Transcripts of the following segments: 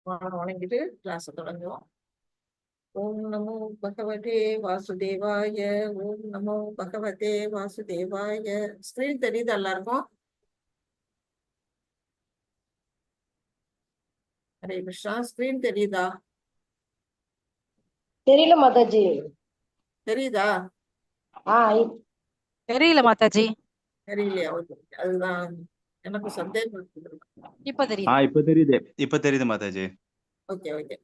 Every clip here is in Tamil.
வணங்கிட்டு கிளாஸ் தொடங்குவோம். ஓம் நமோ பகவதே வாசுதேவாய. ஓம் நமோ பகவதே வாசுதேவாய. ஸ்கிரீன் தெரியுது எல்லாருக்கும்? ஹரே கிருஷ்ணா. ஸ்கிரீன் தெரியுதா? தெரியல மாதாஜி. தெரியுதா? தெரியல மாதாஜி. தெரியலையா? அதுதான் எனக்கு சந்தேகம். இப்ப தெரியுது. இப்ப தெரியுது மாதாஜி. Okay okay.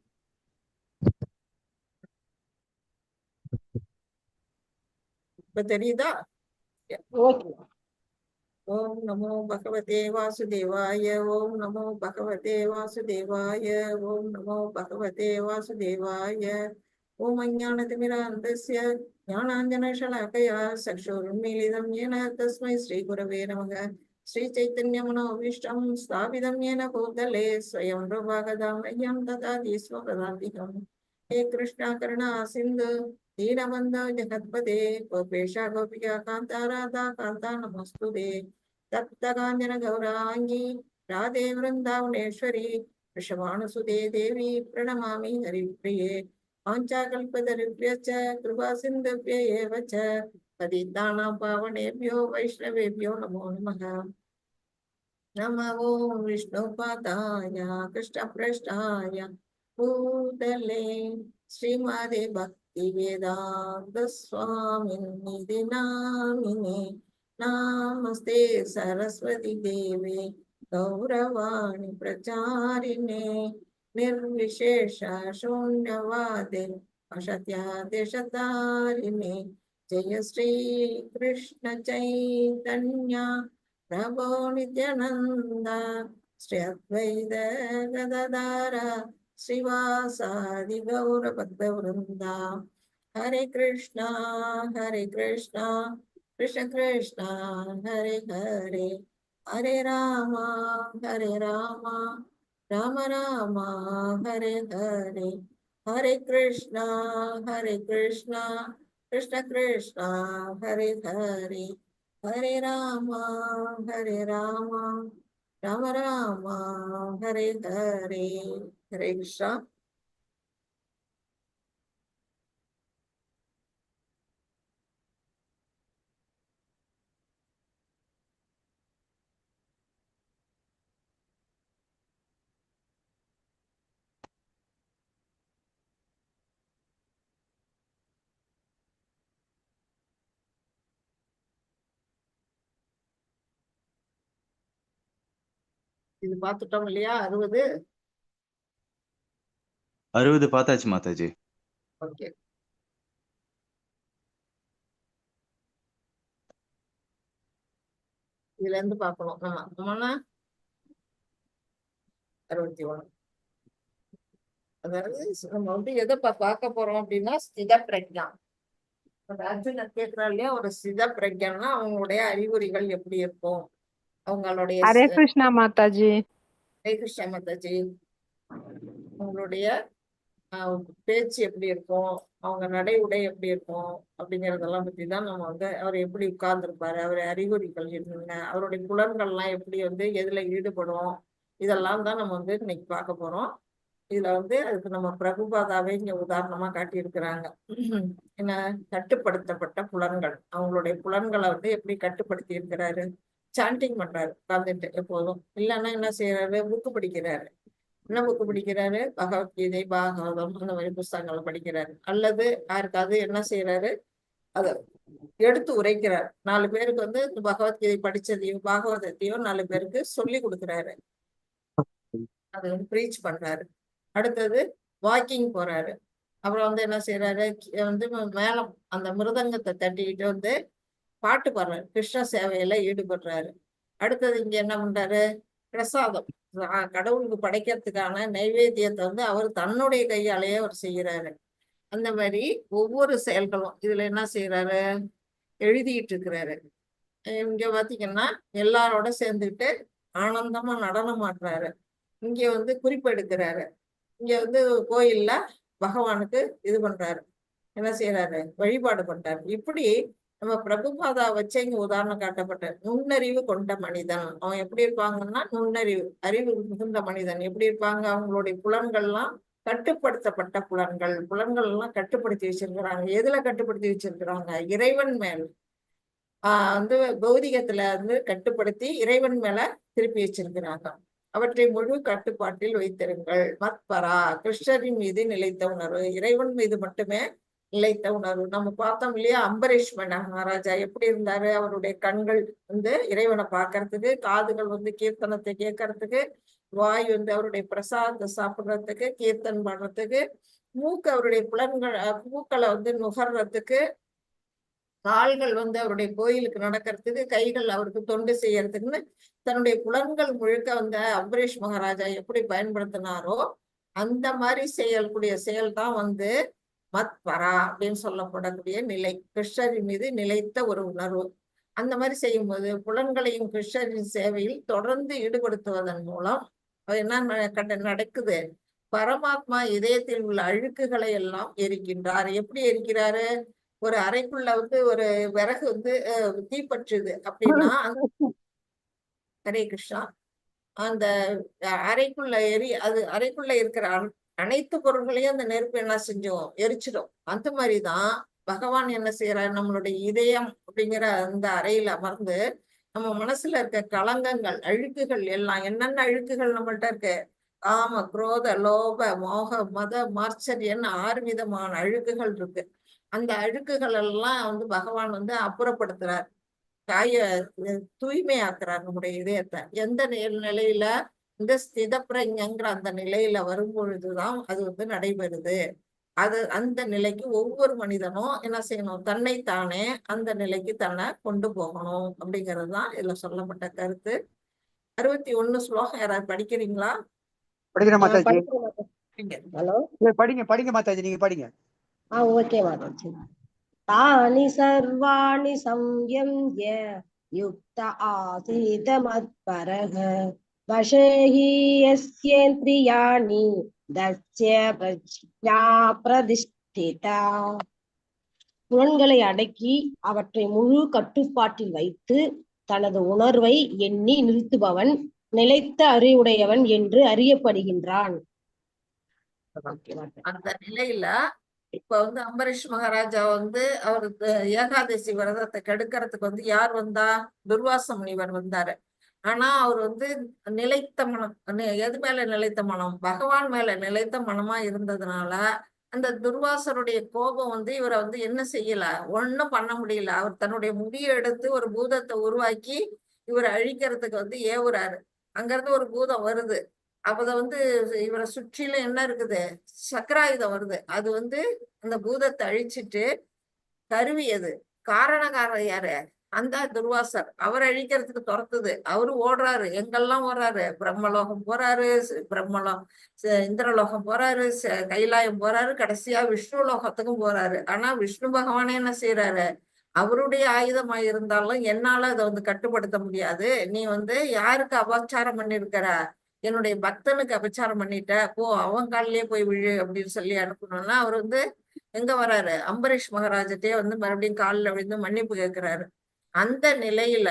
இப்ப தெரியுதா? ஓம் நமோ பகவதே வாசுதேவாய. ஓம் நமோ பகவதே வாசுதேவாய. ஓம் நமோ பகவதே வாசுதேவாய. ஓம் அஞ்ஞானதிமிராந்தஸ்ய ஞானாஞ்சனசலாக்கயா சக்ஷுருன்மீலிதம் येन तस्मै श्रीगुरवे नमः. श्रीचैतन्यमनोभीष्टं स्थापितं येन भूतले स्वयं प्रभागदामह्यं ददाति स्वपदान्तिकम्. हे कृष्णा करुणा सिन्धु दीनबन्धो जगत्पते गोपेशा गोपिका कान्ता राधा कान्ता नमोस्तुते. तप्तकाञ्चन गौराङ्गी राधे वृन्दावनेश्वरी वृषभानुसुते देवी प्रणमामि हरिप्रिये. पाञ्चाकल्पतरुभ्यश्च कृपासिन्धुभ्य एव च पतितानां पावनेभ्यो वैष्णवेभ्यो नमो नमः. नमो विष्णुपादाय कृष्णप्रेष्ठाय भूतले श्रीमते भक्तिवेदान्त स्वामिनिधि नामिने. नमस्ते सरस्वती देवे गौरवाणी प्रचारिणे. निर्विशेष शून्यवादे असत्यादेशतारिणे. जय श्री कृष्ण चैतन्य प्रभो नित्यानंद श्री अद्वैत गदाधर श्रीवासादि गौर भक्तवृंदा. हरे कृष्णा कृष्ण कृष्ण हरे हरे. हरे राम राम राम हरे हरे. हरे कृष्णा कृष्ण कृष्ण हरे हरे. हरे राम राम राम हरे हरे. हरे कृष्णा. இது பார்த்துட்டோம் இல்லையா? 60 பார்த்தாச்சு மாதாஜி. ஓகே. இதுல இருந்து பார்க்கணும். 61. அதாவது நம்ம வந்து எதை பார்க்க போறோம் அப்படின்னா ஸ்தித பிரக்ஞா. அர்ஜுனன் கேட்கிறா இல்லையா, ஒரு ஸ்தித பிரக்ஞான்னா அவங்களுடைய அறிகுறிகள் எப்படி இருக்கும், அவங்களுடைய ஹரே கிருஷ்ணா மாதாஜி. ஹரே கிருஷ்ணா மாதாஜி. அவங்களுடைய பேச்சு எப்படி இருக்கும், அவங்க நடை உடை எப்படி இருக்கும் அப்படிங்கறதெல்லாம் பத்தி தான் நம்ம வந்து அவர் எப்படி உட்கார்ந்துருப்பாரு, அவர் அறிகுறிகள் என்னென்ன, அவருடைய புலன்கள்லாம் எப்படி வந்து எதுல ஈடுபடும், இதெல்லாம் தான் நம்ம வந்து இன்னைக்கு பார்க்க போறோம். இதுல வந்து அதுக்கு நம்ம பிரபுபாதாவே இங்க உதாரணமா காட்டியிருக்கிறாங்க. என்ன, கட்டுப்படுத்தப்பட்ட புலன்கள், அவங்களுடைய புலன்களை வந்து எப்படி கட்டுப்படுத்தி இருக்கிறாரு. சாண்டிங் பண்றாரு உட்கார்ந்துட்டு எப்போதும். இல்லைன்னா என்ன செய்யறாரு, புக்கு படிக்கிறாரு. என்ன புக்கு படிக்கிறாரு, பகவத்கீதை பாகவதம் அந்த மாதிரி புஸ்தகங்களை படிக்கிறாரு. அல்லது யாருக்காவது என்ன செய்யறாரு, அதை எடுத்து உரைக்கிறார். 4 பேருக்கு வந்து இந்த பகவத்கீதை படிச்சதையும் பாகவதத்தையும் 4 பேருக்கு சொல்லி கொடுக்குறாரு. அது வந்து ப்ரீச் பண்றாரு. அடுத்தது வாக்கிங் போறாரு. அப்புறம் வந்து என்ன செய்யறாரு, வந்து மேலம் அந்த மிருதங்கத்தை தட்டிக்கிட்டு வந்து பாட்டு பாடுறாரு, கிருஷ்ண சேவையில ஈடுபடுறாரு. அடுத்தது இங்க என்ன பண்றாரு, பிரசாதம் கடவுளுக்கு படைக்கிறதுக்கான நைவேத்தியத்தை வந்து அவர் தன்னுடைய கையாலேயே அவர் செய்யறாரு. அந்த மாதிரி ஒவ்வொரு செயல்களும் இதுல என்ன செய்யறாரு, எழுதிட்டு இருக்கிறாரு. இங்க பாத்தீங்கன்னா எல்லாரோட சேர்ந்துட்டு ஆனந்தமா நடனம் ஆடுறாரு. இங்க வந்து குறிப்பெடுக்கிறாரு. இங்க வந்து கோயில்ல பகவானுக்கு இது பண்றாரு, என்ன செய்யறாரு, வழிபாடு பண்றாரு. இப்படி நம்ம பிரபுபாதா வச்சு இங்க உதாரணம் காட்டப்பட்ட நுண்ணறிவு கொண்ட மனிதன் அவன் எப்படி இருப்பாங்கன்னா நுண்ணறிவு அறிவு மிகுந்த மனிதன் எப்படி இருப்பாங்க அவங்களுடைய புலன்கள்லாம் கட்டுப்படுத்தப்பட்ட புலன்கள் எல்லாம் கட்டுப்படுத்தி வச்சிருக்கிறாங்க எதுல கட்டுப்படுத்தி வச்சிருக்கிறாங்க இறைவன் மேல் வந்து பௌதிகத்துல வந்து கட்டுப்படுத்தி இறைவன் மேல திருப்பி வச்சிருக்கிறாங்க அவற்றை முழு கட்டுப்பாட்டில் வைத்திருங்கள் மத்பரா கிருஷ்ணரின் மீது நிலைத்த உணர்வு இறைவன் மீது மட்டுமே நிலைத்த உணர்வு நம்ம பார்த்தோம் இல்லையா அம்பரீஷ் மகாராஜா எப்படி இருந்தாரு அவருடைய கண்கள் வந்து இறைவனை பார்க்கறதுக்கு காதுகள் வந்து கீர்த்தனத்தை கேட்கறதுக்கு வாய் வந்து அவருடைய பிரசாதத்தை சாப்பிடுறதுக்கு கீர்த்தன் பண்றதுக்கு மூக்கு அவருடைய மூக்களை வந்து நுகர்றதுக்கு கால்கள் வந்து அவருடைய கோயிலுக்கு நடக்கிறதுக்கு கைகள் அவருக்கு தொண்டு செய்யறதுக்குன்னு தன்னுடைய புலன்கள் முழுக்க வந்த அம்பரீஷ் மகாராஜா எப்படி பயன்படுத்தினாரோ அந்த மாதிரி செய்யக்கூடிய செயல் தான் வந்து மத்பரா அப்படின்னு சொல்லப்படக்கூடிய நிலை கிருஷ்ணரின் மீது நிலைத்த ஒரு உணர்வு அந்த மாதிரி செய்யும்போது புலன்களையும் கிருஷ்ணரின் சேவையில் தொடர்ந்து ஈடுபடுத்துவதன் மூலம் என்ன நடக்குது பரமாத்மா இதயத்தில் உள்ள அழுக்குகளை எல்லாம் எரிக்கின்றார் எப்படி எரிக்கிறாரு ஒரு அறைக்குள்ள வந்து ஒரு விறகு வந்து தீப்பற்றுது அப்படின்னா ஹரே கிருஷ்ணா அந்த அறைக்குள்ள அறைக்குள்ள இருக்கிற அனைத்து பொருள்களையும் அந்த நெருப்பு என்ன செஞ்சோம் எரிச்சிடும் அந்த மாதிரிதான் பகவான் என்ன செய்யறாரு நம்மளுடைய இதயம் அப்படிங்கிற அந்த அறையில அமர்ந்து நம்ம மனசுல இருக்க களங்கங்கள் அழுக்குகள் எல்லாம் என்னென்ன அழுக்குகள் நம்மள்ட்ட இருக்கு காம குரோத லோப மோக மத மார்ச்சரியன்னு 6 விதமான அழுக்குகள் இருக்கு அந்த அழுக்குகள் எல்லாம் வந்து பகவான் வந்து அப்புறப்படுத்துறார் தூய்மையாக்குறார் நம்முடைய இதயத்தை எந்த நிலையில இந்த ஸ்தித பிரஞங்கிற அந்த நிலையில வரும் பொழுதுதான் அது வந்து நடைபெறுது அந்த நிலைக்கு ஒவ்வொரு மனிதனும் என்ன செய்யணும் தன்னைத்தானே அந்த நிலைக்கு தன்னை கொண்டு போகணும் அப்படிங்கிறது தான் இதுல சொல்லப்பட்ட கருத்து 61 ஸ்லோகம் யாராவது படிக்கிறீங்களா படிக்கிறேன் மாதாஜி. ஹலோ படிங்க மாதாஜி, நீங்க படிங்க. ஓகே மாதாஜி. தானி சர்வாணி சம்யம்ய யுக்த ஆசீத மத்பரஹ வசேஹி யஸ்யேந்திரியாணி தஸ்ய பிரஜ்ஞா பிரதிஷ்டிதா. புலன்களை அடக்கி அவற்றை முழு கட்டுப்பாட்டில் வைத்து தனது உணர்வை எண்ணி நிறுத்துபவன் நிலைத்த அறிவுடையவன் என்று அறியப்படுகின்றான். அந்த நிலையில இப்ப வந்து அம்பரீஷ் மகாராஜா வந்து அவருக்கு ஏகாதசி விரதத்தை கெடுக்கிறதுக்கு வந்து யார் வந்தா துர்வாச முனிவர் வந்தாரு ஆனா அவர் வந்து நிலைத்த மனம் எது மேல நிலைத்த மனம் பகவான் மேல நிலைத்த மனமா இருந்ததுனால அந்த துர்வாசருடைய கோபம் வந்து இவரை வந்து என்ன செய்யல ஒண்ணும் பண்ண முடியல அவர் தன்னுடைய முடியை எடுத்து ஒரு பூதத்தை உருவாக்கி இவரை அழிக்கிறதுக்கு வந்து ஏவுறாரு அங்கிருந்து ஒரு பூதம் வருது அப்பத வந்து இவரை சுற்றிலும் என்ன இருக்குது சக்கராயுதம் வருது அது வந்து அந்த பூதத்தை அழிச்சிட்டு கருவி எது காரணக்காரர் யாரு அந்த துர்வாசர் அவர் அழிக்கிறதுக்கு துரத்துது அவரு ஓடுறாரு எங்கெல்லாம் ஓடுறாரு பிரம்மலோகம் போறாரு இந்திரலோகம் போறாரு கைலாயம் போறாரு கடைசியா விஷ்ணு லோகத்துக்கும் போறாரு ஆனா விஷ்ணு பகவானே என்ன செய்யறாரு அவருடைய ஆயுதமா இருந்தாலும் என்னால அதை வந்து கட்டுப்படுத்த முடியாது நீ வந்து யாருக்கு அபச்சாரம் பண்ணிருக்கிற என்னுடைய பக்தனுக்கு அபச்சாரம் பண்ணிட்ட போ அவன் காலிலேயே போய் விழு அப்படின்னு சொல்லி அனுப்பணும்னா அவர் வந்து எங்க வர்றாரு அம்பரீஷ் மகாராஜத்தையே வந்து மறுபடியும் காலில் விழுந்து மன்னிப்பு கேட்கிறாரு அந்த நிலையில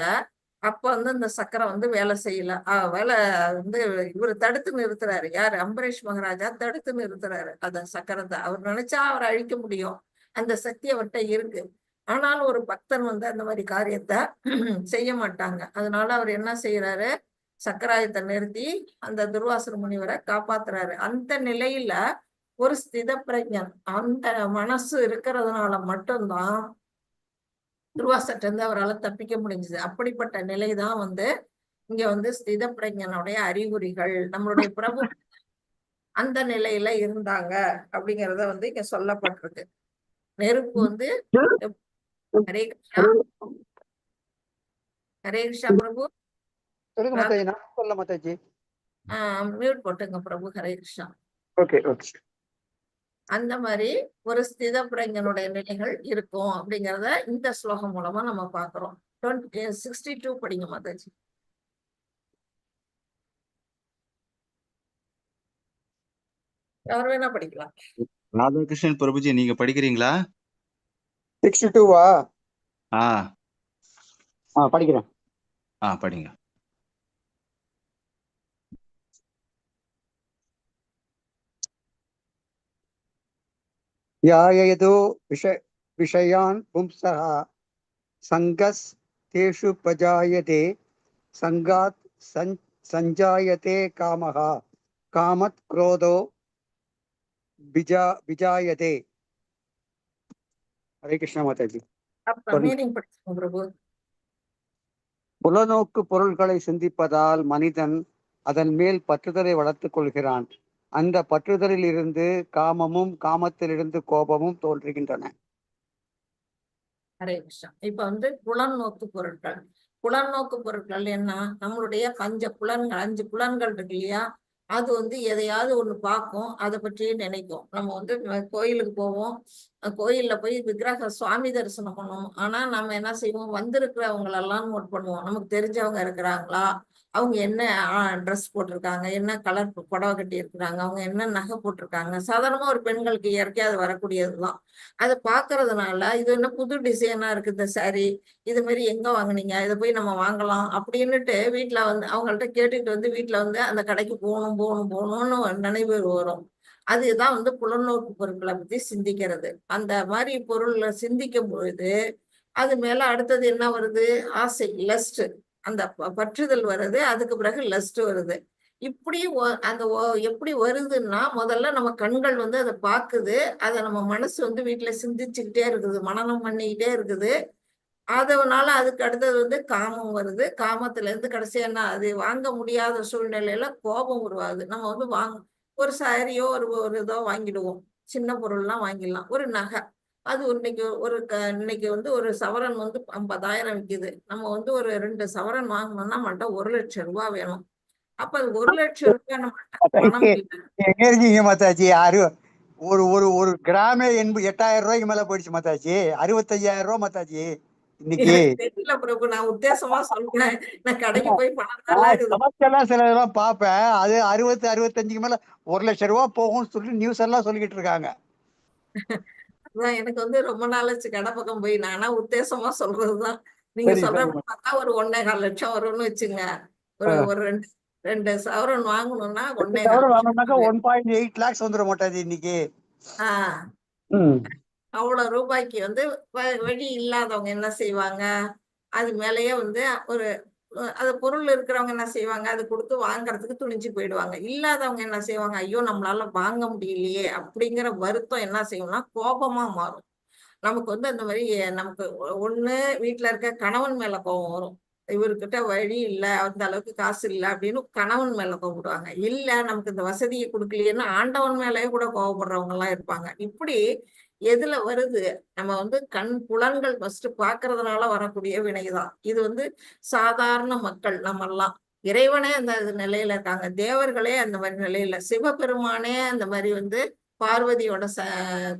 அப்ப வந்து இந்த சக்கரம் வந்து வேலை செய்யல வேலை வந்து இவர் தடுத்து நிறுத்துறாரு யாரு அம்பரீஷ் மகாராஜா தடுத்து நிறுத்துறாரு அந்த சக்கரத்தை அவர் நினைச்சா அவரை அழிக்க முடியும் அந்த சக்தி அவர்கிட்ட இருக்கு ஆனாலும் ஒரு பக்தன் வந்து அந்த மாதிரி காரியத்தை செய்ய மாட்டாங்க அதனால அவர் என்ன செய்யறாரு சக்கராயத்தை நிறுத்தி அந்த துர்வாசர முனிவரை காப்பாத்துறாரு அந்த நிலையில ஒரு ஸ்தித பிரஜன் அந்த மனசு இருக்கிறதுனால மட்டும்தான் துர்வாசர்ட்ட இருந்து அவரால் தப்பிக்க முடிஞ்சது அப்படிப்பட்ட நிலைதான் வந்து இங்க வந்து ஸ்தித பிரஜனுடைய அறிகுறிகள் நம்மளுடைய பிரபு அந்த நிலையில இருந்தாங்க அப்படிங்கறத வந்து இங்க சொல்லப்பட்டிருக்கு நெருப்பு வந்து ஹரே கிருஷ்ணா ஹரே கிருஷ்ணா பிரபு சொல்லுங்க மாதாஜி, நான் சொல்ல மாதாஜி. மியூட் போட்டுங்க பிரபு ஹரே கிருஷ்ணா. Okay okay. அந்த மாதிரி ஒரு ஸ்தித பிரஜனுடைய நிலைகள் இருக்கும் அப்படிங்கிறத இந்த ஸ்லோகம் மூலமா நம்ம பாக்குறோம் 62 படிங்க மாதாஜி. யார் வேணா படிக்கலாம். ராதாகிருஷ்ணன் பிரபுஜி, நீங்க படிக்கிறீங்களா? 62வா? ஆ படிக்கிறேன். படிங்க. ध्यायतो விஷயான் பும்சः சங்கஸ் தேஷு பஜாயதே சங்காத் சஞ்சாயதே காமஹ காமத் குரோதோ பிஜாயதே. ஹரே கிருஷ்ணா மாதாஜி. அப்ப மீனிங் படிச்சுக்கோங்க பிரபு. புலநோக்கு பொருள்களை சிந்திப்பதால் மனிதன் அதன் மேல் பற்றுதலை வளர்த்துக் கொள்கிறான். அந்த பற்றுதலில் இருந்து காமமும் காமத்திலிருந்து கோபமும் தோன்றுகின்றன. ஹரே கிருஷ்ணா. இப்ப வந்து புலநோக்கு பொருட்கள். புலநோக்கு பொருட்கள் என்ன? நம்மளுடைய புலன்கள் 5 புலன்கள் இருக்கு இல்லையா, அது வந்து எதையாவது ஒண்ணு பார்க்கும், அதை பற்றியே நினைக்கும். நம்ம வந்து கோயிலுக்கு போவோம், கோயில்ல போய் விக்கிரக சுவாமி தரிசனம் பண்ணுவோம். ஆனா நம்ம என்ன செய்வோம், வந்திருக்கிறவங்களெல்லாம் நோட் பண்ணுவோம். நமக்கு தெரிஞ்சவங்க இருக்கிறாங்களா, அவங்க என்ன ட்ரெஸ் போட்டிருக்காங்க, என்ன கலர் புடவை கட்டி இருக்கிறாங்க, அவங்க என்ன நகை போட்டிருக்காங்க. சாதாரணமா ஒரு பெண்களுக்கு இயற்கையா அது வரக்கூடியதுதான். அதை பாக்குறதுனால இது என்ன புது டிசைனா இருக்கு இந்த சாரி, இது மாதிரி எங்க வாங்குனீங்க, இதை போய் நம்ம வாங்கலாம் அப்படின்னுட்டு வீட்டுல வந்து அவங்கள்ட்ட கேட்டுட்டு வந்து வீட்டுல வந்து அந்த கடைக்கு போகணும் போகணும் போகணும்னு ஒரு நினைவு வரும். அதுதான் வந்து புலநோக்கு பொருட்களை பத்தி சிந்திக்கிறது. அந்த மாதிரி பொருள்ல சிந்திக்கும் பொழுது அது மேல அடுத்தது என்ன வருது, ஆசை, லஸ்ட். அந்த பற்றுதல் வருது, அதுக்கு பிறகு லஸ்ட் வருது. இப்படி அந்த எப்படி வருதுன்னா, முதல்ல நம்ம கண்கள் வந்து அதை பாக்குது, அதை நம்ம மனசு வந்து வீட்டுல சிந்திச்சுக்கிட்டே இருக்குது, மனனம் பண்ணிக்கிட்டே இருக்குது. அதனால அதுக்கு அடுத்தது வந்து காமம் வருது. காமத்துல இருந்து கடைசியா என்ன, அது வாங்க முடியாத சூழ்நிலையில கோபம் உருவாகுது. நம்ம வந்து ஒரு சாரியோ ஒரு இதோ வாங்கிடுவோம். சின்ன பொருள்லாம் வாங்கிடலாம். ஒரு நகை, அது இன்னைக்கு வந்து ஒரு சவரன் வந்து 50,000 விக்குது. நம்ம வந்து ஒரு 2 சவரன் வாங்கணும்னா நம்மள்ட்ட 1,00,000 ரூபாய் வேணும். அப்ப அது 1,00,000 ரூபாய் நம்மள்ட்ட பணம் இல்லை. எங்க இருக்கீங்க மாதாஜி? ஒரு ஒரு ஒரு கிராமே 8,000 ரூபாய்க்கு மேல போயிடுச்சு மாதாஜி. 65,000 ரூபாய் மாதாஜி இன்னைக்கு. எனக்கு தெரியல பிரபு, நான் உத்தேசமா சொல்றேன். நான் கடைக்கு போய் பணம் நல்லா இருக்குது. சமஸ்கெல்லாம் சில இதெல்லாம் பார்ப்பேன், அது 60 65க்கு மேல 1,00,000 ரூபாய் போகும்னு சொல்லி நியூஸ் எல்லாம் சொல்லிக்கிட்டு இருக்காங்க. அதான் எனக்கு வந்து ரொம்ப நாளாச்சு கடை பக்கம் போய், நானா உத்தேசமா சொல்றதுதான். நீங்க சரி சொல்ற சரி. பார்த்தா ஒரு 1,4 லட்சம் வரும்னு வச்சுங்க. ஒரு ஒரு 2 சவரன் வாங்கணும்னா 1,4 தவிர லட்சம் வாங்கினாக்கா ரூபாய். 1.8 lakhs வந்துடும் மாட்டாஜி இன்னைக்கு. ஆஹ் அவ்வளவு ரூபாய்க்கு வந்து வழி இல்லாதவங்க என்ன செய்வாங்க, அது மேலேயே வந்து ஒரு அது பொருள் இருக்கிறவங்க என்ன செய்வாங்க, அது கொடுத்து வாங்குறதுக்கு துணிஞ்சு போயிடுவாங்க. இல்லாதவங்க என்ன செய்வாங்க, ஐயோ நம்மளால வாங்க முடியலையே அப்படிங்கிற வருத்தம் என்ன செய்யும்னா கோபமா மாறும். நமக்கு வந்து அந்த மாதிரி நமக்கு ஒண்ணு வீட்டுல இருக்க கணவன் மேல கோபம் வரும். இவர்கிட்ட வழி இல்ல, அந்த அளவுக்கு காசு இல்ல அப்படின்னு கணவன் மேல கோபப்படுவாங்க. இல்ல நமக்கு இந்த வசதியை கொடுக்கலையேன்னு ஆண்டவன் மேலேயே கூட கோபப்படுறவங்க எல்லாம் இருப்பாங்க. இப்படி எதுல வருது, நம்ம வந்து கண் புலன்கள் ஃபர்ஸ்ட் பாக்குறதுனால வரக்கூடிய வினைதான் இது. வந்து சாதாரண மக்கள் நம்ம எல்லாம், இறைவனே அந்த நிலையில இருக்காங்க, தேவர்களே அந்த மாதிரி நிலையில, சிவபெருமானே அந்த மாதிரி வந்து பார்வதியோட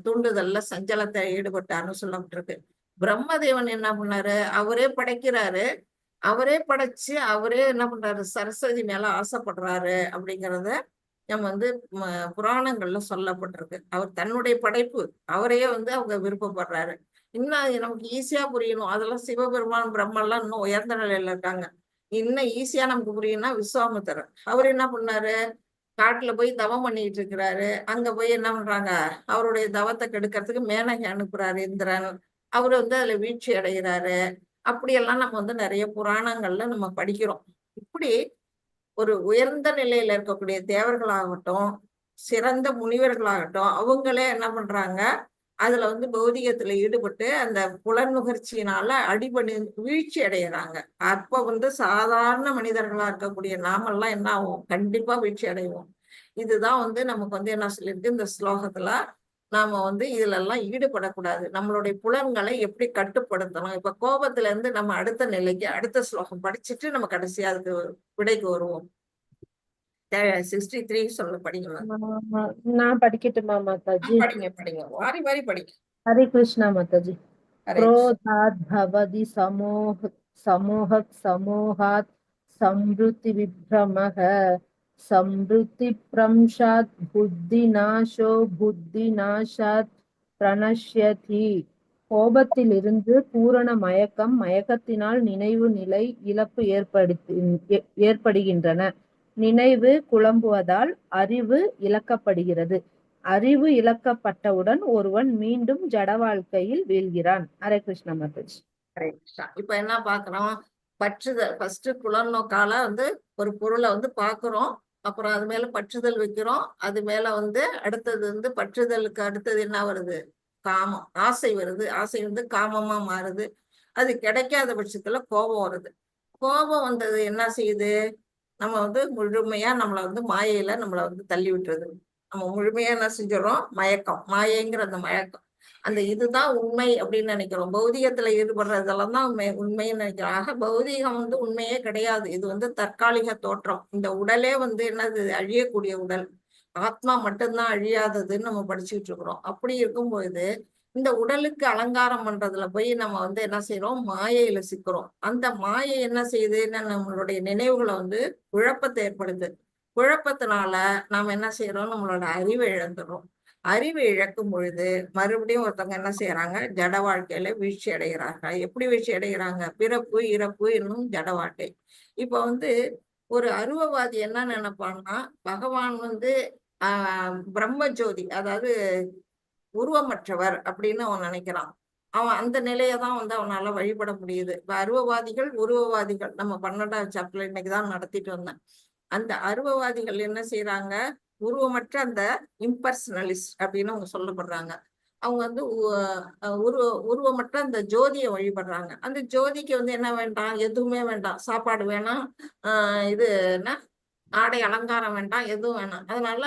தூண்டுதல்ல சஞ்சலத்தை ஈடுபட்டாருன்னு சொல்லப்பட்டிருக்கு. பிரம்மதேவன் என்ன பண்ணாரு, அவரே படைக்கிறாரு, அவரே படைச்சு அவரே என்ன பண்றாரு, சரஸ்வதி மேல ஆசைப்படுறாரு அப்படிங்கிறத நம்ம வந்து புராணங்கள்ல சொல்லப்பட்டிருக்கு. அவர் தன்னுடைய படைப்பு, அவரையே வந்து அவங்க விருப்பப்படுறாரு. இன்னும் நமக்கு ஈஸியா புரியணும், அதெல்லாம் சிவபெருமான் பிரம்மெல்லாம் இன்னும் உயர்ந்த நிலையில இருக்காங்க. இன்னும் ஈஸியா நமக்கு புரியும்னா விஸ்வாமித்திரர், அவர் என்ன பண்ணாரு, காட்டுல போய் தவம் பண்ணிட்டு இருக்கிறாரு. அங்க போய் என்ன பண்றாங்க, அவருடைய தவத்தை கெடுக்கிறதுக்கு மேனகை அனுப்புறாரு இந்திரன். அவர் வந்து அதுல வீழ்ச்சி அடைகிறாரு. அப்படியெல்லாம் நம்ம வந்து நிறைய புராணங்கள்ல நம்ம படிக்கிறோம். இப்படி ஒரு உயர்ந்த நிலையில இருக்கக்கூடிய தேவர்களாகட்டும், சிறந்த முனிவர்களாகட்டும், அவங்களே என்ன பண்றாங்க, அதுல வந்து பௌதிகத்துல ஈடுபட்டு அந்த புலன் நுகர்ச்சியினால அடிபணி வீழ்ச்சி அடைகிறாங்க. அப்ப வந்து சாதாரண மனிதர்களா இருக்கக்கூடிய நாமெல்லாம் என்ன ஆகும், கண்டிப்பா வீழ்ச்சி அடைவோம். இதுதான் வந்து நமக்கு வந்து என்ன சொல்லியிருக்கு இந்த ஸ்லோகத்துல, நாம வந்து இதுல எல்லாம் ஈடுபடக்கூடாது. நம்மளுடைய புலன்களை எப்படி கட்டுப்படுத்தணும். இப்ப கோபத்துல இருந்து நம்ம அடுத்த நிலைக்கு அடுத்த ஸ்லோகம் படிச்சுட்டு நம்ம கடைசியா அதுக்கு விடைக்கு வருவோம். 63 சொல்ல படிங்க. நான் படிக்கட்டுமா மாதாஜி? படிங்க படிங்க, வாரி வாரி படிங்க. हरे कृष्णा माताजी। ஹரே क्रोधात् भवति समोहात् संवृत्ति विभ्रमः संवृत्तिभ्रंशात् बुद्धिनाशात् प्रणश्यति கோபத்திலிருந்து பூரண மயக்கம், மயக்கத்தினால் நினைவு நிலை இழப்பு ஏற்படுகின்றன. நினைவு குழம்புவதால் அறிவு இழக்கப்படுகிறது. அறிவு இழக்கப்பட்டவுடன் ஒருவன் மீண்டும் ஜட வாழ்க்கையில் வீழ்கிறான். ஹரே கிருஷ்ண மாதாஜி. ஹரே கிருஷ்ணா. இப்ப என்ன பாக்குறோம்? பற்றுதல். ஃபர்ஸ்ட் புலநோக்கால ஒரு பொருளை பாக்குறோம், அப்புறம் அது மேல பற்றுதல் வைக்கிறோம். அது மேல அடுத்தது பற்றுதலுக்கு அடுத்தது என்ன வருது? காமம், ஆசை வருது. ஆசை காமமா மாறுது. அது கிடைக்காத பட்சத்துல கோபம் வருது. கோபம் வந்தது என்ன செய்யுது? நம்ம முழுமையா நம்மளை மாயையில நம்மளை தள்ளி விட்டுறது. நம்ம முழுமையா என்ன செஞ்சிடறோம்? மயக்கம், மாயைங்கிற அந்த மயக்கம், அந்த இதுதான் உண்மை அப்படின்னு நினைக்கிறோம். பௌதிகத்துல ஈடுபடுறதெல்லாம் தான் உண்மைன்னு நினைக்கிறோம். ஆக பௌதிகம் உண்மையே கிடையாது. இது தற்காலிக தோற்றம். இந்த உடலே என்னது? அழியக்கூடிய உடல். ஆத்மா மட்டும்தான் அழியாததுன்னு நம்ம படிச்சுட்டு இருக்கிறோம். அப்படி இருக்கும்போது இந்த உடலுக்கு அலங்காரம் பண்றதுல போய் நம்ம என்ன செய்யறோம்? மாயையில சிக்கிறோம். அந்த மாயை என்ன செய்யுதுன்னா நம்மளுடைய நினைவுகளை குழப்பத்தை ஏற்படுது. குழப்பத்தினால நாம என்ன செய்யறோம்? நம்மளோட அறிவை இழந்துடுறோம். அறிவை இழக்கும் பொழுது மறுபடியும் ஒருத்தவங்க என்ன செய்யறாங்க? ஜட வாழ்க்கையில வீழ்ச்சி அடைகிறார்கள். எப்படி வீழ்ச்சி அடைகிறாங்க? பிறப்பு இறப்பு என்னும் ஜட வாழ்க்கை. இப்ப ஒரு அருவவாதி என்ன நினைப்பான்னா, பகவான் பிரம்ம ஜோதி, அதாவது உருவமற்றவர் அப்படின்னு அவன் நினைக்கிறான். அவன் அந்த நிலையதான் அவனால வழிபட முடியுது. இப்ப அருவவாதிகள் உருவவாதிகள் நம்ம 12வது சாப்டர்ல இன்னைக்குதான் நடத்திட்டு வந்தேன். அந்த அருவவாதிகள் என்ன செய்யறாங்க? உருவமற்ற அந்த இம்பர்சனலிஸ்ட் அப்படின்னு அவங்க சொல்லப்படுறாங்க. அவங்க உருவமற்ற அந்த ஜோதியை வழிபடுறாங்க. அந்த ஜோதிக்கு என்ன வேண்டாம்? எதுவுமே வேண்டாம். சாப்பாடு வேணாம், இது என்ன ஆடை அலங்காரம் வேண்டாம், எதுவும் வேணாம். அதனால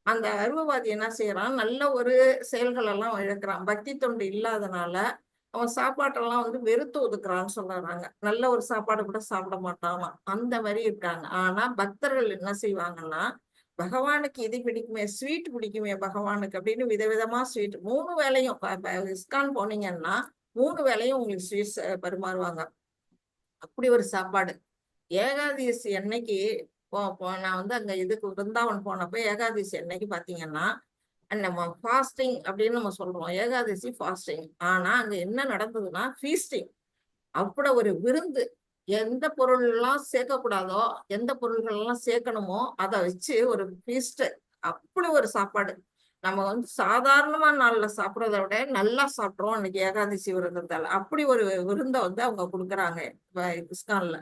அந்த அருவவாதி என்ன செய்யறான்? நல்ல ஒரு செயல்கள் எல்லாம் இழக்கிறான். பக்தி தொண்டு இல்லாதனால அவன் சாப்பாட்டெல்லாம் வெறுத்து ஒதுக்குறான்னு சொல்றாங்க. நல்ல ஒரு சாப்பாடு கூட சாப்பிட மாட்டானா, அந்த மாதிரி இருக்காங்க. ஆனா பக்தர்கள் என்ன செய்வாங்கன்னா, பகவானுக்கு இது பிடிக்குமே, ஸ்வீட் பிடிக்குமே பகவானுக்கு அப்படின்னு விதவிதமா ஸ்வீட் 3 வேளையும் இஸ்கான் போனீங்கன்னா 3 வேளையும் உங்களுக்கு ஸ்வீட்ஸ் பரிமாறுவாங்க. அப்படி ஒரு சாப்பாடு. ஏகாதசி அன்னைக்கு நான் அங்க இதுக்கு விருந்தாவன் போனப்ப ஏகாதசி அன்னைக்கு பாத்தீங்கன்னா நம்ம ஃபாஸ்டிங் அப்படின்னு நம்ம சொல்றோம். ஏகாதசி ஃபாஸ்டிங். ஆனா அங்க என்ன நடந்ததுன்னா ஃபீஸ்டிங். அப்படி ஒரு விருந்து. எந்த பொருள் எல்லாம் சேர்க்கக்கூடாதோ, எந்த பொருள்கள் எல்லாம் சேர்க்கணுமோ அதை வச்சு ஒரு ஃபீஸ்ட். அப்படி ஒரு சாப்பாடு. நம்ம சாதாரணமா நாள்ல சாப்பிட்றத விட நல்லா சாப்பிட்றோம் இன்னைக்கு ஏகாதசி விரதத்தால. அப்படி ஒரு விருந்தை அவங்க கொடுக்குறாங்க இஸ்கான்ல.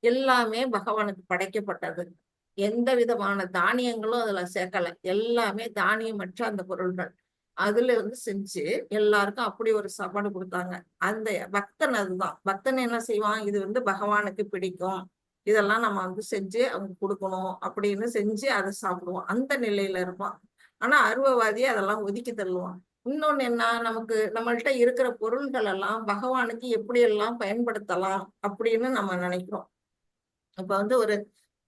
எல்லாமே பகவானுக்கு படைக்கப்பட்டது. எந்த விதமான தானியங்களும் அதுல சேர்க்கல. எல்லாமே தானியமற்ற அந்த பொருள்கள் அதுல செஞ்சு எல்லாருக்கும் அப்படி ஒரு சாப்பாடு கொடுத்தாங்க. அந்த பக்தன் அதுதான். பக்தன் என்ன செய்வான்? இது பகவானுக்கு பிடிக்கும், இதெல்லாம் நம்ம செஞ்சு அவங்க கொடுக்கணும் அப்படின்னு செஞ்சு அதை சாப்பிடுவோம். அந்த நிலையில இருப்பான். ஆனா அருவவாதி அதெல்லாம் ஒதுக்கி தள்ளுவான். இன்னொன்னு என்ன? நம்மள்ட்ட இருக்கிற பொருள்கள் எல்லாம் பகவானுக்கு எப்படி எல்லாம் பயன்படுத்தலாம் அப்படின்னு நம்ம நினைக்கிறோம். இப்ப ஒரு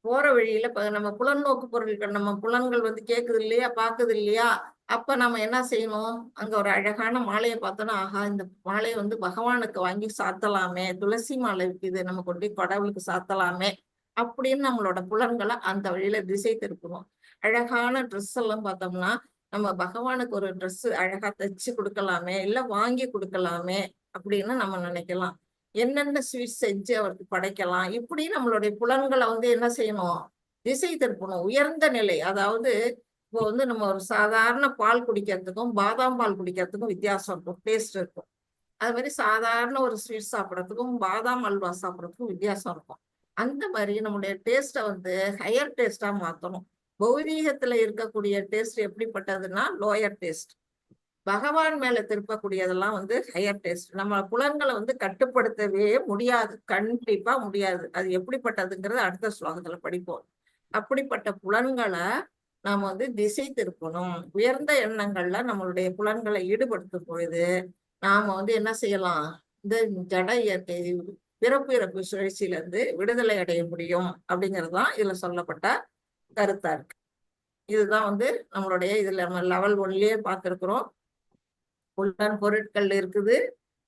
போற வழியில நம்ம புலநோக்கு பொருட்கள், நம்ம புலன்கள் கேக்குது இல்லையா, பாக்குது இல்லையா, அப்ப நம்ம என்ன செய்யணும்? அங்க ஒரு அழகான மாலையை பார்த்தோன்னா, ஆஹா இந்த மாலையை பகவானுக்கு வாங்கி சாத்தலாமே, துளசி மாலை இருக்குது, நம்ம கொண்டு கடவுளுக்கு சாத்தலாமே அப்படின்னு நம்மளோட புலன்களை அந்த வழியில திசை திருப்பணும். அழகான ட்ரெஸ் எல்லாம் பார்த்தோம்னா, நம்ம பகவானுக்கு ஒரு ட்ரெஸ் அழகா தைச்சு கொடுக்கலாமே, இல்ல வாங்கி கொடுக்கலாமே அப்படின்னு நம்ம நினைக்கலாம். என்னென்ன ஸ்வீட் செஞ்சு அவருக்கு படைக்கலாம், இப்படி நம்மளுடைய புலன்களை என்ன செய்யணும்? திசை திருப்பணும். உயர்ந்த நிலை. அதாவது இப்போ நம்ம ஒரு சாதாரண பால் குடிக்கிறதுக்கும் பாதாம் பால் குடிக்கிறதுக்கும் வித்தியாசம் இருக்கும், டேஸ்ட் இருக்கும். அது மாதிரி சாதாரண ஒரு ஸ்வீட் சாப்பிட்றதுக்கும் பாதாம் அல்வா சாப்பிட்றதுக்கும் வித்தியாசம் இருக்கும். அந்த மாதிரி நம்முடைய டேஸ்ட்டை ஹையர் டேஸ்டா மாற்றணும். பௌதீகத்துல இருக்கக்கூடிய டேஸ்ட் எப்படிப்பட்டதுன்னா லோயர் டேஸ்ட். பகவான் மேல திருப்பக்கூடியதெல்லாம் ஹையர் டேஸ்ட். நம்ம புலன்களை கட்டுப்படுத்தவே முடியாது, கண்டிப்பா முடியாது. அது எப்படிப்பட்டதுங்கிறது அடுத்த ஸ்லோகத்துல படிப்போம். அப்படிப்பட்ட புலன்களை நாம திசை திருப்பணும். உயர்ந்த எண்ணங்கள்ல நம்மளுடைய புலன்களை ஈடுபடுத்தும் பொழுது நாம என்ன செய்யலாம்? இந்த ஜட இயற்கை பிறப்பு இறப்பு சுழற்சியில விடுதலை அடைய முடியும் அப்படிங்கிறதுதான் இதுல சொல்லப்பட்ட கருத்தா இருக்கு. இதுதான் நம்மளுடைய இதுல நம்ம லெவல் 1லயே பார்த்திருக்கிறோம். புலன் பொருட்கள் இருக்குது,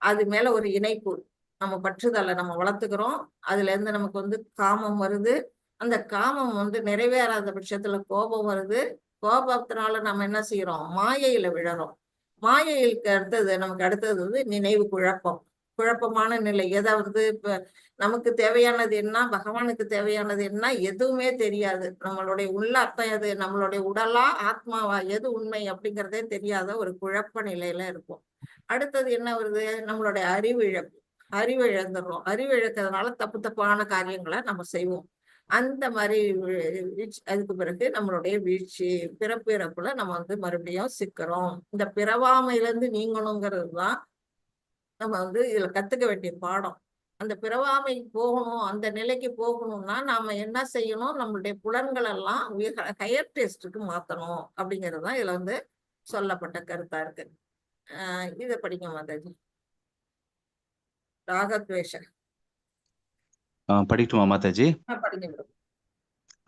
அது மேல ஒரு இணைப்பு, நம்ம பற்றுதலை நம்ம வளர்த்துக்கிறோம். அதுல இருந்து நமக்கு காமம் வருது. அந்த காமம் நிறைவேறாத பட்சத்துல கோபம் வருது. கோபத்தினால நம்ம என்ன செய்யறோம்? மாயையில விழறோம். மாயைக்கு அடுத்தது நமக்கு அடுத்தது வந்து நினைவு குழப்பம், குழப்பமான நிலை. எதை வந்து இப்ப நமக்கு தேவையானது என்ன, பகவானுக்கு தேவையானது என்ன, எதுவுமே தெரியாது. நம்மளுடைய உள்ள அர்த்தம் எது, நம்மளுடைய உடலா ஆத்மாவா, எது உண்மை அப்படிங்கிறதே தெரியாத ஒரு குழப்ப நிலையில இருக்கும். அடுத்தது என்ன வருது, நம்மளுடைய அறிவு இழப்பு. அறிவு இழந்துடுறோம். அறிவு இழக்கிறதுனால தப்பு தப்பான காரியங்களை நம்ம செய்வோம். அந்த மாதிரி அதுக்கு பிறகு நம்மளுடைய வீழ்ச்சி, பிறப்பு இறப்புல நம்ம வந்து மறுபடியும் சிக்கிறோம். இந்த பிறவாமையில இருந்து நீங்கணுங்கிறது தான் நம்ம வந்து இதுல கத்துக்க வேண்டிய பாடம். அந்த பிறவாமை போகணும், அந்த நிலைக்கு போகணும்னா நாம என்ன செய்யணும், நம்மளுடைய புலன்கள் எல்லாம் ஹையர் டேஸ்டுக்கு மாத்தணும் அப்படிங்கிறது தான் இதுல வந்து சொல்லப்பட்ட கருத்தா இருக்கு. இதை படிங்க மாதாஜி. ராகத்வேஷ படிக்கட்டுமா மாதாஜி? படிங்க bro.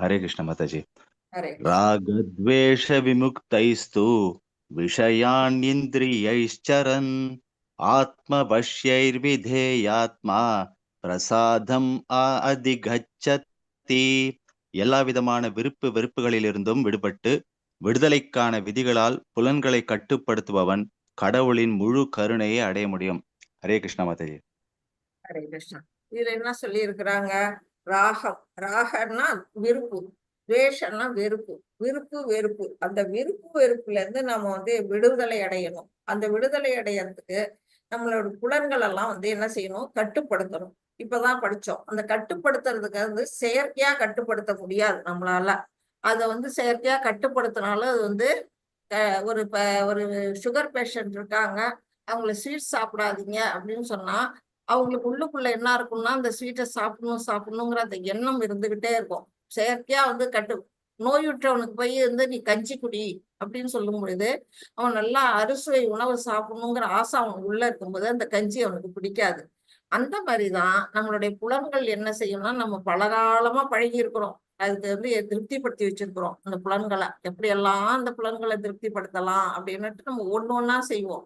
ஹரே கிருஷ்ண மாதாஜி. ஹரே கிருஷ்ண. ராகத்வேஷ விமுக்தைஸ்து விஷயான்யிந்திரியைश्चरन् ஆத்மவஷ்யைர்விதேயாத்மா பிரசாதம் அதிகச்சதி. எல்லா விதமான விருப்பு வெறுப்புகளிலிருந்தும் விடுபட்டு விடுதலைக்கான விதிகளால் புலன்களை கட்டுப்படுத்துபவன் கடவுளின் முழு கருணையை அடைய முடியும். ஹரே கிருஷ்ண மாதாஜி. ஹரே கிருஷ்ணா. இதுல என்ன சொல்லி இருக்கிறாங்க, ராகம், ராகன்னா விருப்பு, துவேஷம்னா வெறுப்பு, விருப்பு வெறுப்பு. அந்த விருப்பு வெறுப்புல இருந்து நம்ம வந்து விடுதலை அடையணும். அந்த விடுதலை அடையறதுக்கு நம்மளோட புலன்கள் எல்லாம் வந்து என்ன செய்யணும், கட்டுப்படுத்தணும். இப்பதான் படிச்சோம். அந்த கட்டுப்படுத்துறதுக்கு வந்து செயற்கையா கட்டுப்படுத்த முடியாது நம்மளால. அதை வந்து செயற்கையா கட்டுப்படுத்தினாலும் அது வந்து ஒரு சுகர் பேஷண்ட் இருக்காங்க, அவங்கள ஸ்வீட் சாப்பிடாதீங்க அப்படின்னு சொன்னா அவங்களுக்கு உள்ளுக்குள்ள என்ன இருக்கும்னா அந்த ஸ்வீட்டை சாப்பிடணுங்கிற அந்த எண்ணம் இருந்துகிட்டே இருக்கும். செயற்கையா வந்து நோயுற்றவனுக்கு போய் வந்து நீ கஞ்சி குடி அப்படின்னு சொல்லும் பொழுது அவன் நல்லா அறுசுவை உணவு சாப்பிடணுங்கிற ஆசை அவனுக்கு உள்ள இருக்கும்போது அந்த கஞ்சி அவனுக்கு பிடிக்காது. அந்த மாதிரிதான் நம்மளுடைய புலன்கள் என்ன செய்யணும்னா, நம்ம பலகாலமா பழகி இருக்கிறோம், அதுக்கு வந்து திருப்திப்படுத்தி வச்சிருக்கிறோம். அந்த புலன்களை எப்படியெல்லாம் அந்த புலன்களை திருப்திப்படுத்தலாம் அப்படின்னுட்டு நம்ம ஒண்ணொன்னா செய்வோம்.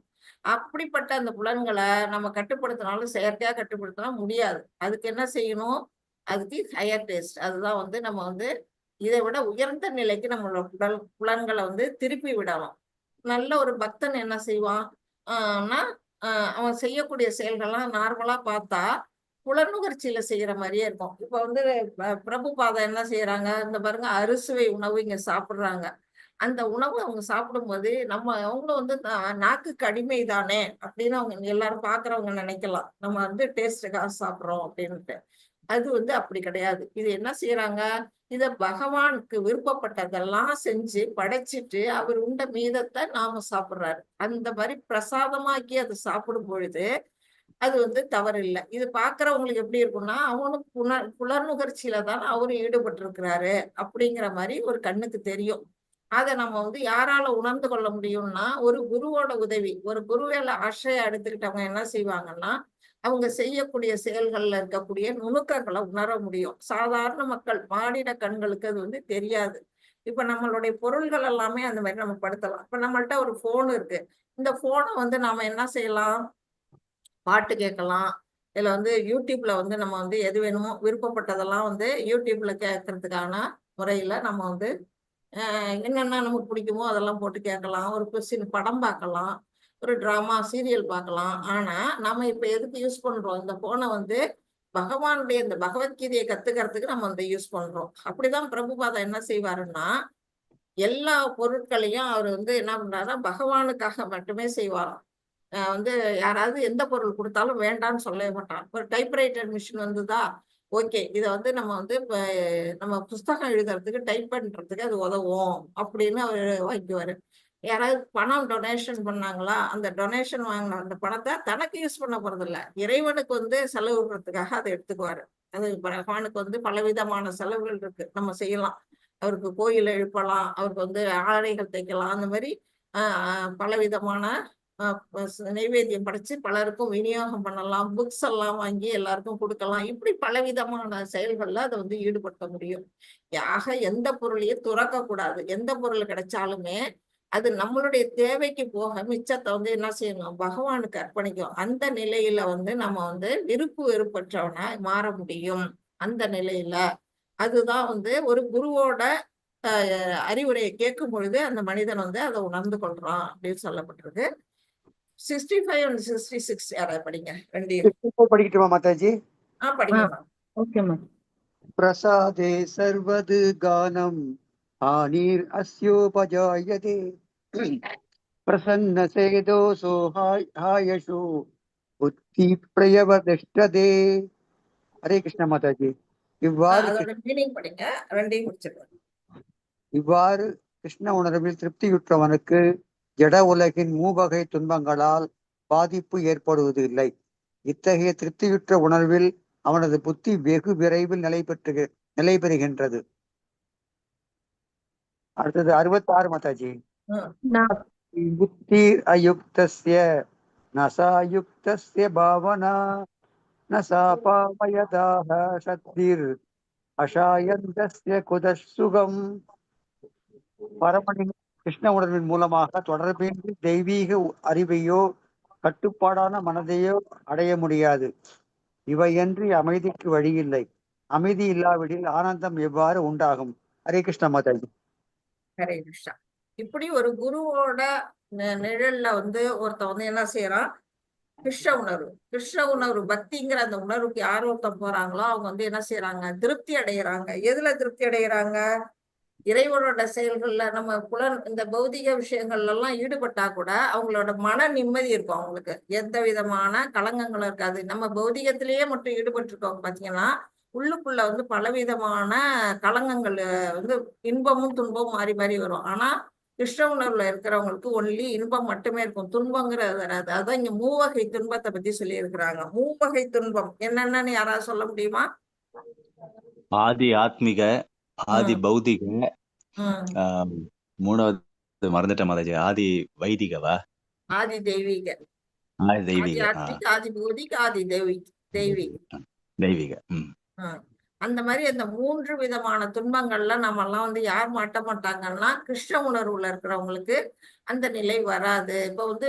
அப்படிப்பட்ட அந்த புலன்களை நம்ம கட்டுப்படுத்தினாலும் செயற்கையா கட்டுப்படுத்தினா முடியாது. அதுக்கு என்ன செய்யணும், அதுக்கு ஹையர் டேஸ்ட். அதுதான் வந்து நம்ம வந்து இதை விட உயர்ந்த நிலைக்கு நம்மளோட புலன்களை வந்து திருப்பி விடலாம். நல்ல ஒரு பக்தன் என்ன செய்வான், அவன் செய்யக்கூடிய செயல்கள்லாம் நார்மலா பார்த்தா புலனுகர்ச்சியில செய்யற மாதிரியே இருக்கும். இப்ப வந்து பிரபுபாதா என்ன செய்யறாங்க, இந்த பாருங்க அறுசுவை உணவு இங்க சாப்பிடுறாங்க. அந்த உணவு அவங்க சாப்பிடும்போது அவங்களும் வந்து நாக்குக்கு அடிமை தானே அப்படின்னு அவங்க எல்லாரும் பாக்குறவங்க நினைக்கலாம், நம்ம வந்து டேஸ்டுக்காக சாப்பிடுறோம் அப்படின்ட்டு. அது வந்து அப்படி கிடையாது. இது என்ன செய்யறாங்க, இத பகவானுக்கு விருப்பப்பட்டதெல்லாம் செஞ்சு படைச்சிட்டு அவர் உண்ட மீதத்தை நாம சாப்பிடுறாரு. அந்த மாதிரி பிரசாதமாக்கி அதை சாப்பிடும் பொழுது அது வந்து தவறு இல்லை. இது பாக்குறவங்களுக்கு எப்படி இருக்கும்னா, அவனும் புலனுகர்ச்சியில தான் அவரும் ஈடுபட்டு இருக்கிறாரு அப்படிங்கிற மாதிரி ஒரு கண்ணுக்கு தெரியும். அதை நம்ம வந்து யாரால உணர்ந்து கொள்ள முடியும்னா, ஒரு குருவோட உதவி. ஒரு குருவேல ஆசையை எடுத்துக்கிட்டவங்க என்ன செய்வாங்கன்னா, அவங்க செய்யக்கூடிய செயல்கள்ல இருக்கக்கூடிய நுணுக்கங்களை உணர முடியும். சாதாரண மக்கள் மானிட கண்களுக்கு அது வந்து தெரியாது. இப்ப நம்மளுடைய பொருள்கள் எல்லாமே அந்த மாதிரி நம்ம படுத்தலாம். இப்ப நம்மள்ட்ட ஒரு போன் இருக்கு. இந்த போனை வந்து நாம என்ன செய்யலாம், பாட்டு கேட்கலாம். இதுல வந்து யூடியூப்ல வந்து நம்ம வந்து எது வேணுமோ விருப்பப்பட்டதெல்லாம் வந்து யூடியூப்ல கேட்கறதுக்கான முறையில நம்ம வந்து என்னென்ன நமக்கு பிடிக்குமோ அதெல்லாம் போட்டு கேட்கலாம். ஒரு படம் பார்க்கலாம், ஒரு டிராமா சீரியல் பார்க்கலாம். ஆனா நம்ம இப்ப எதுக்கு யூஸ் பண்றோம், இந்த போனை வந்து பகவானுடைய இந்த பகவத்கீதையை கத்துக்கிறதுக்கு நம்ம வந்து யூஸ் பண்றோம். அப்படிதான் பிரபுபாதா என்ன செய்வாருன்னா, எல்லா பொருட்களையும் அவர் வந்து என்ன பண்றாருன்னா பகவானுக்காக மட்டுமே செய்வாராம். வந்து யாராவது எந்த பொருள் கொடுத்தாலும் வேண்டான்னு சொல்லவே மாட்டான். ஒரு டைப்ரைட்டர் மிஷின் வந்துதா, ஓகே இதை வந்து நம்ம வந்து இப்போ நம்ம புஸ்தகம் எழுதுறதுக்கு டைப் பண்றதுக்கு அது உதவும் அப்படின்னு அவர் வாங்கிக்குவாரு. யாராவது பணம் டொனேஷன் பண்ணாங்களா, அந்த டொனேஷன் வாங்கின அந்த பணத்தை தனக்கு யூஸ் பண்ண போறது இல்லை, இறைவனுக்கு வந்து செலவுறதுக்காக அதை எடுத்துக்குவாரு. அது பகவானுக்கு வந்து பலவிதமான செலவுகள் இருக்கு, நம்ம செய்யலாம். அவருக்கு கோயில் எழுப்பலாம், அவருக்கு வந்து ஆடைகள் தைக்கலாம், அந்த மாதிரி பலவிதமான நைவேத்தியம் படைச்சு பலருக்கும் விநியோகம் பண்ணலாம், புக்ஸ் எல்லாம் வாங்கி எல்லாருக்கும் கொடுக்கலாம். இப்படி பலவிதமான செயல்கள்ல அதை வந்து ஈடுபடுத்த முடியும். ஆக எந்த பொருளையும் துறக்க கூடாது. எந்த பொருள் கிடைச்சாலுமே அது நம்மளுடைய தேவைக்கு போக மிச்சத்தை வந்து என்ன செய்யணும், பகவானுக்கு அர்ப்பணிக்கும். அந்த நிலையில வந்து நம்ம வந்து விருப்பு வெறுப்பற்றவனா மாற முடியும். அந்த நிலையில அதுதான் வந்து ஒரு குருவோட அறிவுரையை கேட்கும் பொழுது அந்த மனிதன் வந்து அதை உணர்ந்து கொள்றான் அப்படின்னு சொல்லப்பட்டிருக்கு. 65 and 66 யாராவது படிங்க ரெண்டையும். படிக்கட்டுமா மாதாஜி? படிங்கம்மா. ஓகேம்மா. பிரசாதே சர்வது கானம் ஆனீர் அஸ்யோபஜாயதே பிரசன்ன சேதோசோ ஹாயசோ புத்தி பிரயவதிஷ்டதே. ஹரே கிருஷ்ண மாதாஜி. அதோட மீனிங் படிங்க, ரெண்டையும் முடிச்சிருக்கேன். இவ்வாறு கிருஷ்ண உணர்வில் திருப்தியுற்றவனுக்கு ஜட உலகின் மூவகை துன்பங்களால் பாதிப்பு ஏற்படுவது இல்லை. இத்தகைய திருப்தியுற்ற உணர்வில் அவனது புத்தி வெகு விரைவில் நிலை பெறுகின்றது. அடுத்தது 66 மாதாஜி. புத்தி அயுக்தஸ்ய நசாயுக்தஸ்ய பாவனா நசா பாவயதாக சத்திர் அஷாயந்தஸ்ய குதசுகம். பரமனின் கிருஷ்ண உணர்வின் மூலமாக தொடர்பின்றி தெய்வீக அறிவையோ கட்டுப்பாடான மனதையோ அடைய முடியாது. இவையன்றி அமைதிக்கு வழியில்லை. அமைதி இல்லாவிடில் ஆனந்தம் எவ்வாறு உண்டாகும்? ஹரே கிருஷ்ண மாதாஜி. ஹரே கிருஷ்ணா. இப்படி ஒரு குருவோட நிழல்ல ஒருத்தன் என்ன செய்யறான்? கிருஷ்ண உணர்வு பக்திங்கிற அந்த உணர்வுக்கு யார் ஒருத்தன் போறாங்களோ அவங்க என்ன செய்யறாங்க? திருப்தி அடைகிறாங்க. எதுல திருப்தி அடைகிறாங்க? இறைவனோட செயல்கள்ல நம்ம இந்த பௌதிக விஷயங்கள்ல எல்லாம் ஈடுபட்டா கூட அவங்களோட மன நிம்மதி இருக்கும். அவங்களுக்கு எந்த விதமான களங்கங்களும் இருக்காது. நம்ம பௌதிகத்திலேயே மட்டும் ஈடுபட்டு இருக்கவங்க பாத்தீங்கன்னா உள்ளுக்குள்ள பலவிதமான களங்கங்கள் இன்பமும் துன்பமும் மாறி மாறி வரும். ஆனா கிருஷ்ண உணர்வுல இருக்கிறவங்களுக்கு ஒன்லி இன்பம் மட்டுமே இருக்கும், துன்பங்கிறது வராது. அதான் இங்க மூவகை துன்பத்தை பத்தி சொல்லி இருக்கிறாங்க. மூவகை துன்பம் என்னென்னு யாராவது சொல்ல முடியுமா? ஆதி ஆத்மிக, ஆதி பௌதிக, மூணாவது மறந்துட்ட மாதாஜி, ஆதி வைதிகவா? ஆதி தெய்வீக. ஆதி தெய்வீக, ஆதி பௌதிக, ஆதி தெய்வீக. அந்த மாதிரி அந்த 3 விதமான துன்பங்கள்ல நம்ம எல்லாம் யார் மாட்ட மாட்டாங்கன்னா கிருஷ்ண உணர்வுல இருக்கிறவங்களுக்கு அந்த நிலை வராது. இப்ப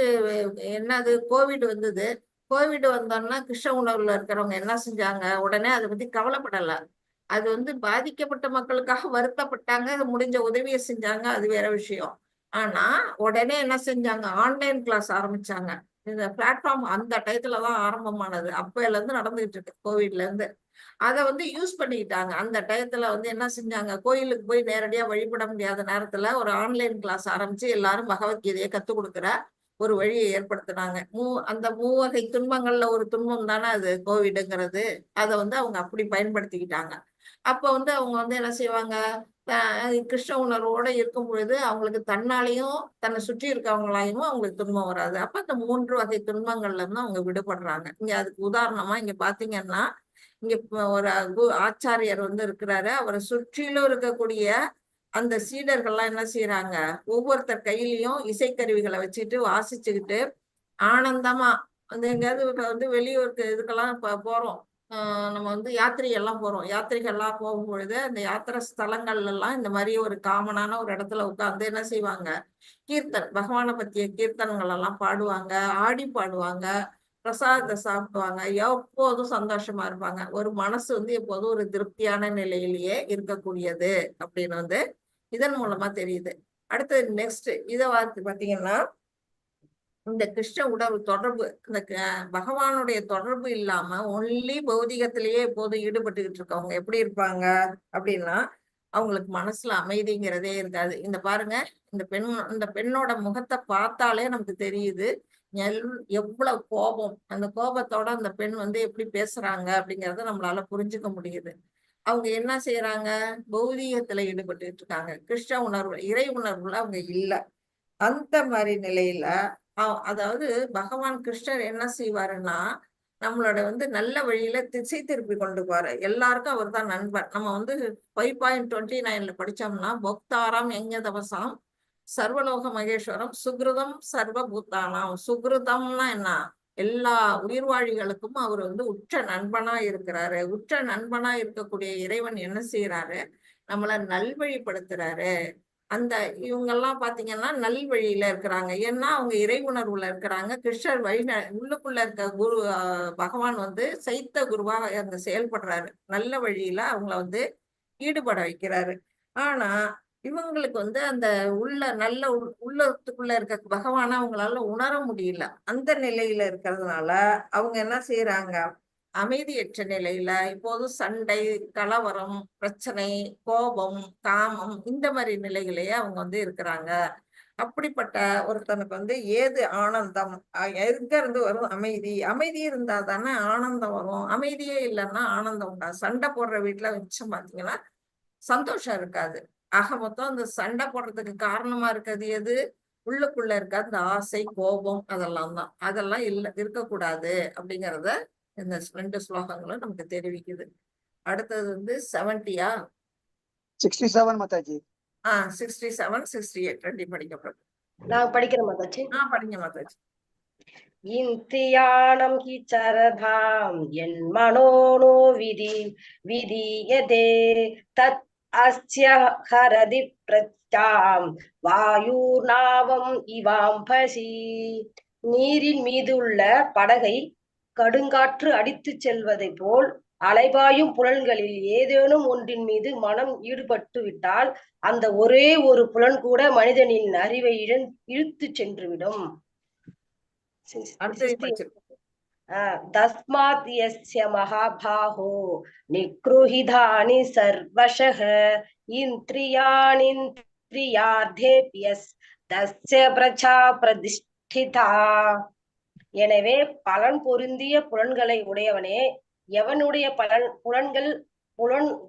என்னது கோவிட் வந்தது. கோவிட் வந்தோம்னா கிருஷ்ண உணர்வுல இருக்கிறவங்க என்ன செஞ்சாங்க? உடனே அதை பத்தி கவலைப்படல. அது பாதிக்கப்பட்ட மக்களுக்காக வருத்தப்பட்டாங்க, முடிஞ்ச உதவியை செஞ்சாங்க, அது வேற விஷயம். ஆனா உடனே என்ன செஞ்சாங்க? ஆன்லைன் கிளாஸ் ஆரம்பிச்சாங்க. இந்த பிளாட்ஃபார்ம் அந்த டயத்துலதான் ஆரம்பமானது. அப்பையில இருந்து நடந்துகிட்டு இருக்கு கோவிட்ல இருந்து. அதை யூஸ் பண்ணிக்கிட்டாங்க. அந்த டயத்துல என்ன செஞ்சாங்க? கோயிலுக்கு போய் நேரடியா வழிபட முடியாத நேரத்துல ஒரு ஆன்லைன் கிளாஸ் ஆரம்பிச்சு எல்லாரும் பகவத்கீதையை கத்துக் கொடுக்குற ஒரு வழியை ஏற்படுத்தினாங்க. அந்த மூவகை துன்பங்கள்ல ஒரு துன்பம் தானே அது கோவிடுங்கிறது. அதை அவங்க அப்படி பயன்படுத்திக்கிட்டாங்க. அப்ப அவங்க என்ன செய்வாங்க? கிருஷ்ண உணர்வோட இருக்கும் பொழுது அவங்களுக்கு தன்னாலையும் தன்னை சுற்றி இருக்கவங்களாயும் அவங்களுக்கு துன்பம் வராது. அப்ப அந்த 3 வகை துன்பங்கள்ல இருந்து அவங்க விடுபடுறாங்க. இங்க அதுக்கு உதாரணமா இங்க பாத்தீங்கன்னா இங்க ஒரு ஆச்சாரியர் இருக்கிறாரு. அவரை சுற்றிலும் இருக்கக்கூடிய அந்த சீடர்கள்லாம் என்ன செய்யறாங்க? ஒவ்வொருத்தர் கையிலயும் இசைக்கருவிகளை வச்சுட்டு வாசிச்சுக்கிட்டு ஆனந்தமா எங்கேயாவது வெளியூருக்கு இதுக்கெல்லாம் போறோம். நம்ம யாத்திரைகள்லாம் போறோம். யாத்திரைகள்லாம் போகும்பொழுது அந்த யாத்திரை ஸ்தலங்கள்ல எல்லாம் இந்த மாதிரி ஒரு காமனான ஒரு இடத்துல உட்கார்ந்து என்ன செய்வாங்க? பகவானை பத்திய கீர்த்தனங்கள் எல்லாம் பாடுவாங்க, ஆடி பாடுவாங்க, பிரசாதத்தை சாப்பிடுவாங்க, எப்போதும் சந்தோஷமா இருப்பாங்க. ஒரு மனசு எப்போதும் ஒரு திருப்தியான நிலையிலேயே இருக்கக்கூடியது அப்படின்னு இதன் மூலமா தெரியுது. அடுத்தது நெக்ஸ்ட் இதை பாத்தீங்கன்னா இந்த கிருஷ்ண உணர்வு தொடர்பு, இந்த பகவானுடைய தொடர்பு இல்லாம ஒன்லி பௌதிகத்திலேயே எப்போதும் ஈடுபட்டுக்கிட்டு இருக்கவங்க எப்படி இருப்பாங்க அப்படின்னா அவங்களுக்கு மனசுல அமைதிங்கிறதே இருக்காது. இந்த பாருங்க, இந்த பெண்ணோட முகத்தை பார்த்தாலே நமக்கு தெரியுது எவ்வளவு கோபம். அந்த கோபத்தோட அந்த பெண் எப்படி பேசுறாங்க அப்படிங்கறத நம்மளால புரிஞ்சுக்க முடியுது. அவங்க என்ன செய்யறாங்க? பௌதிகத்துல ஈடுபட்டு இருக்காங்க. கிருஷ்ண உணர்வு, இறை உணர்வுல அவங்க இல்ல. அந்த மாதிரி நிலையில அதாவது பகவான் கிருஷ்ணர் என்ன செய்வாருன்னா நம்மளோட நல்ல வழியில திசை திருப்பி கொண்டு போற எல்லாருக்கும் அவர் தான் நண்பர். நம்ம 5.29 படிச்சோம்னா பக்தாராம் யஞ தபசாம் சர்வலோக மகேஸ்வரம் சுக்ருதம் சர்வ பூத்தானாம். சுக்ருதம்னா என்ன? எல்லா உயிர்வாழிகளுக்கும் அவர் உற்ற நண்பனா இருக்கிறாரு. உற்ற நண்பனா இருக்கக்கூடிய இறைவன் என்ன செய்யறாரு? நம்மள நல்வழிப்படுத்துறாரு. அந்த இவங்கெல்லாம் பாத்தீங்கன்னா நல்வழியில இருக்கிறாங்க. ஏன்னா அவங்க இறை உணர்வுல இருக்கிறாங்க. கிருஷ்ணர் உள்ளுக்குள்ள இருக்க குரு பகவான் சைத்த குருவா அங்க செயல்படுறாரு. நல்ல வழியில அவங்கள ஈடுபட வைக்கிறாரு. ஆனா இவங்களுக்கு வந்து அந்த நல்ல உள்ளத்துக்குள்ள இருக்க பகவானை அவங்களால உணர முடியல. அந்த நிலையில இருக்கிறதுனால அவங்க என்ன செய்யறாங்க, அமைதியற்ற நிலையில இப்போதும் சண்டை, கலவரம், பிரச்சனை, கோபம், காமம் இந்த மாதிரி நிலைகளையே அவங்க வந்து இருக்கிறாங்க. அப்படிப்பட்ட ஒருத்தனுக்கு வந்து ஏது ஆனந்தம், எங்க இருந்து வரும் அமைதி? அமைதி இருந்தா தானே ஆனந்தம் வரும். அமைதியே இல்லைன்னா ஆனந்தம் உண்டா? சண்டை போடுற வீட்டுல மிச்சம் பாத்தீங்கன்னா சந்தோஷம் இருக்காது. ஆக மொத்தம் அந்த சண்டை போடுறதுக்கு காரணமா இருக்கிறது எது? உள்ளுக்குள்ள இருக்க அந்த ஆசை, கோபம் அதெல்லாம் தான். அதெல்லாம் இருக்கக்கூடாது அப்படிங்கிறத இந்த 2 ஸ்லோகங்களும் நமக்கு தெரிவிக்குது. அடுத்தது வந்து 70யா 67 மாதாஜி. 67, 68 2 படிக்கப்படும். நான் படிக்கிறேன் மாதாஜி. படிங்க மாதாஜி. இந்தியானம் ஹி சரதாம் என் மனோனோ விதீயதே தத் அஸ்ய ஹரதி பிரத்யாம் வாயுர்நாவம் இவாம்பசி. நீரின் மீது உள்ள படகை கடுங்காற்று அடித்துச் செல்வதை போல் அலைபாயும் புலன்களில் ஏதேனும் ஒன்றின் மீது மனம் ஈடுபட்டு விட்டால் அந்த ஒரே ஒரு புலன் கூட மனிதனின் அறிவை இழுத்து சென்றுவிடும். தஸ்மாத் யஸ்ய மகாபாஹோ நிக்ருஹிதானி சர்வஷஹ இந்திரியார்த்தேப்யஸ் தஸ்ய பிரஜா பிரதிஷ்டிதா. எனவே பலன் பொருந்திய புலன்களை உடையவனே, எவனுடைய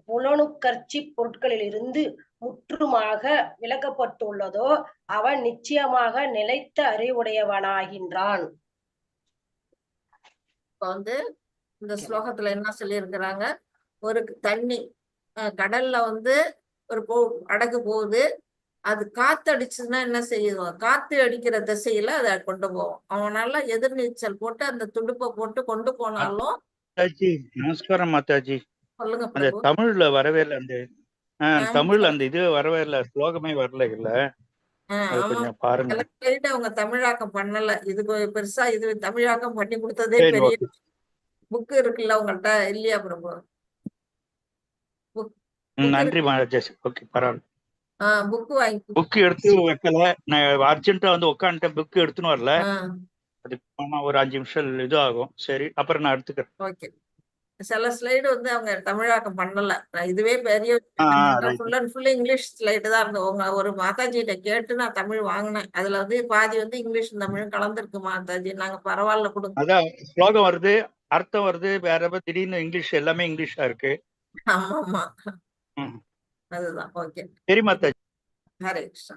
புலனுக்கர்ச்சி பொருட்களிலிருந்து முற்றுமாக விலக்கப்பட்டுள்ளதோ அவன் நிச்சயமாக நிலைத்த அறிவுடையவனாகின்றான். இப்ப வந்து இந்த ஸ்லோகத்துல என்ன சொல்லியிருக்கிறாங்க, ஒரு தண்ணி கடல்ல வந்து ஒரு அடகு போகுது, அது காத்து அடிச்சுன்னா என்ன செய்யும்? காத்து அடிக்கிற திசையில அதை கொண்டு போவோம். அவனால எதிர்நீச்சல் போட்டு அந்த துடுப்பை போட்டு கொண்டு போனாலும். நமஸ்காரம் மாதாஜி. சொல்லுங்க. அந்த தமிழ்ல வரவே இல்லை, அந்த தமிழ்ல அந்த இது வரவே இல்லை, ஸ்லோகமே வரல இல்ல. கொஞ்சம் பாருங்க. அவங்க தமிழாக்கம் பண்ணல. இது பெருசா இது தமிழாக்கம் பண்ணி கொடுத்ததே பெரிய. புக் இருக்குல்ல உங்கள்ட்ட இல்லையா பிரபு? நன்றி மாதாஜி. ஓகே பரவாயில்ல. புக் எடுத்து வைக்கல, நான் அர்ஜென்ட்டா வந்து உட்காந்துட்டேன், புக் எடுத்துன்னு வரல. அதுக்கு ஒரு 5 நிமிஷம் இது ஆகும். சரி, அப்புறம் நான் எடுத்துக்கிறேன். ஓகே. சில ஸ்லைடு வந்து அவங்க தமிழாக்கம் பண்ணல. இதுவே பெரிய full and full English slide தான் இருந்தது. ஒரு மாதாஜிட்ட கேட்டு நான் தமிழ் வாங்கினேன். அதுல வந்து பாதி வந்து இங்கிலீஷ் தமிழும் கலந்துருக்கு மாதாஜி. நாங்க பரவாயில்ல கொடுங்க. அதான் ஸ்லோகம் வருது, அர்த்தம் வருது, வேற திடீர்னு இங்கிலீஷ், எல்லாமே இங்கிலீஷா இருக்கு. ஆமா அதுதான். ஓகே சரி மாதாஜி. ஹரே கிருஷ்ணா.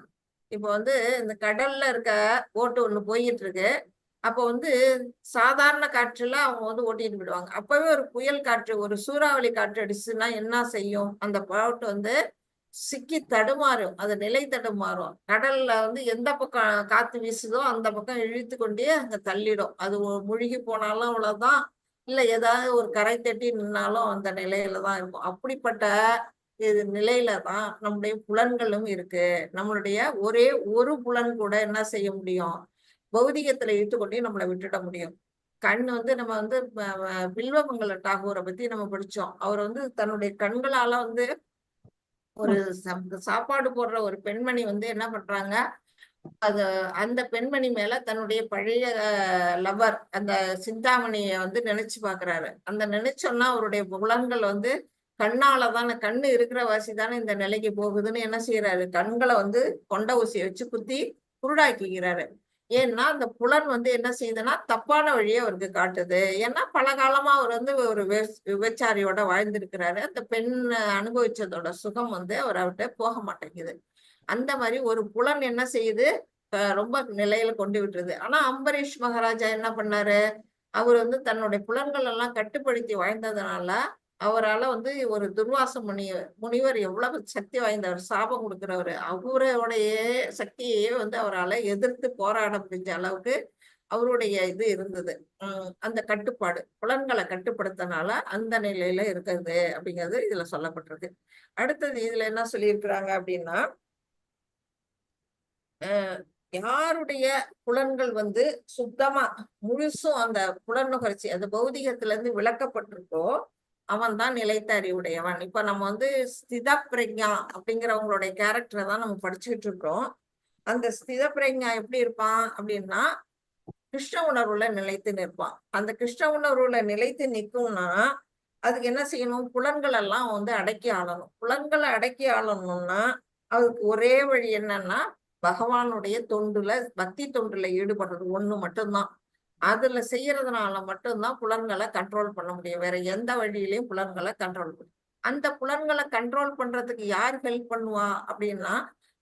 இப்போ வந்து இந்த கடல்ல இருக்க போட்டு ஒண்ணு போயிட்டு இருக்கு. அப்போ வந்து சாதாரண காற்றுல அவங்க வந்து ஓட்டிட்டு போயிடுவாங்க. அப்பவே ஒரு புயல் காற்று, ஒரு சூறாவளி காற்று அடிச்சுன்னா என்ன செய்யும்? அந்த போட்டு வந்து சிக்கி தடுமாறும், அது நிலை தடுமாறும். கடல்ல வந்து எந்த பக்கம் காத்து வீசுதோ அந்த பக்கம் இழுத்து கொண்டே அங்க தள்ளிடும். அது முழுகி போனாலும் அவ்வளவுதான், இல்ல ஏதாவது ஒரு கரை தட்டி நின்னாலும் அந்த நிலையில தான் இருக்கும். அப்படிப்பட்ட இது நிலையில தான் நம்முடைய புலன்களும் இருக்கு. நம்மளுடைய ஒரே ஒரு புலன் கூட என்ன செய்ய முடியும்? பௌதிகத்துல இழுத்துக்கொண்டே நம்மளை விட்டுட முடியும். கண் வந்து நம்ம வந்து பில்வமங்கல டாகூரை பத்தி நம்ம படிச்சோம். அவர் வந்து தன்னுடைய கண்களால வந்து ஒரு சாப்பாடு போடுற ஒரு பெண்மணி வந்து என்ன பண்றாங்க, அந்த பெண்மணி மேல தன்னுடைய பழைய லவர் அந்த சிந்தாமணிய வந்து நினைச்சு பாக்குறாரு. அந்த நினைச்சோன்னா அவருடைய புலன்கள் வந்து கண்ணாலதானே, கண்ணு இருக்கிற வாசி தானே இந்த நிலைக்கு போகுதுன்னு என்ன செய்யறாரு? கண்களை வந்து கொண்ட ஊசியை வச்சு குத்தி குருடாக்கிக்கிறாரு. ஏன்னா அந்த புலன் வந்து என்ன செய்யுதுன்னா தப்பான வழியை அவருக்கு காட்டுது. ஏன்னா பல காலமா அவர் வந்து ஒரு விபச்சாரியோட வாழ்ந்திருக்கிறாரு. அந்த பெண் அனுபவிச்சதோட சுகம் வந்து அவர்கிட்ட போக மாட்டேங்குது. அந்த மாதிரி ஒரு புலன் என்ன செய்யுது? ரொம்ப நிலையில கொண்டு விட்டுருது. ஆனா அம்பரீஷ் மகாராஜா என்ன பண்ணாரு? அவர் வந்து தன்னுடைய புலன்கள் எல்லாம் கட்டுப்படுத்தி வாழ்ந்ததுனால அவரால் வந்து ஒரு துர்வாச முனிவர் எவ்வளவு சக்தி வாய்ந்தவர், சாபம் கொடுக்கிறவர், அவருடைய சக்தியே வந்து அவரால் எதிர்த்து போராட முடிஞ்ச அளவுக்கு அவருடைய இது இருந்தது. அந்த கட்டுப்பாடு புலன்களை கட்டுப்படுத்தினால அந்த நிலையில இருக்கிறது அப்படிங்கிறது இதுல சொல்லப்பட்டிருக்கு. அடுத்தது இதுல என்ன சொல்லியிருக்கிறாங்க அப்படின்னா, யாருடைய புலன்கள் வந்து சுத்தமா முழுசும் அந்த புலன் நுகர்ச்சி அந்த பௌதிகத்துல இருந்து விளக்கப்பட்டிருக்கோ அவன் தான் நிலைத்த அறிவுடையவன். இப்ப நம்ம வந்து ஸ்தித பிரக்ஞா அப்படிங்கிறவங்களுடைய கேரக்டரை தான் நம்ம படிச்சுக்கிட்டு இருக்கோம். அந்த ஸ்தித பிரக்ஞா எப்படி இருப்பான் அப்படின்னா கிருஷ்ண உணர்வுல நிலைத்து நிற்பான். அந்த கிருஷ்ண உணர்வுல நிலைத்து நிற்கும்னா அதுக்கு என்ன செய்யணும்? புலன்கள் எல்லாம் வந்து அடக்கி ஆளணும். புலன்களை அடக்கி ஆளணும்னா அதுக்கு ஒரே வழி என்னன்னா பகவானுடைய தொண்டுல, பக்தி தொண்டுல ஈடுபடுறது ஒண்ணு மட்டும்தான். அதுல செய்யறதுனால மட்டும்தான் புலன்களை கண்ட்ரோல் பண்ண முடியும். வேற எந்த வழியிலையும் புலன்களை கண்ட்ரோல் பண்ண. அந்த புலன்களை கண்ட்ரோல் பண்றதுக்கு யார் ஹெல்ப் பண்ணுவா அப்படின்னா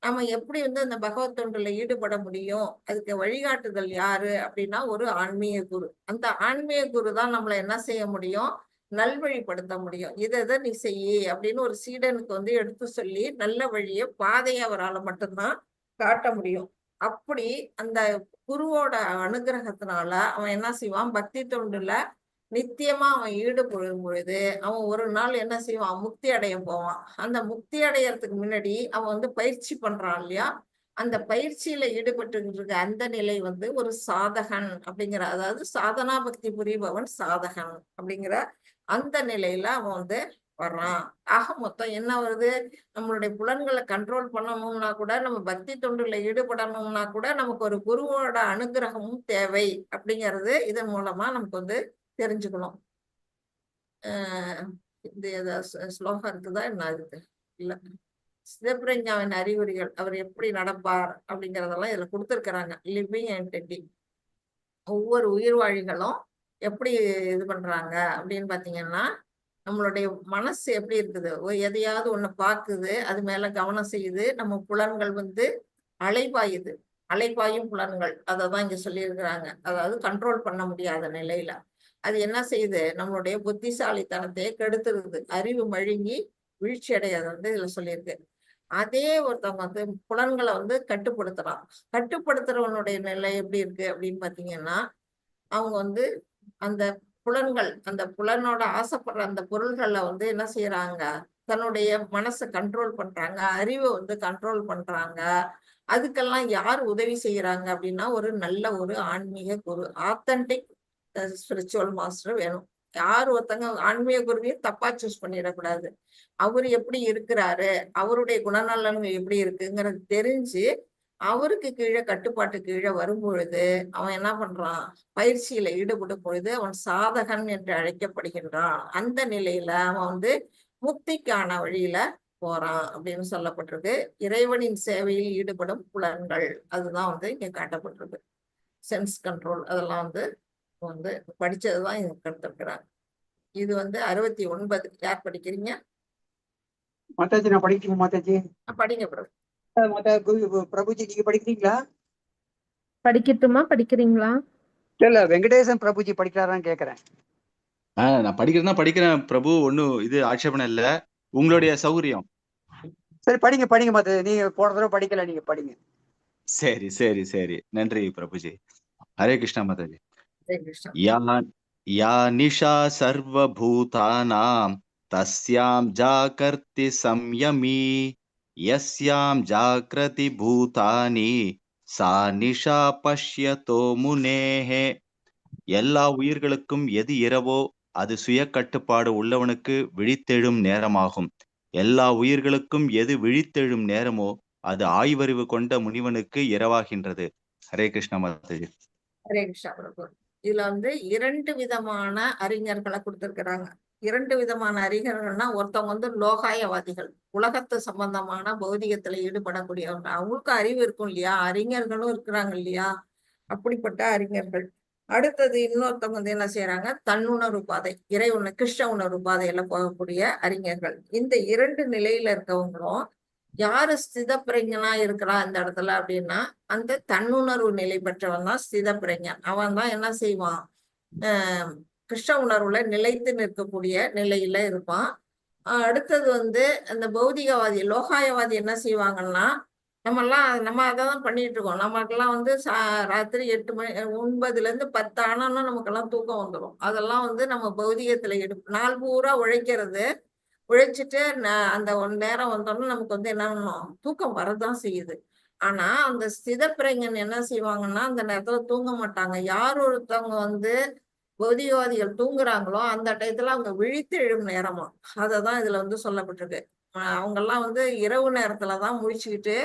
நம்ம எப்படி வந்து அந்த பகவத் தொண்டுல ஈடுபட முடியும்? அதுக்கு வழிகாட்டுதல் யாரு அப்படின்னா ஒரு ஆன்மீக குரு. அந்த ஆன்மீக குரு தான் நம்மளை என்ன செய்ய முடியும்? நல்வழிப்படுத்த முடியும். இதை நீ செய்யி அப்படின்னு ஒரு சீடனுக்கு வந்து எடுத்து சொல்லி நல்ல வழியை பாதையை அவரால் மட்டும்தான் காட்ட முடியும். அப்படி அந்த குருவோட அனுகிரகத்தினால அவன் என்ன செய்வான்? பக்தி தொண்டுல நித்தியமா அவன் ஈடுபடும் பொழுது அவன் ஒரு நாள் என்ன செய்வான்? முக்தி அடைய போவான். அந்த முக்தி அடையறதுக்கு முன்னாடி அவன் வந்து பயிற்சி பண்றான் இல்லையா? அந்த பயிற்சியில ஈடுபட்டு இருக்க அந்த நிலை வந்து ஒரு சாதகன் அப்படிங்கிற, அதாவது சாதனா பக்தி புரிபவன் சாதகன் அப்படிங்கிற அந்த நிலையில அவன் வந்து வர்றான். ஆக மொத்தம் என்ன வருது? நம்மளுடைய புலன்களை கண்ட்ரோல் பண்ணணும்னா கூட, நம்ம பக்தி தொண்டுல ஈடுபடணும்னா கூட நமக்கு ஒரு குருவோட அனுகிரகமும் தேவை அப்படிங்கிறது இதன் மூலமா நமக்கு வந்து தெரிஞ்சுக்கணும். இது ஏதாவது ஸ்லோகம் இருக்குதா என்ன இருக்கு? இல்ல. சிவபிரஞ்ஞாவின் அறிகுறிகள், அவர் எப்படி நடப்பார் அப்படிங்கறதெல்லாம் இதுல கொடுத்திருக்கிறாங்க. லிவிங் என்டிட்டி, ஒவ்வொரு உயிர்வாழிகளும் எப்படி இது பண்றாங்க அப்படின்னு பாத்தீங்கன்னா நம்மளுடைய மனசு எப்படி இருக்குது? எதையாவது ஒண்ணு பாக்குது, அது மேல கவனம் செய்யுது, நம்ம புலன்கள் வந்து அலைபாயுது. அலைபாயும் புலன்கள், அததான் இங்க சொல்லியிருக்கிறாங்க. அதாவது கண்ட்ரோல் பண்ண முடியாத நிலையில அது என்ன செய்யுது? நம்மளுடைய புத்திசாலித்தனத்தையே கெடுத்துருது. அறிவு மழுங்கி வீழ்ச்சி அடையாது வந்து இதுல சொல்லியிருக்கு. அதே ஒருத்தவங்க வந்து புலன்களை வந்து கட்டுப்படுத்தலாம். கட்டுப்படுத்துறவனுடைய நிலை எப்படி இருக்கு அப்படின்னு பாத்தீங்கன்னா அவங்க வந்து அந்த புலன்கள், அந்த புலனோட ஆசைப்படுற அந்த பொருள்களை வந்து என்ன செய்யறாங்க? தன்னுடைய மனசை கண்ட்ரோல் பண்றாங்க, அறிவை வந்து கண்ட்ரோல் பண்றாங்க. அதுக்கெல்லாம் யார் உதவி செய்யறாங்க அப்படின்னா ஒரு நல்ல ஒரு ஆன்மீக குரு, ஆத்தன்டிக் ஸ்பிரிச்சுவல் மாஸ்டர் வேணும். யார் ஒருத்தங்க ஆன்மீக குருவையும் தப்பா சூஸ் பண்ணிடக்கூடாது. அவரு எப்படி இருக்கிறாரு, அவருடைய குணநலன்கள் எப்படி இருக்குங்கிறது தெரிஞ்சு அவருக்கு கீழே, கட்டுப்பாட்டு கீழே வரும் பொழுது அவன் என்ன பண்றான்? பயிற்சியில ஈடுபடும் பொழுது அவன் சாதகன் என்று அழைக்கப்படுகின்றான். அந்த நிலையில அவன் வந்து முக்திக்கான வழியில போறான் அப்படின்னு சொல்லப்பட்டிருக்கு. இறைவனின் சேவையில் ஈடுபடும் புலன்கள், அதுதான் வந்து இங்க காட்டப்பட்டிருக்கு. சென்ஸ் கண்ட்ரோல் அதெல்லாம் வந்து படிச்சதுதான் இங்க கற்றுக்கிறாங்க. இது வந்து 69. யார் படிக்கிறீங்க? மாதாஜி நான் படிக்கணும். மாதாஜி படிங்க பிரபு. பிரபுஜி நீங்க படிக்கிறீங்களா? படிக்கட்டுமா? படிக்கிறீங்களா? இல்ல வெங்கடேசன் பிரபுஜி படிக்கிறாரான்னு கேக்குறேன். நான் படிக்கிறேன்னா படிக்கிறேன் பிரபு, ஒன்னும் இது ஆட்சேபணம் இல்ல, உங்களுடைய சௌகரியம். சரி படிங்க படிங்க மாதாஜி, நீங்க போன தடவை படிக்கல, நீங்க படிங்க. சரி சரி சரி, நன்றி பிரபுஜி. ஹரே கிருஷ்ணா மாதாஜி. ஹரே கிருஷ்ணா. யா நிஷா சர்வபூதானாம் தஸ்யாம் ஜாகர்த்தி சம்யமி யஸ்யாம் ஜாக்ரதி பூதானி சா நிஷா பஷ்யதோ முனேஹே. எல்லா உயிர்களுக்கும் எது இரவோ அது சுய கட்டுப்பாடு உள்ளவனுக்கு விழித்தெழும் நேரமாகும். எல்லா உயிர்களுக்கும் எது விழித்தெழும் நேரமோ அது ஆய்வறிவு கொண்ட முனிவனுக்கு இரவாகின்றது. ஹரே கிருஷ்ணா மாதாஜி. ஹரே கிருஷ்ணா பிரபு. இதுல வந்து 2 விதமான அறிஞர்களை கொடுத்திருக்கிறாங்க. 2 விதமான அறிஞர்கள்னா ஒருத்தவங்க வந்து லோகாயவாதிகள், உலகத்து சம்பந்தமான பௌதிகத்துல ஈடுபடக்கூடியவங்க. அவங்களுக்கும் அறிவு இருக்கும் இல்லையா? அறிஞர்களும் இருக்கிறாங்க இல்லையா? அப்படிப்பட்ட அறிஞர்கள். அடுத்தது இன்னொருத்தவங்க வந்து என்ன செய்யறாங்க? தன்னுணர்வு பாதை, இறை கிருஷ்ண உணர்வு பாதையில போகக்கூடிய அறிஞர்கள். இந்த 2 நிலையில இருக்கவங்களும் யாரு ஸ்தித பிரஞனா இருக்கிறா இந்த இடத்துல அப்படின்னா அந்த தன்னுணர்வு நிலை பெற்றவன் தான் ஸ்தித பிரஞன். அவன் தான் என்ன செய்வான்? கிருஷ்ண உணர்வுல நிலைத்து நிற்கக்கூடிய நிலையில இருப்பான். அடுத்தது வந்து அந்த பௌதிகவாதி, லோகாயவாதி என்ன செய்வாங்கன்னா நம்ம அதான் பண்ணிட்டு இருக்கோம். நமக்கெல்லாம் வந்து ராத்திரி 8 மணி 9ல இருந்து 10 ஆனாலும் நமக்கெல்லாம் தூக்கம் வந்துடும். அதெல்லாம் வந்து நம்ம பௌதிகத்துல நாள் பூரா உழைக்கிறது, உழைச்சிட்டு அந்த 1 நேரம் வந்தோம்னா நமக்கு வந்து என்ன பண்ணணும்? தூக்கம் வரதான் செய்யுது. ஆனா அந்த ஸ்தித பிரஞன் என்ன செய்வாங்கன்னா அந்த நேரத்துல தூங்க மாட்டாங்க. யார் ஒருத்தவங்க வந்து பௌதிகவாதிகள் தூங்குறாங்களோ அந்த டயத்துல அவங்க விழித்து எழும் நேரமா. அததான் இதுல வந்து சொல்லப்பட்டிருக்கு. அவங்க எல்லாம் வந்து இரவு நேரத்துலதான் முழிச்சுக்கிட்டு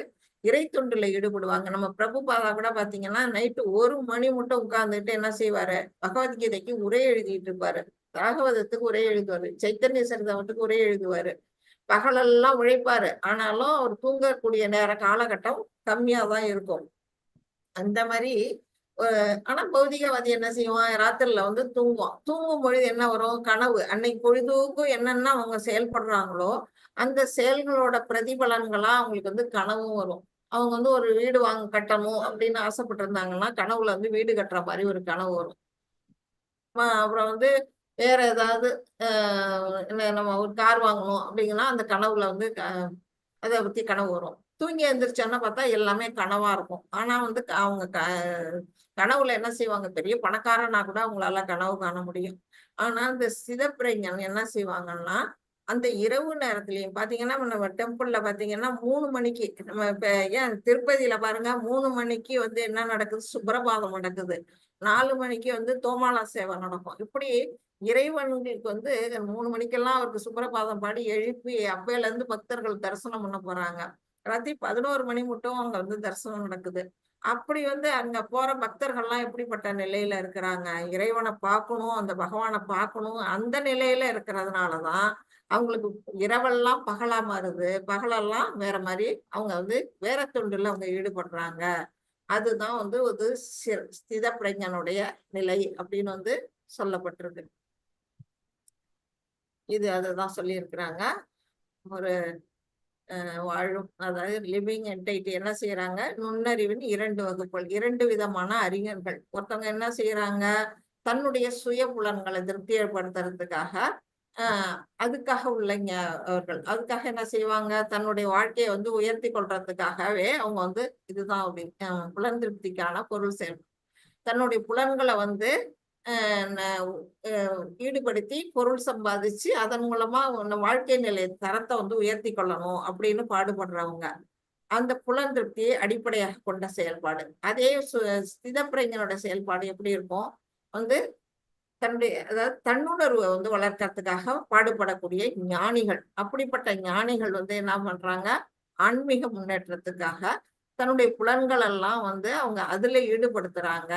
இறை தொண்டுல ஈடுபடுவாங்க. நம்ம பிரபுபாதா கூட பாத்தீங்கன்னா நைட்டு 1 மணி மட்டும் உட்கார்ந்துட்டு என்ன செய்வாரு, பகவத்கீதைக்கு உரை எழுதிட்டு இருப்பாரு, பாகவதத்துக்கு உரை எழுதுவாரு, சைத்தன்ய சரிதமத்துக்கு உரை எழுதுவாரு. பகலெல்லாம் உழைப்பாரு. ஆனாலும் அவர் தூங்கக்கூடிய காலகட்டம் கம்மியா தான் இருக்கும். அந்த மாதிரி ஆனா பௌதிகவாதி என்ன செய்வான், ராத்திரில வந்து தூங்குவான். தூங்கும் பொழுது என்ன வரும், கனவு. அன்னைக்கு பொழுதுக்கும் என்னென்ன அவங்க செயல்படுறாங்களோ அந்த செயல்களோட பிரதிபலன்களா அவங்களுக்கு வந்து கனவும் வரும். அவங்க வந்து ஒரு வீடு கட்டணும் அப்படின்னு ஆசைப்பட்டு இருந்தாங்கன்னா கனவுல வந்து வீடு கட்டுற மாதிரி ஒரு கனவு வரும். அப்புறம் வந்து வேற ஏதாவது நம்ம ஒரு கார் வாங்கணும் அப்படிங்கன்னா அந்த கனவுல வந்து அதை பத்தி கனவு வரும். தூங்கி எழுந்திரிச்சோன்னா பார்த்தா எல்லாமே கனவா இருக்கும். ஆனா வந்து அவங்க கனவுல என்ன செய்வாங்க, பெரிய பணக்காரனா கூட அவங்களால கனவு காண முடியும். ஆனா இந்த சிதப்பிரஞன் என்ன செய்வாங்கன்னா அந்த இரவு நேரத்திலையும் பாத்தீங்கன்னா நம்ம டெம்பிள்ல பாத்தீங்கன்னா 3 மணிக்கு நம்ம இப்ப ஏன் திருப்பதியில பாருங்க 3 மணிக்கு வந்து என்ன நடக்குது, சுப்ரபாதம் நடக்குது. 4 மணிக்கு வந்து தோமாலா சேவை நடக்கும். இப்படி இறைவனுக்கு வந்து 3 மணிக்கெல்லாம் அவருக்கு சுப்ரபாதம் பாடி எழுப்பி அப்பையில இருந்து பக்தர்கள் தரிசனம் பண்ண போறாங்க. ராத்திரி 11 மணி மட்டும் அங்க வந்து தரிசனம் நடக்குது. அப்படி வந்து அங்க போற பக்தர்கள்லாம் எப்படிப்பட்ட நிலையில இருக்கிறாங்க, இறைவனை பார்க்கணும், அந்த பகவானை பார்க்கணும், அந்த நிலையில இருக்கிறதுனாலதான் அவங்களுக்கு இரவெல்லாம் பகலா மாறுது, பகலெல்லாம் வேற மாதிரி அவங்க வந்து வேற தொண்டுல அவங்க ஈடுபடுறாங்க. அதுதான் வந்து ஒரு ஸ்தித பிரஞனுடைய நிலை அப்படின்னு வந்து சொல்லப்பட்டிருக்கு. இது அதுதான் சொல்லியிருக்கிறாங்க. ஒரு வாழும் அதாவது லிவிங் என்டைட்டி என்ன செய்யறாங்க, நுண்ணறிவின் 2 வகுப்புகள், 2 விதமான அறிஞர்கள். ஒருத்தவங்க என்ன செய்யறாங்க, தன்னுடைய சுய புலன்களை திருப்தி ஏற்படுத்துறதுக்காக அதுக்காக உள்ளங்க அவர்கள் அதுக்காக என்ன செய்வாங்க, தன்னுடைய வாழ்க்கையை வந்து உயர்த்தி கொள்றதுக்காகவே அவங்க வந்து இதுதான் அப்படி புலன் திருப்திக்கான பொருள் செயல் தன்னுடைய புலன்களை வந்து ஈடுபடுத்தி பொருள் சம்பாதிச்சு அதன் மூலமா வாழ்க்கை நிலை தரத்தை வந்து உயர்த்தி கொள்ளணும் அப்படின்னு பாடுபடுறவங்க. அந்த புலன் திருப்தியை அடிப்படையாக கொண்ட செயல்பாடு. அதே ஸ்திதப்பிரஞனோட செயல்பாடு எப்படி இருக்கும், வந்து தன்னுடைய அதாவது தன்னுணர்வை வந்து வளர்க்கறதுக்காக பாடுபடக்கூடிய ஞானிகள். அப்படிப்பட்ட ஞானிகள் வந்து என்ன பண்றாங்க, ஆன்மீக முன்னேற்றத்துக்காக தன்னுடைய புலன்கள் எல்லாம் வந்து அவங்க அதுல ஈடுபடுத்துறாங்க.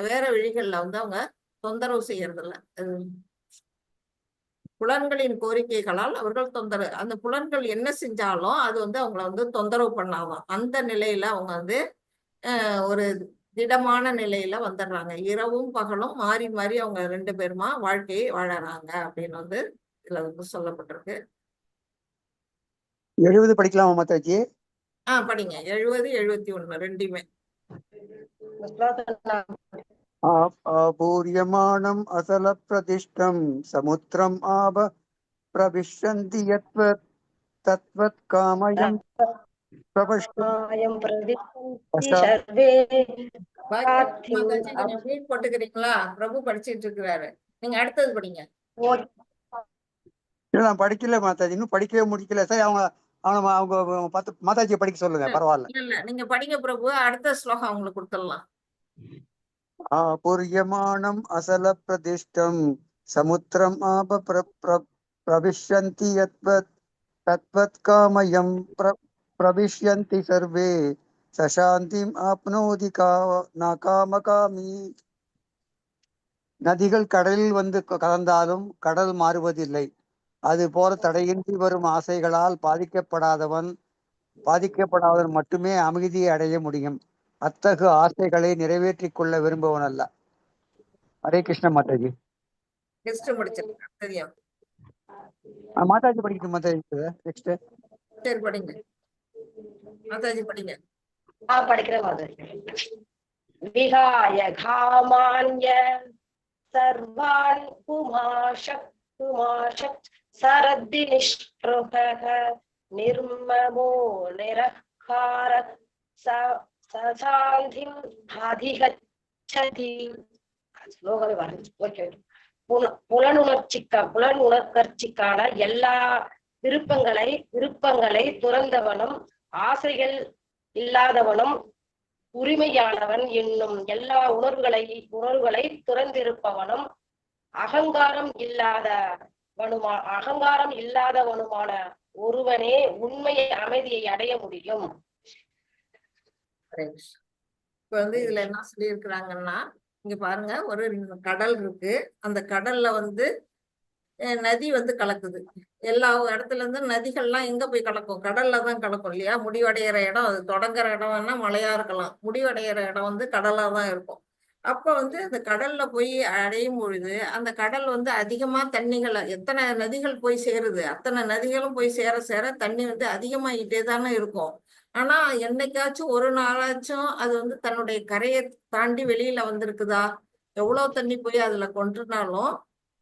வேற வழிகள்ல வந்து அவங்க தொந்தரவு செய்யறது இல்ல. புலன்களின் கோரிக்கைகளால் அவர்கள் அந்த புலன்கள் என்ன செஞ்சாலும் அது வந்து அவங்கள வந்து தொந்தரவு பண்ணாதான். அந்த நிலையில அவங்க வந்து ஒரு திடமான நிலையில வந்துடுறாங்க. இரவும் பகலும் மாறி மாறி அவங்க 2 பேருமா வாழ்க்கையை வாழறாங்க அப்படின்னு வந்து இதுல வந்து சொல்லப்பட்டிருக்கு. 70 படிக்கலாமா மாதாஜி? படிங்க. 70, 71 ரெண்டுமே. ஆபூரியமானம் அசல பிரதிஷ்டம் சமுத்திரம் ஆப பிரவிஷந்தி யத்வத் தத்வத் காமயம் போட்டுக்கிறீங்களா? பிரபு படிச்சிட்டு இருக்கிறாரு, நீங்க அடுத்தது படிங்க. நான் படிக்கல மாதாஜி, இன்னும் படிக்கவே முடிக்கல சார். அவங்க மாதாஜியை படிக்க சொல்லுங்க, பரவாயில்ல. இல்ல நீங்க படிங்க பிரபு, அடுத்த ஸ்லோகம் உங்களுக்கு கொடுத்துடலாம். ஆபூரியமானம் அசல பிரதிஷ்டம் சமுத்திரம் ஆப பிரவிஷந்தி யத்வத் தத்வத் காமயம் பிரவிஷ்யந்தி சர்வே சசாந்திம் ஆப்னோதி காமகாமி. நதிகள் கடலில் வந்து கலந்தாலும் கடல் மாறுவதில்லை. அது போல தடையின்றி வரும் ஆசைகளால் பாதிக்கப்படாதவன் மட்டுமே அமைதியை அடைய முடியும். அத்தகு ஆசைகளை நிறைவேற்றிக் கொள்ள விரும்புவன் அல்ல. ஹரே கிருஷ்ண மாதாஜி. மாதாஜி படிக்கணும் மாதாஜி. நெக்ஸ்ட் சரி படிங்க மாதாஜி, படிங்க. படிக்கிறேன் மாதாஜி. விகாய காமான்ய சர்வான் குமாஷக் சரத்தி நிஷ்ப்ருஹ நிர்மமோ நிரஹார சசாந்திம் அதிகச்சதி. ஸ்லோகமே வருது. ஓகே. புலனுணர்ச்சிக்கான எல்லா விருப்பங்களை துறந்தவனும் ஆசைகள் இல்லாதவனும் உரிமையானவன் என்னும் எல்லா உணர்வுகளை துறந்திருப்பவனும் அகங்காரம் இல்லாதவனுமான ஒருவனே உண்மை அமைதியை அடைய முடியும். இப்ப வந்து இதுல என்ன சொல்லி இருக்கிறாங்கன்னா, இங்க பாருங்க, ஒரு கடல் இருக்கு. அந்த கடல்ல வந்து நதி வந்து கலக்குது. எல்லா இடத்துல இருந்து நதிகள்லாம் எங்க போய் கலக்கும்? கடல்ல தான் கலக்கும் இல்லையா? முடிவடைகிற இடம், அது தொடங்குற இடம் வேணா மலையா இருக்கலாம், முடிவடைகிற இடம் வந்து கடலா தான் இருக்கும். அப்ப வந்து அந்த கடல்ல போய் அடையும் பொழுது அந்த கடல் வந்து அதிகமா தண்ணிகளை, எத்தனை நதிகள் போய் சேருது, அத்தனை நதிகளும் போய் சேர சேர தண்ணி வந்து அதிகமாகிட்டே தானே இருக்கும். ஆனா என்னைக்காச்சும் ஒரு நாளாச்சும் அது வந்து தன்னுடைய கரையை தாண்டி வெளியில வந்திருக்குதா? எவ்வளவு தண்ணி போய் அதுல கொண்டுனாலும்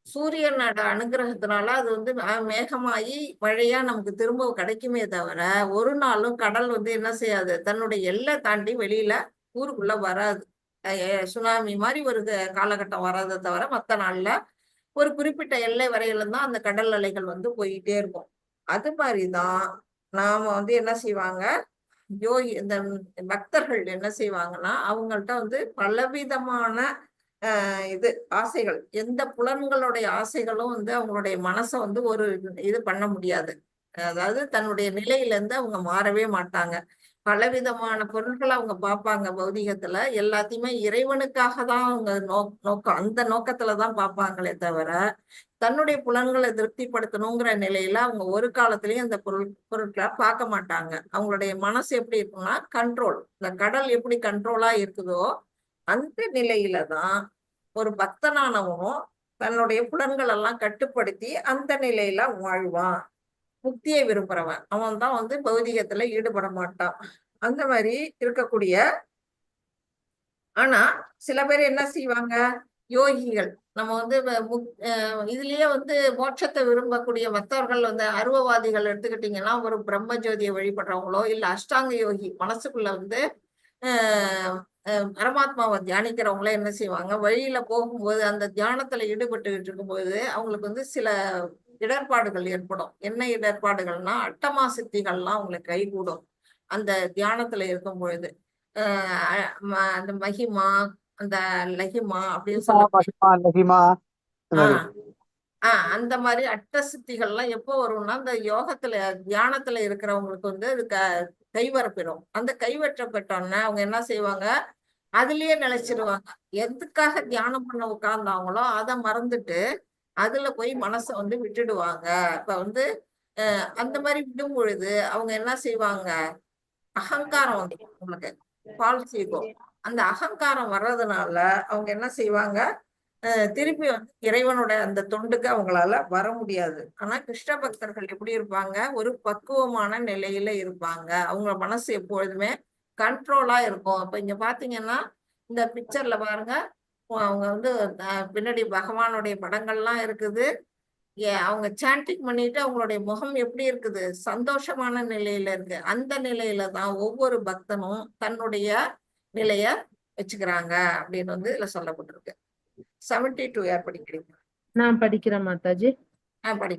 சூரியனோட அனுகிரகத்தினால அது வந்து மேகமாகி மழையா நமக்கு திரும்ப கிடைக்குமே தவிர, ஒரு நாளும் கடல் வந்து என்ன செய்யாது, தன்னுடைய எல்லை தாண்டி வெளியில ஊருக்குள்ள வராது. சுனாமி மாதிரி ஒரு காலகட்டம் வராதை தவிர மற்ற நாள்ல ஒரு குறிப்பிட்ட எல்லை வரையில தான் அந்த கடல் அலைகள் வந்து போயிட்டே இருக்கும். அது மாதிரிதான் நாம வந்து என்ன செய்வாங்க, இந்த பக்தர்கள் என்ன செய்வாங்கன்னா, அவங்கள்ட்ட வந்து பலவிதமான இது ஆசைகள், எந்த புலன்களுடைய ஆசைகளும் வந்து அவங்களுடைய மனசை வந்து ஒரு இது பண்ண முடியாது. அதாவது தன்னுடைய நிலையில இருந்து அவங்க மாறவே மாட்டாங்க. பலவிதமான பொருட்களை அவங்க பார்ப்பாங்க பௌதிகத்துல, எல்லாத்தையுமே இறைவனுக்காக தான் அவங்க நோக்கம், அந்த நோக்கத்துலதான் பார்ப்பாங்களே தவிர தன்னுடைய புலன்களை திருப்திப்படுத்தணுங்கிற நிலையில அவங்க ஒரு காலத்திலயும் அந்த பொருட்களை பார்க்க மாட்டாங்க. அவங்களுடைய மனசு எப்படி இருக்குன்னா கண்ட்ரோல், இந்த கடல் எப்படி கண்ட்ரோலா இருக்குதோ அந்த நிலையில தான் ஒரு பக்தனானவனும் தன்னுடைய புலன்கள் எல்லாம் கட்டுப்படுத்தி அந்த நிலையில வாழ்வான். முக்தியை விரும்புறவன் அவன் தான் வந்து பௌதிகத்துல ஈடுபட மாட்டான். அந்த மாதிரி இருக்கக்கூடிய, ஆனா சில பேர் என்ன செய்வாங்க, யோகிகள், நம்ம வந்து இதுலயே வந்து மோட்சத்தை விரும்பக்கூடிய மற்றவர்கள் வந்து அருவவாதிகள் எடுத்துக்கிட்டீங்கன்னா, ஒரு பிரம்ம ஜோதியை வழிபடுறவங்களோ இல்ல அஷ்டாங்க யோகி மனசுக்குள்ள வந்து பரமாத்மாவை தியானிக்கிறவங்கள என்ன செய்வாங்க, வழியில போகும்போது அந்த தியானத்துல ஈடுபட்டுக்கிட்டு இருக்கும்போது அவங்களுக்கு வந்து சில இடர்பாடுகள் ஏற்படும். என்ன இடர்பாடுகள்னா, அட்டமா சித்திகள்லாம் அவங்களுக்கு கைகூடும் அந்த தியானத்துல இருக்கும் பொழுது. அந்த மகிமா, அந்த லகிமா அப்படின்னு சொல்ல அந்த மாதிரி அட்ட சித்திகள்லாம் எப்போ வரும்னா, அந்த யோகத்துல தியானத்துல இருக்கிறவங்களுக்கு வந்து அது கைவரப்பெறும். அந்த கைவற்றப்பட்டோன்னா அவங்க என்ன செய்வாங்க, அதுலயே நிலைச்சிருவாங்க. எதுக்காக தியானம் பண்ண உட்கார்ந்தாங்களோ அதை மறந்துட்டு அதுல போய் மனசை வந்து விட்டுடுவாங்க. இப்ப வந்து அந்த மாதிரி விடும் பொழுது அவங்க என்ன செய்வாங்க, அகங்காரம் வந்து உங்களுக்கு ஃபால்ஸ் ஈகோ, அந்த அகங்காரம் வர்றதுனால அவங்க என்ன செய்வாங்க, திருப்பி வந்து இறைவனோட அந்த தொண்டுக்கு அவங்களால வர முடியாது. ஆனா கிருஷ்ண பக்தர்கள் எப்படி இருப்பாங்க, ஒரு பக்குவமான நிலையில இருப்பாங்க. அவங்க மனசு எப்பொழுதுமே கண்ட்ரோலா இருக்கும். அப்ப இங்க பாத்தீங்கன்னா இந்த பிக்சர்ல பாருங்க, அவங்க வந்து பின்னாடி பகவானுடைய படங்கள்லாம் இருக்குது. அவங்க சாண்டிங் பண்ணிட்டு அவங்களுடைய முகம் எப்படி இருக்குது, சந்தோஷமான நிலையில இருக்கு. அந்த நிலையில தான் ஒவ்வொரு பக்தனும் தன்னுடைய நிலைய வச்சுக்கிறாங்க அப்படின்னு வந்து இதுல சொல்லப்பட்டிருக்கு. 72 யார் படிக்கிறீங்க? நான் படிக்கிறேன் மாதாஜி. படி.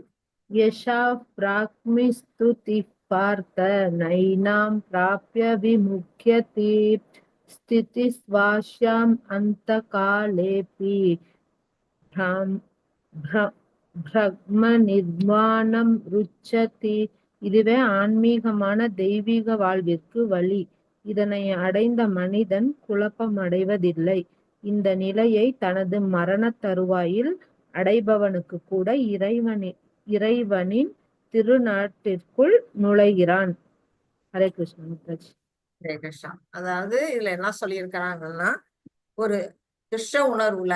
யஷா பிராக்மி ஸ்துதி பார்த்த நைனாம் பிராப்ய விமுக்யதி ஸ்திதி ஸ்வாஸ்யாம் அந்த காலேபி பிரக்ம நிர்வாணம் ருச்சதி. இதுவே ஆன்மீகமான தெய்வீக வாழ்விற்கு வழி. இதனை அடைந்த மனிதன் குழப்பம் அடைவதில்லை. இந்த நிலையை தனது மரண தருவாயில் அடைபவனுக்கு கூட இறைவனின் திருநாட்டிற்குள் நுழைகிறான். ஹரே கிருஷ்ணா மாதாஜி. ஹரே கிருஷ்ணா. அதாவது இதுல என்ன சொல்லியிருக்கிறாங்கன்னா, ஒரு கிருஷ்ண உணர்வுல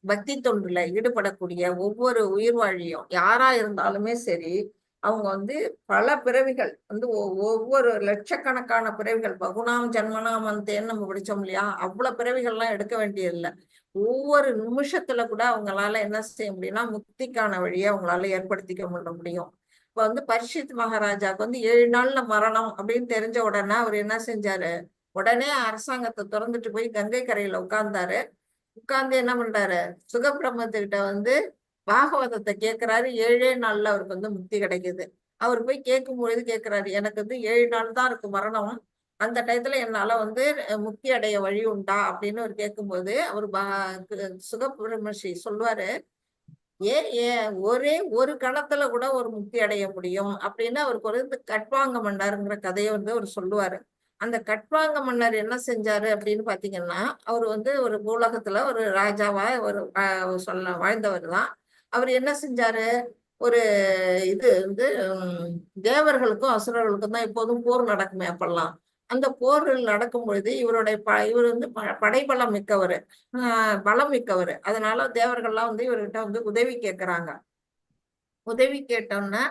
பக்தி தொண்டுல ஈடுபடக்கூடிய ஒவ்வொரு உயிர் வாழியும் யாரா இருந்தாலுமே சரி, அவங்க வந்து பல பிறவிகள் வந்து ஒவ்வொரு லட்சக்கணக்கான பிறவிகள், பகுனாம் ஜன்மனாமந்தேன்னு நம்ம படிச்சோம் இல்லையா, அவ்வளவு பிறவிகள்லாம் எடுக்க வேண்டியதில்லை. ஒவ்வொரு நிமிஷத்துல கூட அவங்களால என்ன செய்ய முடியும்னா முக்திக்கான வழியை அவங்களால ஏற்படுத்திக்க முடியும். இப்ப வந்து பரீட்சித் மகாராஜாவுக்கு வந்து 7 நாள்ல மரணம் அப்படின்னு தெரிஞ்ச உடனே அவர் என்ன செஞ்சாரு, உடனே அரசாங்கத்தை திறந்துட்டு போய் கங்கை கரையில உட்கார்ந்தாரு. உட்கார்ந்து என்ன பண்றாரு, சுகபிரம்மத்துக்கிட்ட வந்து பாகவதத்தை கேட்கிறாரு. 7 நாள்ல அவருக்கு வந்து முக்தி கிடைக்குது. அவர் போய் கேட்கும் பொழுது கேட்கிறாரு, எனக்கு வந்து 7 நாள் தான் இருக்கு மரணம், அந்த டயத்துல என்னால வந்து முக்தி அடைய வழி உண்டா அப்படின்னு அவர் கேட்கும்போது அவர் சுகபிரமர்ஷி சொல்லுவாரு, ஏன் ஒரே ஒரு கணத்துல கூட ஒரு முக்தி அடைய முடியும் அப்படின்னு அவருக்கு ஒரு கட்வாங்க மன்னருங்கிற கதையை வந்து அவர் சொல்லுவாரு. அந்த கட்வாங்க மன்னர் என்ன செஞ்சாரு அப்படின்னு பாத்தீங்கன்னா, அவர் வந்து ஒரு பூலகத்துல ஒரு ராஜாவா ஒரு வாழ்ந்தவர் தான். அவர் என்ன செஞ்சாரு, ஒரு இது வந்து தேவர்களுக்கும் அசுரர்களுக்கும் தான் எப்போதும் போர் நடக்குமே அப்பெல்லாம். அந்த போர்கள் நடக்கும் பொழுது இவர் வந்து படைபலம் மிக்கவர், பலம் மிக்கவர். அதனால தேவர்கள்லாம் வந்து இவர்கிட்ட வந்து உதவி கேட்கிறாங்க. உதவி கேட்டோம்னா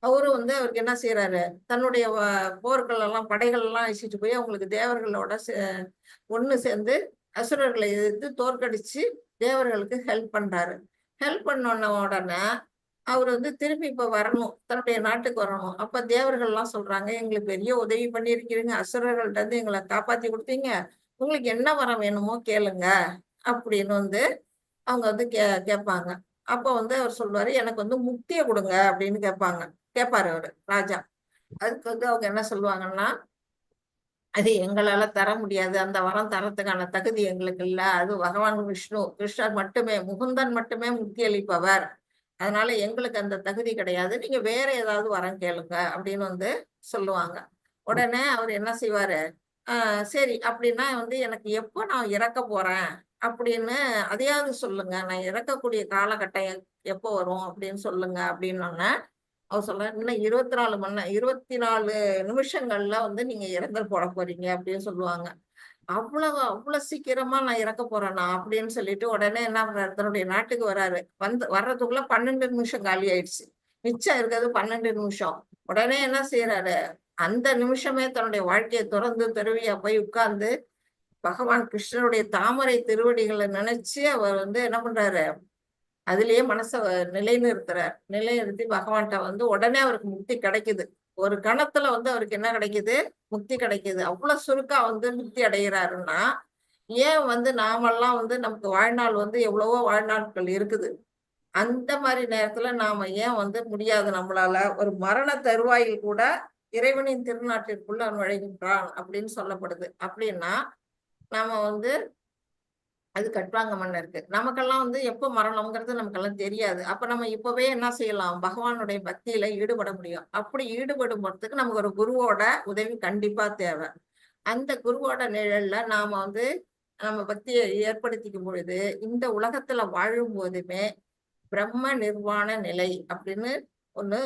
அவரும் வந்து அவருக்கு என்ன செய்யறாரு, தன்னுடைய போர்கள் எல்லாம் படைகள் எல்லாம் அழிச்சிட்டு போய் அவங்களுக்கு தேவர்களோட ஒண்ணு சேர்ந்து அசுரர்களை எதிர்த்து தோற்கடிச்சு தேவர்களுக்கு ஹெல்ப் பண்றாரு. ஹெல்ப் பண்ண உடனே அவர் வந்து திருப்பி இப்ப வரணும், தன்னுடைய நாட்டுக்கு வரணும். அப்ப தேவர்கள் எல்லாம் சொல்றாங்க, எங்களுக்கு பெரிய உதவி பண்ணியிருக்கிறீங்க, அசுரர்கள்ட்ட இருந்து எங்களை காப்பாத்தி கொடுத்தீங்க, உங்களுக்கு என்ன வரம் வேணுமோ கேளுங்க அப்படின்னு வந்து அவங்க வந்து கேட்பாங்க. அப்ப வந்து அவர் சொல்லுவாரு, எனக்கு வந்து முக்தியை கொடுங்க அப்படின்னு கேட்பாரு அவரு ராஜா. அதுக்கு வந்து அவங்க என்ன சொல்லுவாங்கன்னா, அது எங்களால தர முடியாது, அந்த வரம் தரத்துக்கான தகுதி எங்களுக்கு இல்ல, அது பகவான் கிருஷ்ணர் மட்டுமே, முகுந்தன் மட்டுமே முக்தி அளிப்பவர், அதனால எங்களுக்கு அந்த தகுதி கிடையாது, நீங்க வேற ஏதாவது வரம் கேளுங்க அப்படின்னு வந்து சொல்லுவாங்க. உடனே அவர் என்ன செய்வாரு, சரி அப்படின்னா வந்து எனக்கு எப்போ நான் இறக்க போறேன் அப்படின்னு அதையாவது சொல்லுங்க, நான் இறக்கக்கூடிய காலகட்டம் எப்போ வரும் அப்படின்னு சொல்லுங்க அப்படின்னோடனே அவர் சொல்ற, இன்னும் 24 நிமிஷங்கள்ல வந்து நீங்க இறந்து போட போறீங்க அப்படின்னு சொல்லுவாங்க. அவ்வளவு சீக்கிரமா நான் இறக்க போறேனா அப்படின்னு சொல்லிட்டு உடனே என்ன பண்றாரு, தன்னுடைய நாட்டுக்கு வர்றாரு. வர்றதுக்குள்ள 12 நிமிஷம் காலி ஆயிடுச்சு, மிச்சம் இருக்கிறது 12 நிமிஷம். உடனே என்ன செய்யறாரு, அந்த நிமிஷமே தன்னுடைய வாழ்க்கையை துறவியா போய் உட்கார்ந்து பகவான் கிருஷ்ணனுடைய தாமரை திருவடிகளை நினைச்சு அவர் வந்து என்ன பண்றாரு, அதுலயே மனசை நிலைநிறுத்தி பகவான்கிட்ட வந்து உடனே அவருக்கு முக்தி கிடைக்குது. ஒரு கணத்துல வந்து அவருக்கு என்ன கிடைக்குது, முக்தி கிடைக்குது. அவ்வளவு சுருக்கா வந்து முக்தி அடைகிறாருன்னா, ஏன் வந்து நாமெல்லாம் வந்து நமக்கு வாழ்நாள் வந்து எவ்வளவோ வாழ்நாட்கள் இருக்குது, அந்த மாதிரி நேரத்துல நாம ஏன் வந்து முடியாது, நம்மளால ஒரு மரண தருவாயில் கூட இறைவனின் திருநாட்டிற்குள்ள நுழைகின்றான் அப்படின்னு சொல்லப்படுது. அப்படின்னா நாம வந்து அது கட்வாங்க மன்னருக்கு. நமக்கெல்லாம் வந்து எப்போ மரணம்ங்கிறது நமக்கெல்லாம் தெரியாது. அப்ப நம்ம இப்பவே என்ன செய்யலாம், பகவானுடைய பக்தியில ஈடுபட முடியும். அப்படி ஈடுபடும் போறதுக்கு நமக்கு ஒரு குருவோட உதவி கண்டிப்பா தேவை. அந்த குருவோட நிழல்ல நாம வந்து நம்ம பக்தியை ஏற்படுத்திக்கும் பொழுது இந்த உலகத்துல வாழும் போதுமே பிரம்ம நிர்வாண நிலை அப்படின்னு ஒண்ணு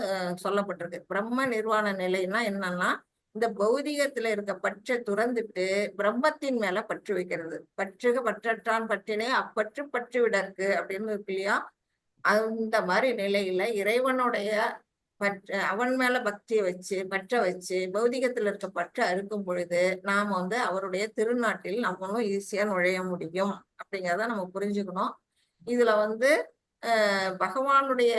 சொல்லப்பட்டிருக்கு. பிரம்ம நிர்வாண நிலைன்னா என்னன்னா, இந்த பௌதிகத்துல இருக்க பற்றை துறந்துட்டு பிரம்மத்தின் மேல பற்று வைக்கிறது. பற்றற்றான் பற்றினே அப்பற்று பற்று விடற்கு அப்படின்னு இருக்கு இல்லையா, அந்த மாதிரி நிலையில இறைவனுடைய அவன் மேல பக்தியை வச்சு பற்ற வச்சு பௌதிகத்துல இருக்க பற்றை அறுக்கும் பொழுது நாம வந்து அவருடைய திருநாட்டில் நம்மளும் ஈஸியா நுழைய முடியும் அப்படிங்கிறத நம்ம புரிஞ்சுக்கணும். இதுல வந்து பகவானுடைய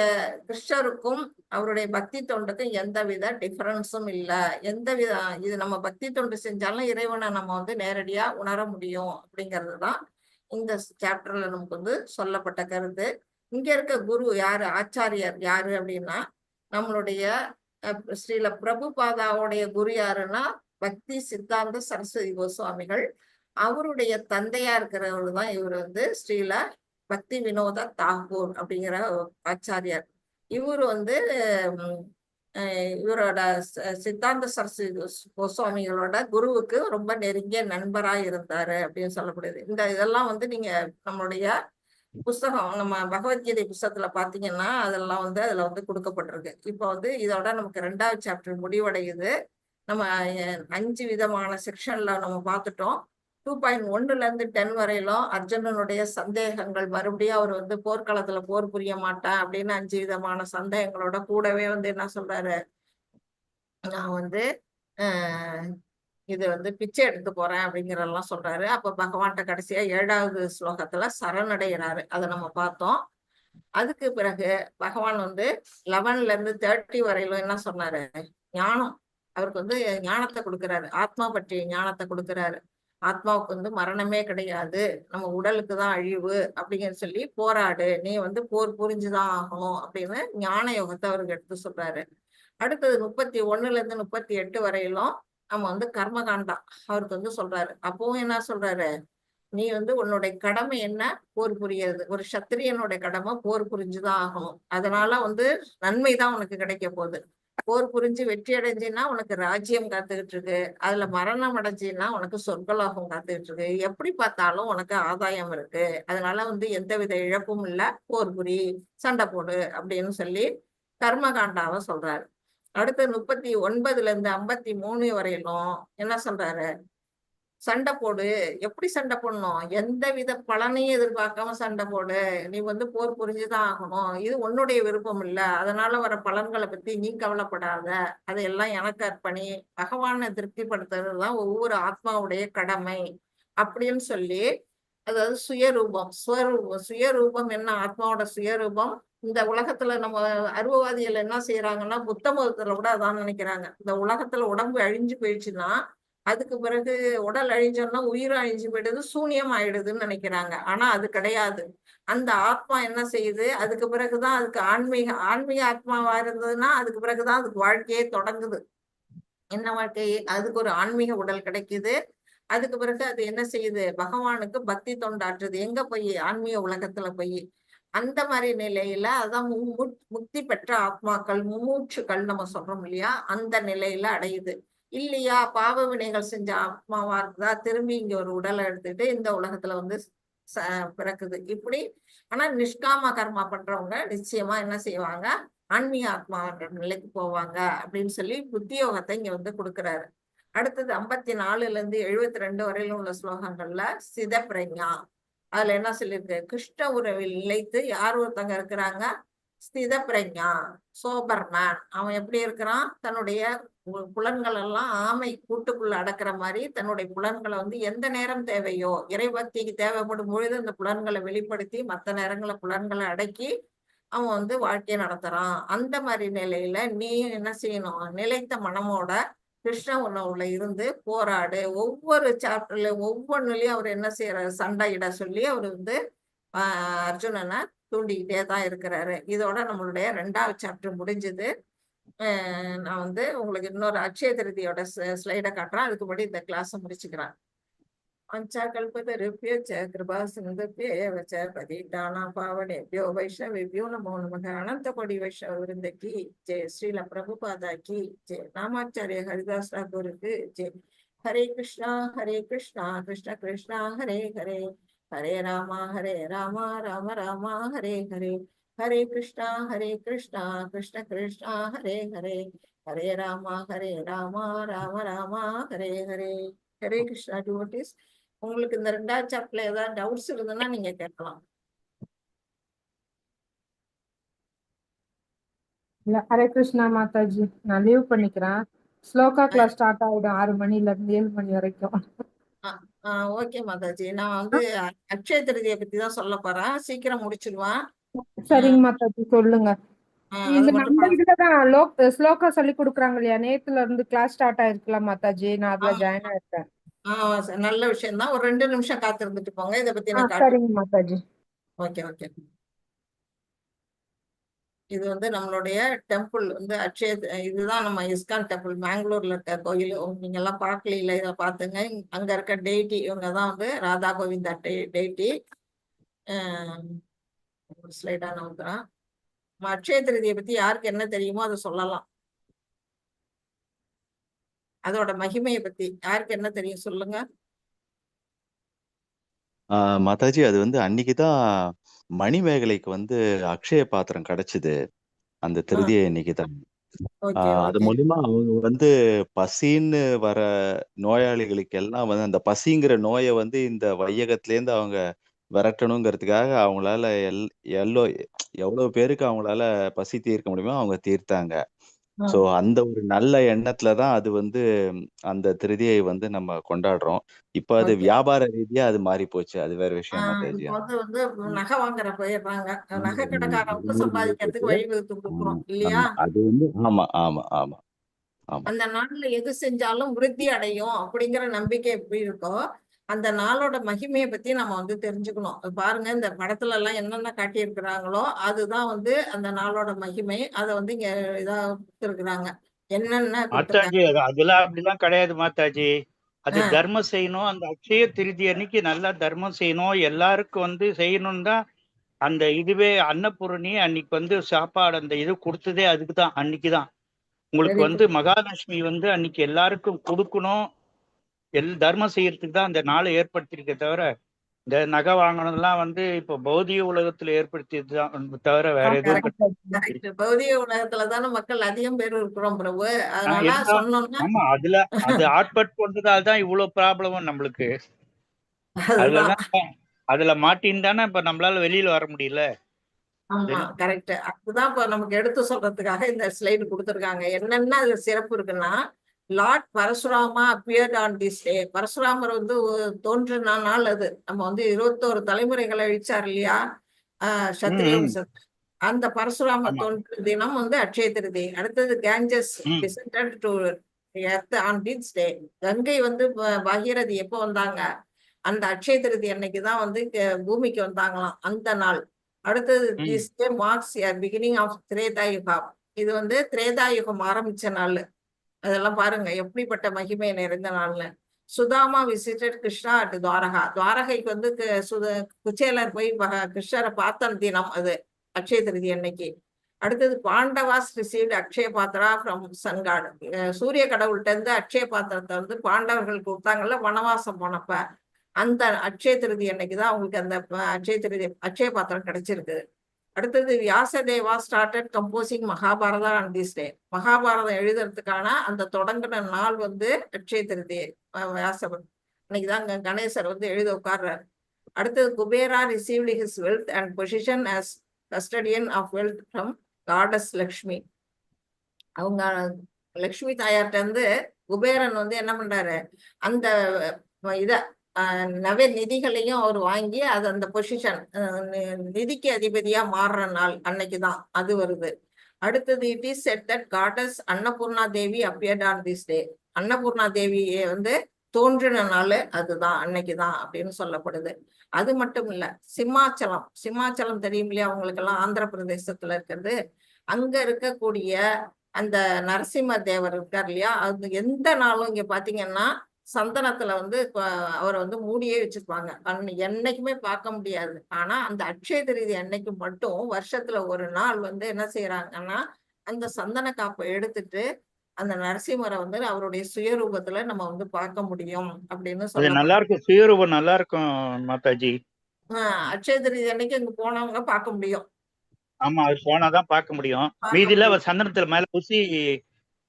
கிருஷ்ணருக்கும் அவருடைய பக்தி தொண்டுக்கும் எந்தவித டிஃபரன்ஸும் இல்லை. இது நம்ம பக்தி தொண்டு செஞ்சாலும் இறைவனை நம்ம வந்து நேரடியா உணர முடியும் அப்படிங்கிறது தான் இந்த சாப்டர்ல நமக்கு வந்து சொல்லப்பட்ட கருத்து. இங்க இருக்க குரு யாரு, ஆச்சாரியார் யாரு அப்படின்னா, நம்மளுடைய ஸ்ரீல பிரபுபாதாவுடைய குரு யாருன்னா பக்தி சித்தாந்த சரஸ்வதி கோஸ்வாமிகள். அவருடைய தந்தையா இருக்கிறவர் தான் இவர் வந்து ஸ்ரீல பக்தி வினோத தாகூர் அப்படிங்கிற ஆச்சாரியார். இவர் வந்து இவரோட சித்தாந்த சரஸ்வதி கோஸ்வாமிகளோட குருவுக்கு ரொம்ப நெருங்கிய நண்பரா இருந்தாரு அப்படின்னு சொல்லப்படுது. இதெல்லாம் வந்து நீங்க நம்மளுடைய புஸ்தகம், நம்ம பகவத்கீதை புஸ்தகத்துல பாத்தீங்கன்னா அதெல்லாம் வந்து அதுல வந்து கொடுக்கப்பட்டிருக்கு. இப்போ வந்து இதோட நமக்கு 2வது சாப்டர் முடிவடையுது. நம்ம 5 விதமான செக்ஷன்ல நம்ம பார்த்துட்டோம். 2.1ல இருந்து 10 வரையிலும் அர்ஜுனனுடைய சந்தேகங்கள், மறுபடியும் அவர் வந்து போர்க்களத்துல போர் புரிய மாட்டேன் அப்படின்னு 5 விதமான சந்தேகங்களோட கூடவே வந்து என்ன சொல்றாரு, நான் வந்து இது வந்து பிச்சை எடுத்து போறேன் அப்படிங்கிறதெல்லாம் சொல்றாரு. அப்ப பகவான்கிட்ட கடைசியா 7வது ஸ்லோகத்துல சரணடைகிறாரு, அதை நம்ம பார்த்தோம். அதுக்கு பிறகு பகவான் வந்து 11ல இருந்து 30 வரையிலும் என்ன சொன்னாரு, ஞானம், அவருக்கு வந்து ஞானத்தை கொடுக்குறாரு, ஆத்மா பற்றிய ஞானத்தை கொடுக்குறாரு. ஆத்மாவுக்கு வந்து மரணமே கிடையாது, நம்ம உடலுக்கு தான் அழிவு அப்படிங்கிற சொல்லி போராடு, நீ வந்து போர் புரிஞ்சுதான் ஆகணும் அப்படின்னு ஞான யோகத்தை அவருக்கு எடுத்து சொல்றாரு. அடுத்தது 31ல இருந்து 38 வரையிலும் நம்ம வந்து கர்மகாண்டா அவருக்கு வந்து சொல்றாரு. அப்பவும் என்ன சொல்றாரு, நீ வந்து உன்னுடைய கடமை என்ன, போர் புரியறது. ஒரு சத்திரியனுடைய கடமை போர் புரிஞ்சுதான் ஆகணும். அதனால வந்து நன்மைதான் உனக்கு கிடைக்க போகுது. போர் புரிஞ்சு வெற்றி அடைஞ்சின்னா உனக்கு ராஜ்யம் காத்துக்கிட்டு இருக்கு. அதுல மரணம் அடைஞ்சின்னா உனக்கு சொர்க்கலோகம் காத்துக்கிட்டு இருக்கு. எப்படி பார்த்தாலும் உனக்கு ஆதாயம் இருக்கு. அதனால வந்து எந்தவித இழப்பும் இல்ல, போர் புரி, சண்டை போடு அப்படின்னு சொல்லி கர்மகாண்டாவை சொல்றாரு. அடுத்து 39ல இருந்து 53 வரையிலும் என்ன சொல்றாரு, சண்டை போடு. எப்படி சண்டை போடணும், எந்த வித பலனையும் எதிர்பார்க்காம சண்டை போடு. நீ வந்து போர் புரிஞ்சுதான் ஆகணும். இது உன்னுடைய விருப்பம் இல்ல, அதனால வர பலன்களை பத்தி நீ கவலைப்படாத. அதையெல்லாம் எனக்கு அர்ப்பணி. பகவானை திருப்திப்படுத்துறதுதான் ஒவ்வொரு ஆத்மாவுடைய கடமை அப்படின்னு சொல்லி, அதாவது சுயரூபம். சுயரூபம் என்ன, ஆத்மாவோட சுயரூபம். இந்த உலகத்துல நம்ம அருவவாதிகள் என்ன செய்யறாங்கன்னா, புத்த மதத்துல கூட அதான் நினைக்கிறாங்க. இந்த உலகத்துல உடம்பு அழிஞ்சு போயிடுச்சுன்னா, அதுக்கு பிறகு உடல் அழிஞ்சோம்னா உயிர் அழிஞ்சு போயிடுது, சூனியம் ஆயிடுதுன்னு நினைக்கிறாங்க. ஆனா அது கிடையாது. அந்த ஆத்மா என்ன செய்யுது, அதுக்கு பிறகுதான் அதுக்கு ஆன்மீக ஆத்மாவா இருந்ததுன்னா அதுக்கு பிறகுதான் அதுக்கு வாழ்க்கையே தொடங்குது. என்ன வாழ்க்கை, அதுக்கு ஒரு ஆன்மீக உடல் கிடைக்குது. அதுக்கு பிறகு அது என்ன செய்யுது, பகவானுக்கு பக்தி தொண்டாற்றுது. எங்க போய், ஆன்மீக உலகத்துல போய். அந்த மாதிரி நிலையில அதான் முக்தி பெற்ற ஆத்மாக்கள், மும்மூச்சுக்கள் நம்ம சொல்றோம் இல்லையா, அந்த நிலையில அடையுது. இல்லையா, பாவ வினைகள் செஞ்ச ஆத்மாவா இருந்தா திரும்பி இங்க ஒரு உடலை எடுத்துட்டு இந்த உலகத்துல வந்து பிறக்குது இப்படி. ஆனா நிஷ்காம கர்மா பண்றவங்க நிச்சயமா என்ன செய்வாங்க, ஆன்மீக ஆத்மான்ற நிலைக்கு போவாங்க அப்படின்னு சொல்லி புத்தியோகத்தை இங்க வந்து கொடுக்குறாரு. அடுத்தது 54ல இருந்து 72 வரையிலும் உள்ள ஸ்லோகங்கள்ல சிதப்பிரஞா. அதுல என்ன சொல்லியிருக்கு, கிருஷ்ண உறவில் நிலைத்து யார் ஒருத்தங்க இருக்கிறாங்க, ஸ்தித பிரஞா, சோபர்மேன். அவன் எப்படி இருக்கிறான், தன்னுடைய புலன்கள் எல்லாம் ஆமை கூட்டுக்குள்ள அடக்குற மாதிரி தன்னுடைய புலன்களை வந்து எந்த நேரம் தேவையோ, இறைபக்திக்கு தேவைப்படும் பொழுது அந்த புலன்களை வெளிப்படுத்தி மற்ற நேரங்களை புலன்களை அடக்கி அவன் வந்து வாழ்க்கையை நடத்துறான். அந்த மாதிரி நிலையில நீ என்ன செய்யணும், நிலைத்த மனமோட கிருஷ்ண உணவுல இருந்து போராடு. ஒவ்வொரு சாப்டர்ல ஒவ்வொன்றுலயும் அவர் என்ன செய்யறாரு, சண்டையிட சொல்லி அவர் வந்து அர்ஜுனனை தூண்டிக்கிட்டே தான் இருக்கிறாரு. இதோட நம்மளுடைய 2வது சாப்டர் முடிஞ்சது. நான் வந்து உங்களுக்கு இன்னொரு அட்சய திருதியோட ஸ்லைடை காட்டுறேன். அதுக்கு முன்னாடி இந்த கிளாஸை முடிச்சுக்கிறேன். पंचाकल्पतरुभ्यश्च कृपासिन्धुभ्येव च पतितानां पावनेभ्यो वैष्णवेभ्यो नमो नमः। अनंतकोटि वैष्णव वृंद की जय। श्रील प्रभुपादा की जय। नामाचार्य हरिदास ठाकुर की जय। हरे कृष्णा कृष्ण कृष्णा हरे हरे, हरे राम राम राम हरे हरे, हरे कृष्णा कृष्ण कृष्णा हरे हरे, हरे राम राम राम हरे हरे। हरे कृष्णा डिवोटीज, உங்களுக்கு இந்த 2வது சாப்டர்ல ஏதாவது டவுட்ஸ் இருந்ததுன்னா நீங்க கேட்கலாம். இல்ல, ஹரே கிருஷ்ணா மாதாஜி, நான் லீவ் பண்ணிக்கிறேன். ஸ்லோகா கிளாஸ் ஸ்டார்ட் ஆயிடும் 6 மணில இருந்து 7 மணி வரைக்கும். ஓகே மாதாஜி, நான் வந்து அக்ஷய திருதியை பத்தி தான் சொல்ல போறேன். சீக்கிரம் முடிச்சிடுவேன். சரிங்க மாதாஜி, சொல்லுங்க. அது இந்த மட்டும் நம்ம இதுலதான் ஸ்லோகா சொல்லி கொடுக்குறாங்க இல்லையா, நேத்துல இருந்து கிளாஸ் ஸ்டார்ட் ஆயிருக்கலாம் மாதாஜி, நான் அதுல ஜாயின் ஆயிருக்கேன். நல்ல விஷயம் தான். ஒரு 2 நிமிஷம் காத்திருந்துட்டு போங்க, இதை பத்தி நான் சரிங்க மாதாஜி. Okay okay. இது வந்து நம்மளுடைய டெம்பிள் வந்து இதுதான் நம்ம இஸ்கான் டெம்பிள், மேங்களூர்ல இருக்க கோயில். நீங்க எல்லாம் பார்க்கல, இதை பாத்துங்க. அங்க இருக்க டெய்டி இவங்கதான் வந்து ராதா கோவிந்தா டெய்டி. ஸ்லைடா நோக்குறேன். அட்சய திருதியை பத்தி யாருக்கு என்ன தெரியுமோ அதை சொல்லலாம். அதோட மகிமையை பத்தி யாருக்கு என்ன தெரியும் சொல்லுங்க. மாதாஜி, அது வந்து அன்னைக்குதான் மணிமேகலைக்கு வந்து அக்ஷய பாத்திரம் கிடைச்சது. அந்த திருதியை இன்னைக்குதான். அது மூலியமா அவங்க வந்து பசின்னு வர நோயாளிகளுக்கு எல்லாம் வந்து அந்த பசிங்கிற நோயை வந்து இந்த வையகத்திலேருந்து அவங்க விரட்டணுங்கிறதுக்காக அவங்களால எவ்வளவு பேருக்கு அவங்களால பசி தீர்க்க முடியுமோ அவங்க தீர்த்தாங்க. சோ அந்த ஒரு நல்ல எண்ணத்துலதான் அது வந்து அந்த திருதியை வந்து நம்ம கொண்டாடுறோம். இப்ப அது வியாபார ரீதியா அது மாறி போச்சு, அது வேற விஷயம் மாதாஜி. வந்து நகை வாங்குற போயிடுறாங்க, நகை கடைக்காரங்க சம்பாதிக்கிறதுக்கு வழிவகுத்து கொடுக்குறோம் இல்லையா. அது வந்து ஆமா ஆமா ஆமா ஆமா. அந்த நாள்ல எது செஞ்சாலும் விருத்தி அடையும் அப்படிங்கிற நம்பிக்கை எப்படி இருக்கோ, அந்த நாளோட மகிமையை பத்தி நம்ம வந்து தெரிஞ்சுக்கணும். பாருங்க, இந்த படத்துல எல்லாம் என்னென்ன காட்டியிருக்கிறாங்களோ அதுதான் வந்து அந்த நாளோட மகிமை. அதை வந்து இங்க இதா கொடுத்துருக்குறாங்க. என்னென்ன மாதாஜி கொடுத்துருக்காங்க. அதெல்லாம் அப்படிலாம் கிடையாது மாதாஜி. அது ஆ, தர்மம் செய்யணும். அந்த அக்ஷய திருதி அன்னைக்கு நல்லா தர்மம் செய்யணும், எல்லாருக்கும் வந்து செய்யணும் தான். அந்த இதுவே அன்னபூரணி அன்னைக்கு வந்து சாப்பாடு அந்த இது கொடுத்ததே அதுக்குதான், அன்னைக்குதான். உங்களுக்கு வெரி வந்து குட். மகாலட்சுமி வந்து அன்னைக்கு எல்லாருக்கும் கொடுக்கணும், தர்மம் செய்யறதுக்கு தான் அந்த நாளை ஏற்படுத்திருக்கே தவிர, இந்த நகை வாங்கணும்லாம் வந்து இப்போ பௌதிக உலகத்துல ஏற்படுத்தியது தான் தவிர வேற எதுவும் கரெக்ட் கரெக்ட். பௌதிக உலகத்துல தானே மக்கள் அதிகம் பேர் இருக்கிறோம் பிரபு. அதனால இருந்தா சொன்னோம்னா ஆமா அது ஆட்பட் கொண்டதால தான் இவ்வளவு ப்ராப்ளமும் நம்மளுக்கு. அதுதான். அதுல மாட்டின்னு தானே இப்ப நம்மளால வெளியில வர முடியல. ஆமா கரெக்ட். அதுதான் இப்ப நமக்கு எடுத்து சொல்றதுக்காக இந்த ஸ்லைடு கொடுத்துருக்காங்க. என்னென்ன அது சிறப்பு இருக்குன்னா, Lord Parashurama appeared on this டே. பரசுராமர் வந்து தோன்றின நாள் அது. நம்ம வந்து 21 தலைமுறைகளை அழிச்சார் இல்லையா, சத்திரிய ம், வம்சம். அந்த பரசுராம ஆமா. தோன்ற தினம் வந்து அட்சய திருதி. அடுத்தது Ganges hmm, descended to earth on this day. Gangai வந்து பகீரதி எப்போ வந்தாங்க, அந்த அட்சய திருதி அன்னைக்குதான் வந்து பூமிக்கு வந்தாங்களாம் அந்த நாள். அடுத்தது hmm, this day marks beginning of Treta yugam. இது வந்து திரேதா யுகம் ஆரம்பிச்ச நாள். அதெல்லாம் பாருங்க எப்படிப்பட்ட மகிமை நிறைந்த நாள்னு. Sudama visited Krishna at Dwaraka. துவாரகைக்கு வந்து குச்சேலர் போய் கிருஷ்ணரை பார்த்த தினம் அது அக்ஷய திருதி அன்னைக்கு. அடுத்தது பாண்டவாஸ் ரிசீவ்ட் அக்ஷய பாத்திரா ஃப்ரம் சன்காட். சூரிய கடவுள்கிட்ட இருந்து அக்ஷய பாத்திரத்தை வந்து பாண்டவர்கள் கொடுத்தாங்கல்ல வனவாசம் போனப்ப, அந்த அக்ஷய திருதி அன்னைக்குதான் அவங்களுக்கு அந்த அக்ஷய திருதி அக்ஷய பாத்திரம் கிடைச்சிருக்கு. அடுத்தது Vyasadeva started composing Mahabharata on this day. Mahabharatam எழுதுறதுக்கான அந்த தொடங்கின நாள் வந்து அக்ஷய திருதி. வியாசவர் அன்னைக்குதான் கணேசர் வந்து எழுத உட்கார்றாரு. அடுத்தது Kubera received his wealth and position as custodian of wealth from goddess Lakshmi. அவங்க லக்ஷ்மி தாயார்ட்ட இருந்து குபேரன் வந்து என்ன பண்றாரு, அந்த இத நவ நிதிகளையும் அவர் வாங்கி அது அந்த பொசிஷன் நிதிக்கு அதிபதியா மாறுற நாள் அன்னைக்குதான் அது வருது. அடுத்தது it is said that goddess Annapurna Devi appeared on this day. Annapurna தேவியை வந்து தோன்றின நாள் அதுதான் அன்னைக்குதான் அப்படின்னு சொல்லப்படுது. அது மட்டும் இல்ல, சிம்மாச்சலம். சிம்மாச்சலம் தெரியும் இல்லையா அவங்களுக்கெல்லாம், ஆந்திர பிரதேசத்துல இருக்கிறது. அங்க இருக்கக்கூடிய அந்த நரசிம்ம தேவர் இருக்கார் இல்லையா, அது எந்த நாளும் இங்க பாத்தீங்கன்னா சந்தனத்துல வந்து அவரை வந்து மூடியே வச்சிருப்பாங்க. என்னைக்குமே பார்க்க முடியாது. ஆனா அந்த அக்ஷய திருதி அன்னைக்கு மட்டும் வருஷத்துல ஒரு நாள் வந்து என்ன செய்யறாங்கன்னா, அந்த சந்தன காப்பை எடுத்துட்டு அந்த நரசிம்மரை வந்து அவருடைய சுயரூபத்துல நம்ம வந்து பார்க்க முடியும் அப்படின்னு அது நல்லா சொல்லப்படுது. இருக்கும், சுயரூபம் நல்லா இருக்கும் மாதாஜி. அக்ஷய திருதி அன்னைக்கு அங்க போனவங்க பார்க்க முடியும். ஆமா, அது போனாதான் பார்க்க முடியும். மீதியில அவர் சந்தனத்துல மேல பூசி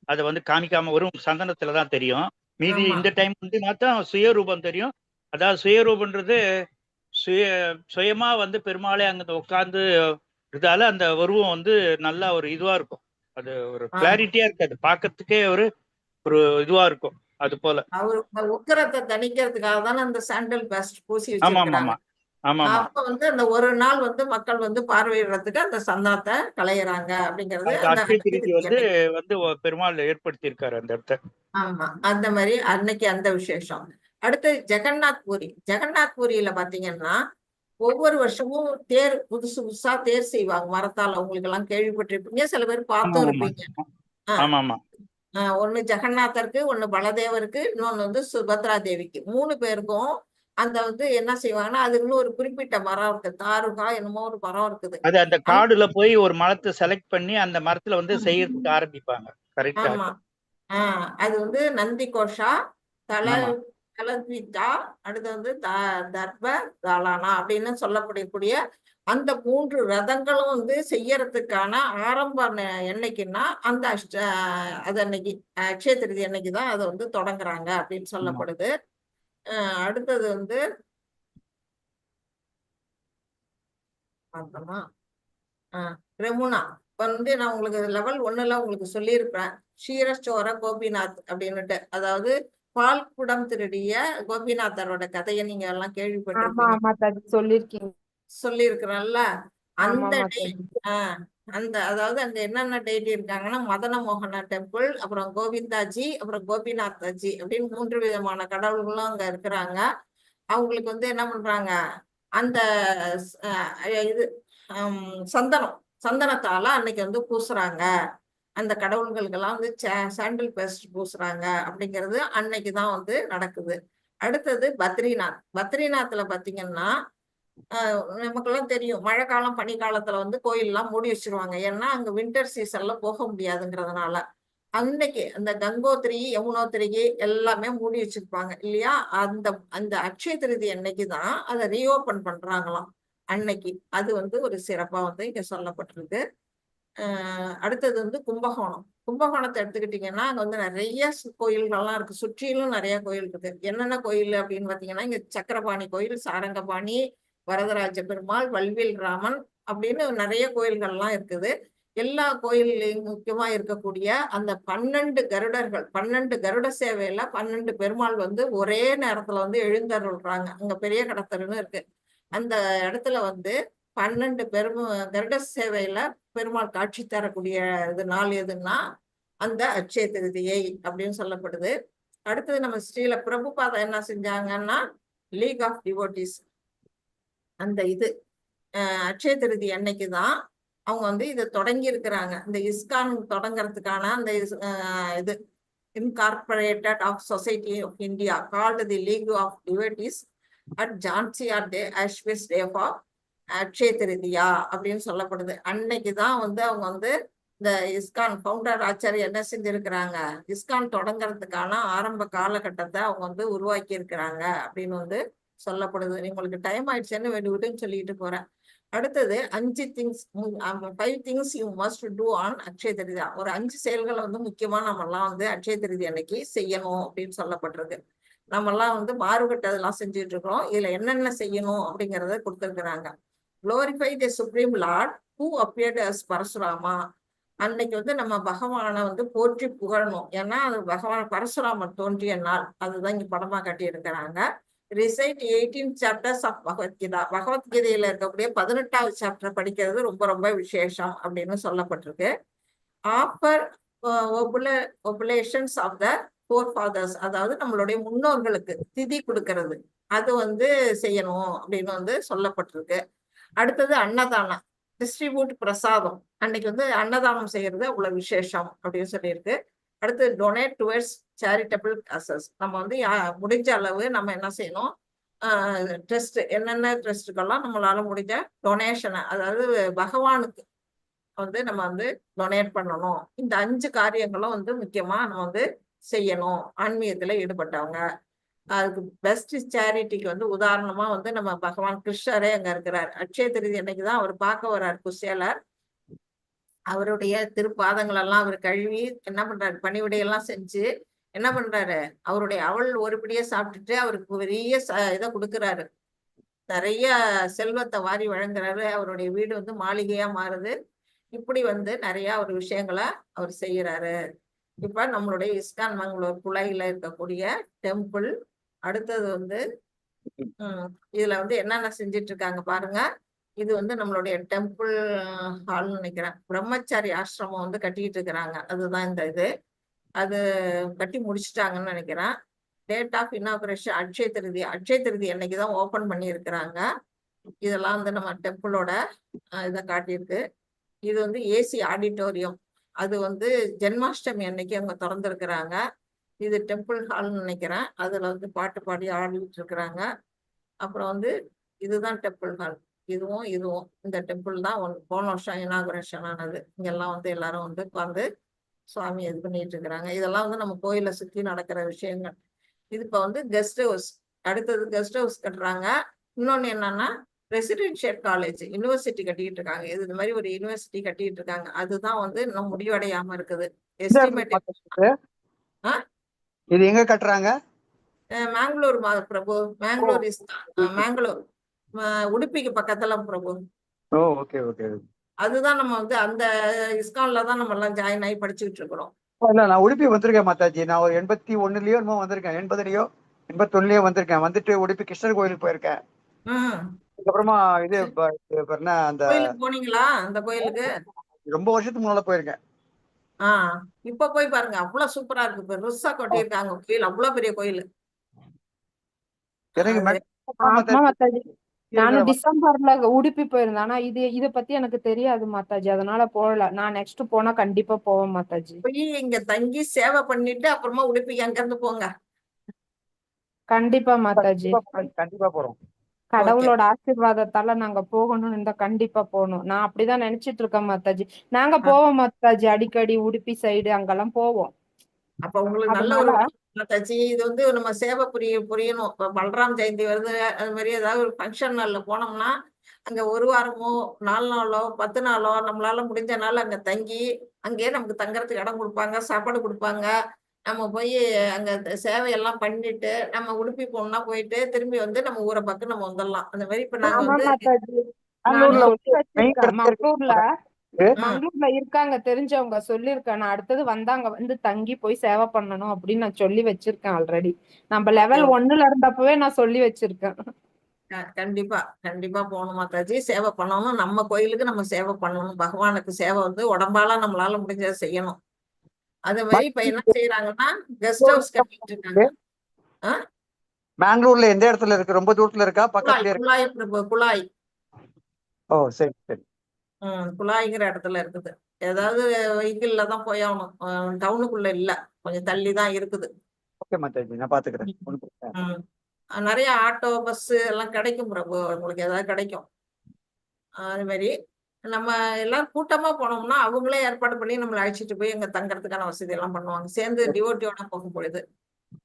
அதை வந்து காமிக்காம வெறும் சந்தனத்துலதான் தெரியும். மீதி ஆமா இந்த டைம் வந்து பார்த்தா சுயரூபம் தெரியும். அதாவது சுயரூபன்றது சுயமா வந்து பெருமாளே அங்க உட்கார்ந்து இதால அந்த உருவம் வந்து நல்லா ஒரு இதுவா இருக்கும். அது ஒரு கிளாரிட்டியா இருக்காது, பார்க்கறதுக்கே ஒரு ஒரு இதுவா இருக்கும். அது போல அவரு உக்கிரத்தை தணிக்கிறதுக்காக தானே அந்த சாண்டல் பேஸ்ட் பூசி ஆமா ஆமா வச்சிருக்கிறாங்க. ஆமா ஆமா. அப்ப வந்து அந்த ஒரு நாள் வந்து மக்கள் வந்து பார்வையிடுறதுக்கு அந்த சந்தனத்தை களையறாங்க அப்படிங்கிறது அந்த அந்த அக்ஷய அக்ஷய திருதி திருதி வந்து அன்னைக்கு. வந்து பெருமாள் ஏற்படுத்தி இருக்காரு அந்த இடத்த. ஆமா அந்த மாதிரி அன்னைக்கு அந்த விசேஷம். அடுத்து ஜெகநாத் பூரி. ஜெகநாத் பூரியில பாத்தீங்கன்னா ஒவ்வொரு வருஷமும் தேர் புதுசு புதுசா தேர் செய்வாங்க மரத்தால். உங்களுக்கு எல்லாம் கேள்விப்பட்டிருப்பீங்க, சில பேர் ஆமா பார்த்தும் ஆமா இருப்பீங்க. ஆமா ஆமா. ஒண்ணு ஜெகநாதருக்கு, ஒண்ணு பலதேவருக்கு, இன்னொன்னு வந்து சுபத்ரா தேவிக்கு. 3 பேருக்கும் அந்த வந்து என்ன செய்வாங்கன்னா, அதுக்குன்னு ஒரு குறிப்பிட்ட மரம் இருக்கு. தாருகா என்னமோ ஒரு மரம் இருக்குது. அது அந்த காடுல போய் ஒரு மரத்தை செலக்ட் பண்ணி அந்த மரத்துல வந்து செய்யறதுக்கு ஆரம்பிப்பாங்க. கரெக்டா? ஆமா அது வந்து நந்தி கோஷா, தல ஆமா தலத்விதா, அடுத்து வந்து தர்ப தாலானா அப்படின்னு சொல்லப்படக்கூடிய அந்த 3 ரதங்களும் வந்து செய்யறதுக்கான ஆரம்ப என்னைக்குன்னா அந்த அது அன்னைக்கு அக்ஷய திருதி அன்னைக்குதான் அதை வந்து தொடங்குறாங்க அப்படின்னு ஆமா. சொல்லப்படுது. அடுத்தது வந்து பார்த்தோமா ரெமுனா வந்து நான் உங்களுக்கு லெவல் 1ல உங்களுக்கு சொல்லியிருப்பேன். க்ஷீரச்சோர கோபிநாத் அப்படின்னுட்டு, அதாவது பால் குடம் திருடிய கோபிநாத்தரோட கதையை நீங்க எல்லாம் ஆமா கேள்விப்பட்டிருப்பீங்க, மாதாஜி சொல்லிருக்கீங்க. சொல்லியிருக்கிறோம்ல. ஆமா அந்த மாதாஜி. அந்த அதாவது அங்க என்னென்ன டெய்டி இருக்காங்கன்னா, மதன மோகனா டெம்பிள், அப்புறம் கோவிந்தாஜி, அப்புறம் கோபிநாத்தாஜி அப்படின்னு 3 விதமான கடவுள்களும் அங்க இருக்கிறாங்க. அவங்களுக்கு வந்து என்ன பண்றாங்க, அந்த இது சந்தனம் சந்தனத்தால அன்னைக்கு வந்து பூசுறாங்க. அந்த கடவுள்களுக்கெல்லாம் வந்து சாண்டில் பேஸ்ட் பூசுறாங்க அப்படிங்கிறது அன்னைக்கு தான் வந்து நடக்குது. அடுத்தது பத்ரிநாத். பத்ரிநாத்ல பாத்தீங்கன்னா நமக்கெல்லாம் தெரியும் மழை காலம் பனிக்காலத்துல வந்து கோயில்லாம் மூடி வச்சிருவாங்க. ஏன்னா அங்க வின்டர் சீசன்ல போக முடியாதுங்கிறதுனால. அன்னைக்கு அந்த கங்கோத்திரி யமுனோத்திரிக்கு எல்லாமே மூடி வச்சிருப்பாங்க இல்லையா? அந்த அந்த அக்ஷய திருதி அன்னைக்கு தான் அதை ரீஓபன் பண்றாங்களாம் அன்னைக்கு. அது வந்து ஒரு சிறப்பா வந்து இங்க சொல்லப்பட்டிருக்கு. அடுத்தது வந்து கும்பகோணம். கும்பகோணத்தை எடுத்துக்கிட்டீங்கன்னா அங்க வந்து நிறைய கோயில்கள்லாம் இருக்கு. சுற்றிலும் நிறைய கோயில் இருக்கு. என்னென்ன கோயில் அப்படின்னு பாத்தீங்கன்னா இங்க சக்கரபாணி கோயில், சாரங்கபாணி, வரதராஜ பெருமாள், வல்வில் ராமன் அப்படின்னு நிறைய கோயில்கள்லாம் இருக்குது. எல்லா கோயில்லையும் முக்கியமா இருக்கக்கூடிய அந்த 12 கருடர்கள், 12 கருட சேவையில 12 பெருமாள் வந்து ஒரே நேரத்துல வந்து எழுந்தருள்றாங்க. அங்க பெரிய கடத்தல்னு இருக்கு. அந்த இடத்துல வந்து 12 கருட சேவையில பெருமாள் காட்சி தரக்கூடிய இது நாள் எதுன்னா அந்த அட்சய திருதியை அப்படின்னு சொல்லப்படுது. அடுத்தது நம்ம ஸ்ரீல பிரபுபாதா என்ன செஞ்சாங்கன்னா லீக் ஆஃப் டிவோட்டிஸ் அந்த இது அட்சய திருதி அன்னைக்குதான் அவங்க வந்து இதை தொடங்கி இருக்கிறாங்க. இந்த இஸ்கான் தொடங்குறதுக்கான அந்த இது incorporated of society of India called the league of devotees at Jhansi ஆர் டே ஆஷ்விஸ் டே ஃபார் அட்சய திருதியா அப்படின்னு சொல்லப்படுது. அன்னைக்குதான் வந்து அவங்க வந்து இந்த இஸ்கான் ஃபவுண்டர் ஆச்சாரியர் என்ன செஞ்சிருக்கிறாங்க, இஸ்கான் தொடங்குறதுக்கான ஆரம்ப காலகட்டத்தை அவங்க வந்து உருவாக்கி இருக்கிறாங்க அப்படின்னு வந்து சொல்லப்படுது. உங்களுக்கு டைம் ஆயிடுச்சுன்னு விட்டுன்னு சொல்லிட்டு போறேன். அடுத்தது 5 things 5 things you must do on Akshaya Tritiya. ஒரு 5 செயல்களை வந்து முக்கியமா நம்ம எல்லாம் வந்து அக்ஷய திருதி அன்னைக்கு செய்யணும் அப்படின்னு சொல்லப்பட்டிருக்கு. நம்ம எல்லாம் வந்து மாறுபட்டதெல்லாம் செஞ்சுட்டு இருக்கோம். இதுல என்னென்ன செய்யணும் அப்படிங்கறத கொடுத்திருக்கிறாங்க. Glorify the Supreme Lord who appeared as Parashurama. அன்னைக்கு வந்து நம்ம பகவானை வந்து போற்றி புகழணும். ஏன்னா அது பகவான் பரசுராமர் தோன்றிய நாள். அதுதான் இங்க படமா காட்டி இருக்கிறாங்க. Recite 18 chapters of Bhagavad Gita. பகவத்கீதையில இருக்கக்கூடிய 18வது சாப்டர் படிக்கிறது ரொம்ப ரொம்ப விசேஷம் அப்படின்னு சொல்லப்பட்டிருக்கு. Offer oblations of the forefathers, அதாவது நம்மளுடைய முன்னோர்களுக்கு திதி கொடுக்கறது, அது வந்து செய்யணும் அப்படின்னு வந்து சொல்லப்பட்டிருக்கு. அடுத்தது அன்னதானம், டிஸ்ட்ரிபியூட் பிரசாதம். அன்னைக்கு வந்து அன்னதானம் செய்யறது அவ்வளவு விசேஷம் அப்படின்னு சொல்லியிருக்கு. அடுத்து டொனேட் டுவர்ட்ஸ் சேரிட்டபிள் காசஸ். நம்ம வந்து முடிஞ்ச அளவு நம்ம என்ன செய்யணும், ட்ரஸ்ட் என்னென்ன ட்ரஸ்ட்டுக்கெல்லாம் நம்மளால முடிஞ்ச டொனேஷனை, அதாவது பகவானுக்கு வந்து நம்ம வந்து டொனேட் பண்ணணும். இந்த 5 காரியங்களும் வந்து முக்கியமா நம்ம வந்து செய்யணும் ஆன்மீகத்துல ஈடுபட்டவங்க. அதுக்கு பெஸ்ட் சேரிட்டிக்கு வந்து உதாரணமா வந்து நம்ம பகவான் கிருஷ்ணரே அங்க இருக்கிறார். அட்சய திருதி அன்னைக்குதான் அவர் பார்க்க வர்றார் குசேலர். அவருடைய திருப்பாதங்கள் எல்லாம் அவர் கழுவி என்ன பண்றாரு, பணிவிடையெல்லாம் செஞ்சு என்ன பண்றாரு, அவருடைய அவள் ஒரு பிடியை சாப்பிட்டுட்டு அவருக்கு பெரிய இதை கொடுக்குறாரு, நிறைய செல்வத்தை வாரி வழங்குறாரு. அவருடைய வீடு வந்து மாளிகையா மாறுது. இப்படி வந்து நிறைய ஒரு விஷயங்களை அவர் செய்யறாரு. இப்ப நம்மளுடைய இஸ்கான் மங்களூர் குளையில இருக்கக்கூடிய டெம்பிள். அடுத்தது வந்து இதுல வந்து என்னென்ன செஞ்சிட்டு இருக்காங்க பாருங்க. இது வந்து நம்மளுடைய டெம்பிள் ஹால்னு நினைக்கிறேன். பிரம்மச்சாரி ஆசிரமம் வந்து கட்டிட்டு இருக்கிறாங்க. அதுதான் இந்த இது. அது கட்டி முடிச்சுட்டாங்கன்னு நினைக்கிறேன். டேட் ஆஃப் இனாகுரேஷன் அட்சய திருதி. அட்சய திருதி அன்னைக்குதான் ஓபன் பண்ணி இருக்கிறாங்க. இதெல்லாம் வந்து நம்ம டெம்பிளோட இதை காட்டியிருக்கு. இது வந்து ஏசி ஆடிட்டோரியம். அது வந்து ஜென்மாஷ்டமி அன்னைக்கு அவங்க திறந்துருக்கிறாங்க. இது டெம்பிள் ஹால்னு நினைக்கிறேன். அதுல வந்து பாட்டு பாடி ஆடிட்டு இருக்கிறாங்க. அப்புறம் வந்து இதுதான் டெம்பிள் ஹால். இதுவும் இந்த டெம்பிள் தான் போன வருஷம் இனாகுரேஷன் ஆனது. இங்கெல்லாம் வந்து எல்லாரும் வந்து உட்காந்து சுவாமி இது பண்ணிட்டு இருக்கிறாங்க. இதெல்லாம் வந்து நம்ம கோயிலை சுற்றி நடக்கிற விஷயங்கள். இது இப்ப வந்து கெஸ்ட் ஹவுஸ். அடுத்தது கெஸ்ட் ஹவுஸ் கட்டுறாங்க. இன்னொன்னு என்னன்னா ரெசிடென்ஷியல் காலேஜ், யூனிவர்சிட்டி கட்டிட்டு இருக்காங்க. இது மாதிரி ஒரு யூனிவர்சிட்டி கட்டிட்டு இருக்காங்க. அதுதான் வந்து இன்னும் முடிவடையாம இருக்குது. எஸ்டிமேட் இது எங்க கட்டுறாங்க? மேங்களூர் பிரபு. மேங்களூர் மேங்களூர் உடுப்பிக்கு பக்கத்துல பிரபு. Okay okay. அதுதான் நம்ம வந்து அந்த இஸ்கான்ல தான் நம்ம எல்லாம் ஜாயின் ஆகி படிச்சுக்கிட்டு இருக்கிறோம். இல்ல, நான் உடுப்பி வந்திருக்கேன் மாதாஜி. நான் ஒரு 81லயோ என்னமோ வந்திருக்கேன், 80லயோ 81லயோ வந்திருக்கேன். வந்துட்டு உடுப்பி கிருஷ்ணர் கோயிலுக்கு போயிருக்கேன். அதுக்கப்புறமா இது அந்த போனீங்களா அந்த கோயிலுக்கு? ரொம்ப வருஷத்துக்கு முன்னால போயிருக்கேன். இப்ப போய் பாருங்க, அவ்வளவு சூப்பரா இருக்கு. பெருசா கொட்டியிருக்காங்க கோயில், அவ்வளவு பெரிய கோயில். நானும் டிசம்பர்ல உடுப்பி போயிருந்தேன். ஆனா இத பத்தி எனக்கு தெரியாது மாதாஜி, அதனால போகல. நான் நெக்ஸ்ட் போனா கண்டிப்பா போவேன் மாதாஜி. போய் இங்க தங்கி சேவை பண்ணிட்டு அப்புறமா உடுப்பிக்கு அங்க இருந்து போங்க. கண்டிப்பா மாதாஜி. கண்டிப்பா போறோம். கடவுளோட ஆசீர்வாதத்தால நாங்க போகணும்னு இந்த கண்டிப்பா போகணும். நான் அப்படிதான் நினைச்சிட்டு இருக்கேன் மாதாஜி. நாங்க போவோம் மாதாஜி, அடிக்கடி உடுப்பி சைடு அங்கெல்லாம் போவோம். அப்ப உங்களுக்கு நல்ல ஒரு அதனால மாதாஜி, இது வந்து நம்ம சேவை புரியணும். இப்ப பலராம் ஜெயந்தி வருது, அது மாதிரி ஏதாவது ஒரு ஃபங்க்ஷன் நாள்ல போனோம்னா அங்க 1 வாரமோ 4 நாளோ 10 நாளோ நம்மளால முடிஞ்ச நாள் அங்க தங்கி அங்கேயே நமக்கு தங்கறதுக்கு இடம் கொடுப்பாங்க, சாப்பாடு கொடுப்பாங்க. நம்ம போய் அங்க சேவையெல்லாம் பண்ணிட்டு நம்ம உடுப்பி போனோம்னா போயிட்டு திரும்பி வந்து நம்ம ஊரை பக்கம் நம்ம வந்துடலாம். அந்த மாதிரி இப்ப நாங்க ஆமா வந்து மாதாஜி, நான் பெங்களூர்ல சொல்லி வச்சிருக்கேன். மங்களூர்ல ம், மங்களூர்ல இருக்காங்க தெரிஞ்சவங்க, சொல்லியிருக்கேன். நான் அடுத்தது வந்தாங்க வந்து தங்கி போய் சேவை பண்ணணும் அப்படின்னு நான் சொல்லி வச்சிருக்கேன் ஆல்ரெடி. நம்ம ஓகே லெவல் 1ல இருந்தப்பவே நான் சொல்லி வச்சிருக்கேன். கண்டிப்பா கண்டிப்பா போகணும் மாதாஜி. சேவை பண்ணணும், நம்ம கோயிலுக்கு நம்ம சேவை பண்ணணும். பகவானுக்கு சேவை வந்து உடம்பால நம்மளால முடிஞ்சதை செய்யணும். அது மாதிரி இப்ப என்ன செய்யறாங்கன்னா கெஸ்ட் ஹவுஸ் கட்டிட்டு இருக்காங்க. பெங்களூர்ல எந்த இடத்துல இருக்கு? ரொம்ப தூரத்துல இருக்கா, குழாய் பக்கத்துலயே இருக்கா? குழாய் பிரபு, குழாய். ஓ சரி சரி. குழாய்ங்கிற இடத்துல இருக்குது. ஏதாவது வெஹிக்கிள்ல தான் போய் ஆகணும். டவுனுக்குள்ள இல்ல, கொஞ்சம் தள்ளி தான் இருக்குது. ஓகே மாதாஜி, நான் பாத்துக்கிறேன். ஒண்ணும் பிரச்சனை இல்ல. நிறைய ஆட்டோ பஸ் எல்லாம் கிடைக்கும் பிரபு, உங்களுக்கு ஏதாவது கிடைக்கும். அது மாதிரி நம்ம எல்லாம் கூட்டமா போனோம்னா அவங்களே ஏற்பாடு பண்ணி நம்மளை அழைச்சிட்டு போய் அங்க தங்கறதுக்கான வசதி எல்லாம் பண்ணுவாங்க, சேர்ந்து டிவோட்டியோட போகும் பொழுது.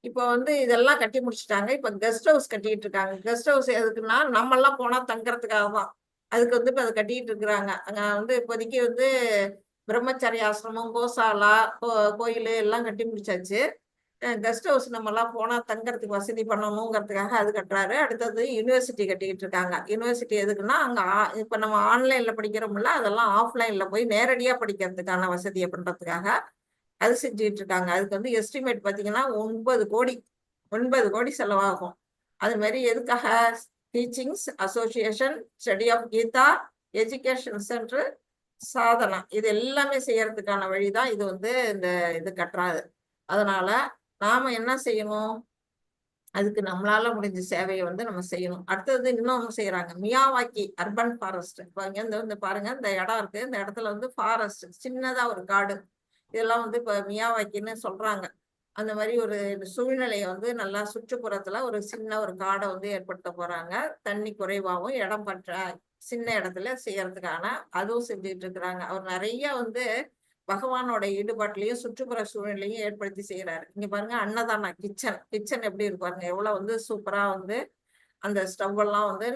இப்போ வந்து இதெல்லாம் கட்டி முடிச்சுட்டாங்க. இப்ப கெஸ்ட் ஹவுஸ் கட்டிட்டு இருக்காங்க. கெஸ்ட் ஹவுஸ் எதுக்குன்னா நம்ம எல்லாம் போனா தங்கறதுக்காக தான். அதுக்கு வந்து இப்ப அதை கட்டிட்டு இருக்கிறாங்க. அங்க வந்து இப்போதைக்கு வந்து பிரம்மச்சரிய ஆசிரமம், கோசாலா, கோயில் எல்லாம் கட்டி முடிச்சாச்சு. கெஸ்ட் ஹவுஸ் நம்ம எல்லாம் போனா தங்கறதுக்கு வசதி பண்ணணுங்கிறதுக்காக அது கட்டுறாரு. அடுத்தது யூனிவர்சிட்டி கட்டிக்கிட்டு இருக்காங்க. யூனிவர்சிட்டி எதுக்குன்னா அங்க இப்ப நம்ம ஆன்லைன்ல படிக்கிறோம்ல, அதெல்லாம் ஆஃப்லைன்ல போய் நேரடியா படிக்கிறதுக்கான வசதியை பண்றதுக்காக அது செஞ்சுட்டு இருக்காங்க. அதுக்கு வந்து எஸ்டிமேட் பாத்தீங்கன்னா 9 கோடி செலவாகும். அது மாதிரி எதுக்காக? Teachings association, study of Gita, education centre, sadhana, இது எல்லாமே செய்யறதுக்கான வழிதான் இது வந்து இந்த இது கட்டுறாது. அதனால நாம என்ன செய்யணும்? அதுக்கு நம்மளால முடிஞ்ச சேவையை வந்து நம்ம செய்யணும். அடுத்தது இன்னொன்னு செய்யறாங்க, மியாவாக்கி அர்பன் ஃபாரஸ்ட். இப்போ இங்க வந்து பாருங்க, இந்த இடம் இருக்கு, இந்த இடத்துல வந்து ஃபாரஸ்ட், சின்னதா ஒரு காடு, இதெல்லாம் வந்து இப்ப மியாவாக்கின்னு சொல்றாங்க. அந்த மாதிரி ஒரு சூழ்நிலையை வந்து நல்லா சுற்றுப்புறத்துல ஒரு சின்ன ஒரு காடை வந்து ஏற்படுத்த போறாங்க. தண்ணி குறைவாகவும் இடம் பற்ற சின்ன இடத்துல செய்யறதுக்கான அதுவும் செஞ்சுட்டு இருக்கிறாங்க. அவர் நிறைய வந்து பகவானோட ஈடுபாட்டிலையும் சுற்றுப்புற சூழ்நிலையும் ஏற்படுத்தி செய்யறாரு. இங்க பாருங்க, அன்னதானா கிச்சன் எப்படி இருக்கு பாருங்க, எவ்வளவு வந்து சூப்பரா வந்து அந்த ஸ்டவ் எல்லாம் வந்து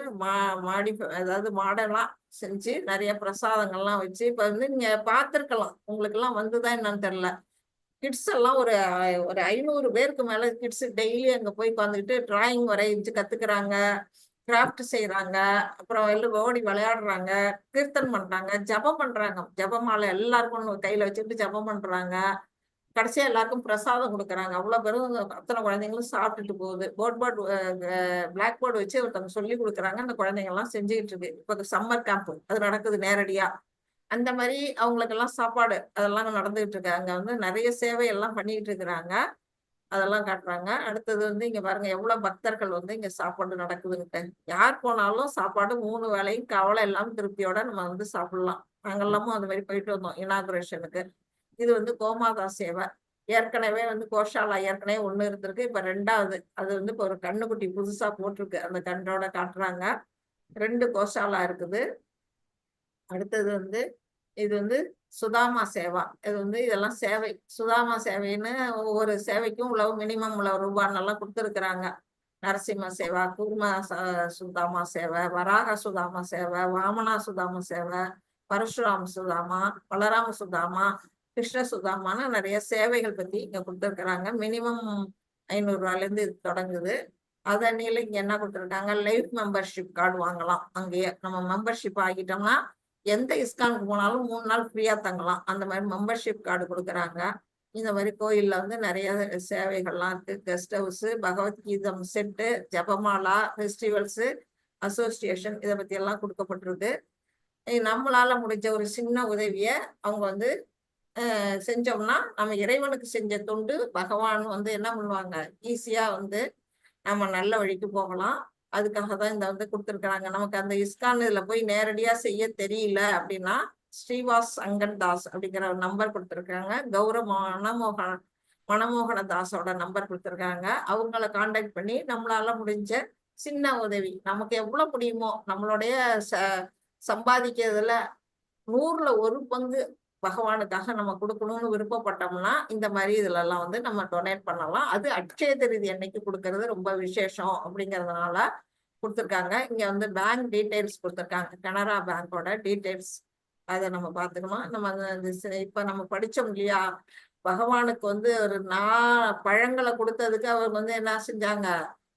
மாடி, அதாவது மாடெல்லாம் செஞ்சு நிறைய பிரசாதங்கள்லாம் வச்சு. இப்ப வந்து நீங்க பார்த்திருக்கலாம், உங்களுக்கு எல்லாம் வந்துதான் என்னன்னு தெரியல. கிட்ஸ் எல்லாம் ஒரு 500 பேருக்கு மேல கிட்ஸ் டெய்லி அங்க போய் உட்காந்துக்கிட்டு டிராயிங் வரைஞ்சு கத்துக்கிறாங்க, கிராஃப்ட் செய்யறாங்க, அப்புறம் எல்லாம் ஓடி விளையாடுறாங்க, கீர்த்தன் பண்றாங்க, ஜபம் பண்றாங்க. ஜபமாலை எல்லாருக்கும் கையில வச்சுட்டு ஜபம் பண்றாங்க. கடைசியா எல்லாருக்கும் பிரசாதம் கொடுக்குறாங்க. அவ்வளவு பேரும், அத்தனை குழந்தைங்களும் சாப்பிட்டுட்டு போகுது. பிளாக் போர்டு வச்சு ஒருத்தவங்க சொல்லி கொடுக்குறாங்க. அந்த குழந்தைங்க எல்லாம் செஞ்சுக்கிட்டு இருக்கு. இப்போ சம்மர் கேம்ப் அது நடக்குது நேரடியா. அந்த மாதிரி அவங்களுக்கெல்லாம் சாப்பாடு அதெல்லாம் நடந்துகிட்டு இருக்கு. அங்க வந்து நிறைய சேவை எல்லாம் பண்ணிட்டு இருக்கிறாங்க, அதெல்லாம் காட்டுறாங்க. அடுத்தது வந்து இங்க பாருங்க, எவ்வளவு பக்தர்கள் வந்து இங்க சாப்பாடு நடக்குதுன்னுட்டு. யார் போனாலும் சாப்பாடு 3 வேளையும் கவலை எல்லாம் திருப்தியோட நம்ம வந்து சாப்பிடலாம். நாங்கெல்லாமும் அந்த மாதிரி போயிட்டு வந்தோம் இனாகுரேஷனுக்கு. இது வந்து கோமாதா சேவை. ஏற்கனவே வந்து கோஷாலா ஏற்கனவே 1 இருந்திருக்கு, இப்ப 2வது. அது வந்து இப்ப ஒரு கண்ணுக்குட்டி புதுசா போட்டிருக்கு, அந்த கன்றோட காட்டுறாங்க. 2 கோஷாலா இருக்குது. அடுத்தது வந்து இது வந்து சுதாமா சேவா. இது வந்து இதெல்லாம் சேவை, சுதாமா சேவைன்னு ஒவ்வொரு சேவைக்கும் உள்ள மினிமம் உள்ள ரூபான்னெல்லாம் கொடுத்துருக்குறாங்க. நரசிம்ம சேவா, கூர்ம சுதாமா சேவை, வராக சுதாமா சேவை, வாமனா சுதாமா சேவை, பரசுராம சுதாமா, பலராம சுதாமா, கிருஷ்ண சுதாமான்னு நிறைய சேவைகள் பத்தி இங்க கொடுத்துருக்குறாங்க. மினிமம் 500 ரூபாயிலேருந்து இது தொடங்குது. அதை அன்னையில இங்க என்ன கொடுத்துருக்காங்க, லைஃப் மெம்பர்ஷிப் கார்டு வாங்கலாம். அங்கேயே நம்ம மெம்பர்ஷிப் ஆகிட்டோம்னா எந்த இஸ்கானுக்கு போனாலும் 3 நாள் ஃப்ரீயா தங்கலாம். அந்த மாதிரி மெம்பர்ஷிப் கார்டு கொடுக்குறாங்க. இந்த மாதிரி கோயில்ல வந்து நிறைய சேவைகள்லாம் இருக்கு. கெஸ்ட் ஹவுஸ், பகவத்கீதம் செட்டு, ஜபமாலா, ஃபெஸ்டிவல்ஸ், அசோசியேஷன், இதை பத்தி எல்லாம் கொடுக்கப்பட்டிருக்கு. நம்மளால முடிஞ்ச ஒரு சின்ன உதவிய அவங்க வந்து செஞ்சோம்னா நம்ம இறைவனுக்கு செஞ்ச தொண்டு பகவான் வந்து என்ன பண்ணுவாங்க, ஈஸியா வந்து நம்ம நல்ல வழிக்கு போகலாம். அதுக்காக தான் இந்த வந்து கொடுத்துருக்காங்க. நமக்கு அந்த இஸ்கான் இதுல போய் நேரடியா செய்ய தெரியல அப்படின்னா ஸ்ரீவாஸ் அங்கன் தாஸ் அப்படிங்கிற ஒரு நம்பர் கொடுத்துருக்காங்க. கௌரவ மனமோகன தாஸோட நம்பர் கொடுத்துருக்காங்க. அவங்கள காண்டாக்ட் பண்ணி நம்மளால முடிஞ்ச சின்ன உதவி, நமக்கு எவ்வளவு முடியுமோ நம்மளுடைய சம்பாதிக்கிறதுல 100ல் 1 பங்கு பகவானுக்காக நம்ம கொடுக்கணும்னு விருப்பப்பட்டோம்னா இந்த மாதிரி இதுல எல்லாம் வந்து நம்ம டொனேட் பண்ணலாம். அது அட்சய திருதி அன்னைக்கு கொடுக்கறது ரொம்ப விசேஷம் அப்படிங்கறதுனால கொடுத்துருக்காங்க. இங்க வந்து பேங்க் டீடைல்ஸ் கொடுத்துருக்காங்க, கனரா பேங்கோட டீடைல்ஸ். அதை நம்ம பார்த்துக்கணும். நம்ம இப்ப நம்ம படிச்சோம் இல்லையா, பகவானுக்கு வந்து ஒரு பழங்களை கொடுத்ததுக்கு அவர் வந்து என்ன செஞ்சாங்க,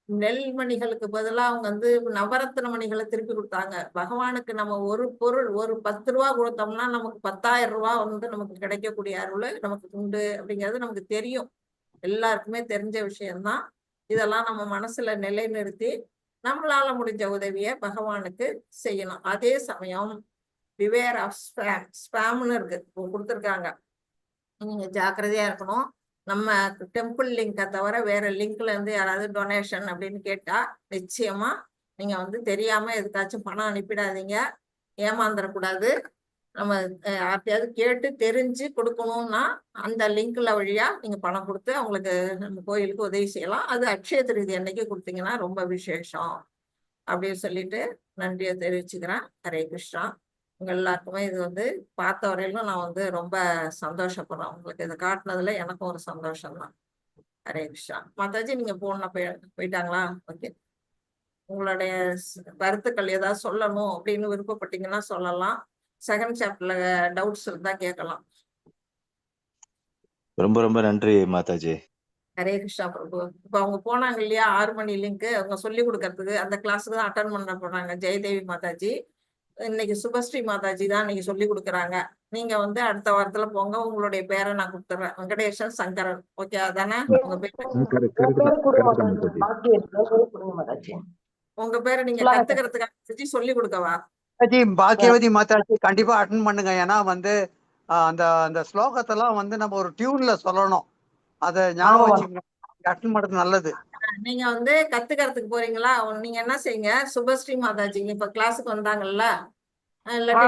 நெல் மணிகளுக்கு பதிலா அவங்க வந்து நவரத்ன மணிகளை திருப்பி கொடுத்தாங்க. பகவானுக்கு நம்ம ஒரு பொருள் ஒரு 10 ரூபா கொடுத்தோம்னா நமக்கு 10,000 ரூபா வந்து நமக்கு கிடைக்கக்கூடிய அருள் நமக்கு உண்டு அப்படிங்கிறது நமக்கு தெரியும், எல்லாருக்குமே தெரிஞ்ச விஷயம்தான். இதெல்லாம் நம்ம மனசுல நிலைநிறுத்தி நம்மளால முடிஞ்ச உதவியை பகவானுக்கு செய்யணும். அதே சமயம் பிவேர் ஆஃப் ஸ்பேம்னு இருக்கு கொடுத்துருக்காங்க, நீங்க ஜாக்கிரதையா இருக்கணும். நம்ம டெம்பிள் லிங்கை தவிர வேற லிங்க்ல இருந்து யாராவது டொனேஷன் அப்படின்னு கேட்டா நிச்சயமா நீங்க வந்து தெரியாம எதுக்காச்சும் பணம் அனுப்பிடாதீங்க, ஏமாந்துடக்கூடாது. நம்ம யார்ட்டையாவது கேட்டு தெரிஞ்சு கொடுக்கணும்னா அந்த லிங்க்ல வழியா நீங்க பணம் கொடுத்து அவங்களுக்கு நம்ம கோயிலுக்கு உதவி செய்யலாம். அது அட்சய திருதி அன்னைக்கு கொடுத்தீங்கன்னா ரொம்ப விசேஷம் அப்படின்னு சொல்லிட்டு நன்றியை தெரிவிச்சுக்கிறேன். ஹரே கிருஷ்ணா. உங்க எல்லாருக்குமே இது வந்து பார்த்த வரையிலும் நான் வந்து ரொம்ப சந்தோஷப்படுறேன். உங்களுக்கு இதை காட்டினதுல எனக்கும் ஒரு சந்தோஷம் தான். ஹரே கிருஷ்ணா. மாதாஜி நீங்க போயிட்டாங்களா? ஓகே. உங்களுடைய கருத்துக்கள் ஏதாவது சொல்லணும் அப்படின்னு விருப்பப்பட்டீங்கன்னா சொல்லலாம். செகண்ட் சாப்டர்ல டவுட்ஸ் இருந்தா கேட்கலாம். ரொம்ப ரொம்ப நன்றி மாதாஜி. ஹரே கிருஷ்ணா பிரபு. இப்ப அவங்க போனாங்க இல்லையா 6 மணி லிங்க், அவங்க சொல்லி கொடுக்கறதுக்கு அந்த கிளாஸுக்கு தான் அட்டன் பண்ண போறாங்க. ஜெயதேவி மாதாஜி இன்னைக்கு சுபஸ்ரீ மாதாஜி தான் இன்னைக்கு சொல்லி கொடுக்குறாங்க. நீங்க வந்து அடுத்த வாரத்துல போங்க, உங்களுடைய பேரை நான் கொடுத்துறேன், வெங்கடேசன் சங்கரன். ஓகே தானே உங்க பேரு? உங்க பேரை நீங்க கத்துக்கிறதுக்காக சொல்லி கொடுக்கவா? பாக்கியவதி மாதாஜி கண்டிப்பா அட்டன் பண்ணுங்க. ஏன்னா வந்து அந்த அந்த ஸ்லோகத்தெல்லாம் வந்து நம்ம ஒரு டியூன்ல சொல்லணும், அதை ஞாபகம் வச்சுக்கோங்க. அட்டன் பண்றது நல்லது. நீங்க வந்து கத்துக்கிறதுக்கு போறீங்களா? நீங்க என்ன செய்யுங்க, சுபஸ்ரீ மாதாஜி இப்ப கிளாஸுக்கு வந்தாங்கல்ல, இல்லாட்டி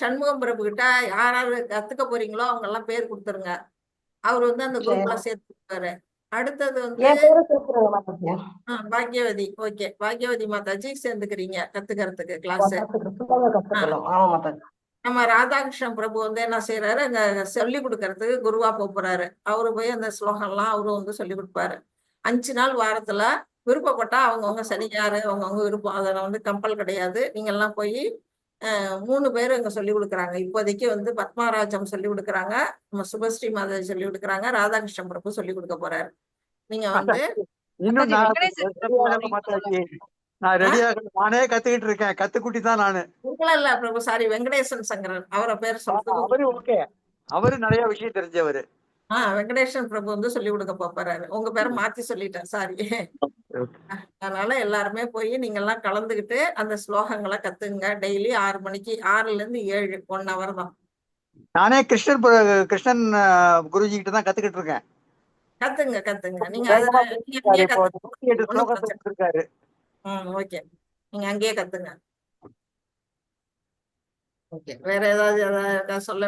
சண்முகம் பிரபு கிட்ட யாராவது கத்துக்க போறீங்களோ அவங்க எல்லாம் பேர் கொடுத்துருங்க. அவர் வந்து அந்த குரூப்ல சேர்த்துருக்காரு. அடுத்தது வந்து பாக்யவதி. ஓகே, பாக்யவதி மாதாஜி சேர்ந்துக்கிறீங்க கத்துக்கிறதுக்கு கிளாஸ். நம்ம ராதாகிருஷ்ணன் பிரபு வந்து என்ன செய்யறாரு, அங்க சொல்லி கொடுக்கறதுக்கு குருவா போறாரு. அவரு போய் அந்த ஸ்லோகம் எல்லாம் அவரு வந்து சொல்லி கொடுப்பாரு. 5 நாள் வாரத்துல விருப்பப்பட்டா அவங்கவுங்க சனியாரு அவங்கவுங்க விருப்பம், அதை வந்து கம்பல் கிடையாது. நீங்க எல்லாம் போய் 3 பேரும் இங்க சொல்லி கொடுக்குறாங்க. இப்போதைக்கு வந்து பத்மாராஜம் சொல்லி கொடுக்குறாங்க, நம்ம சுபஸ்ரீ மாதாஜி சொல்லி கொடுக்குறாங்க, ராதாகிருஷ்ணன் பிரபு சொல்லி கொடுக்க போறாரு. நீங்க வந்து இன்னும் நான் ரெடியாக நானே கத்துக்கிட்டு இருக்கேன், கத்துக்குட்டி தான் நானு. இல்ல பிரபு, சாரி, வெங்கடேசன் சங்கரன் அவரை பேர் சொல்றது. அவரு ஓகே, அவரு நிறைய விஷயம் தெரிஞ்சவரு. வெங்கடேசன் பிரபு வந்து சொல்லி கொடுக்க போறாரு. உங்க பேரை மாத்தி சொல்லிட்டேன், சாரி. அதனால எல்லாருமே போய் நீங்க எல்லாம் கலந்துகிட்டு அந்த ஸ்லோகங்களை கத்துங்க. டெய்லி 6 மணிக்கு, 6ல இருந்து 7 1 hour தான். நானே கிருஷ்ணன் குருஜி கிட்ட தான் கத்துக்கிட்டு இருக்கேன். கத்துங்க நீங்க. ஓகே, நீங்க அங்கேயே கத்துங்க. ஓகே, வேற ஏதாவது சொல்ல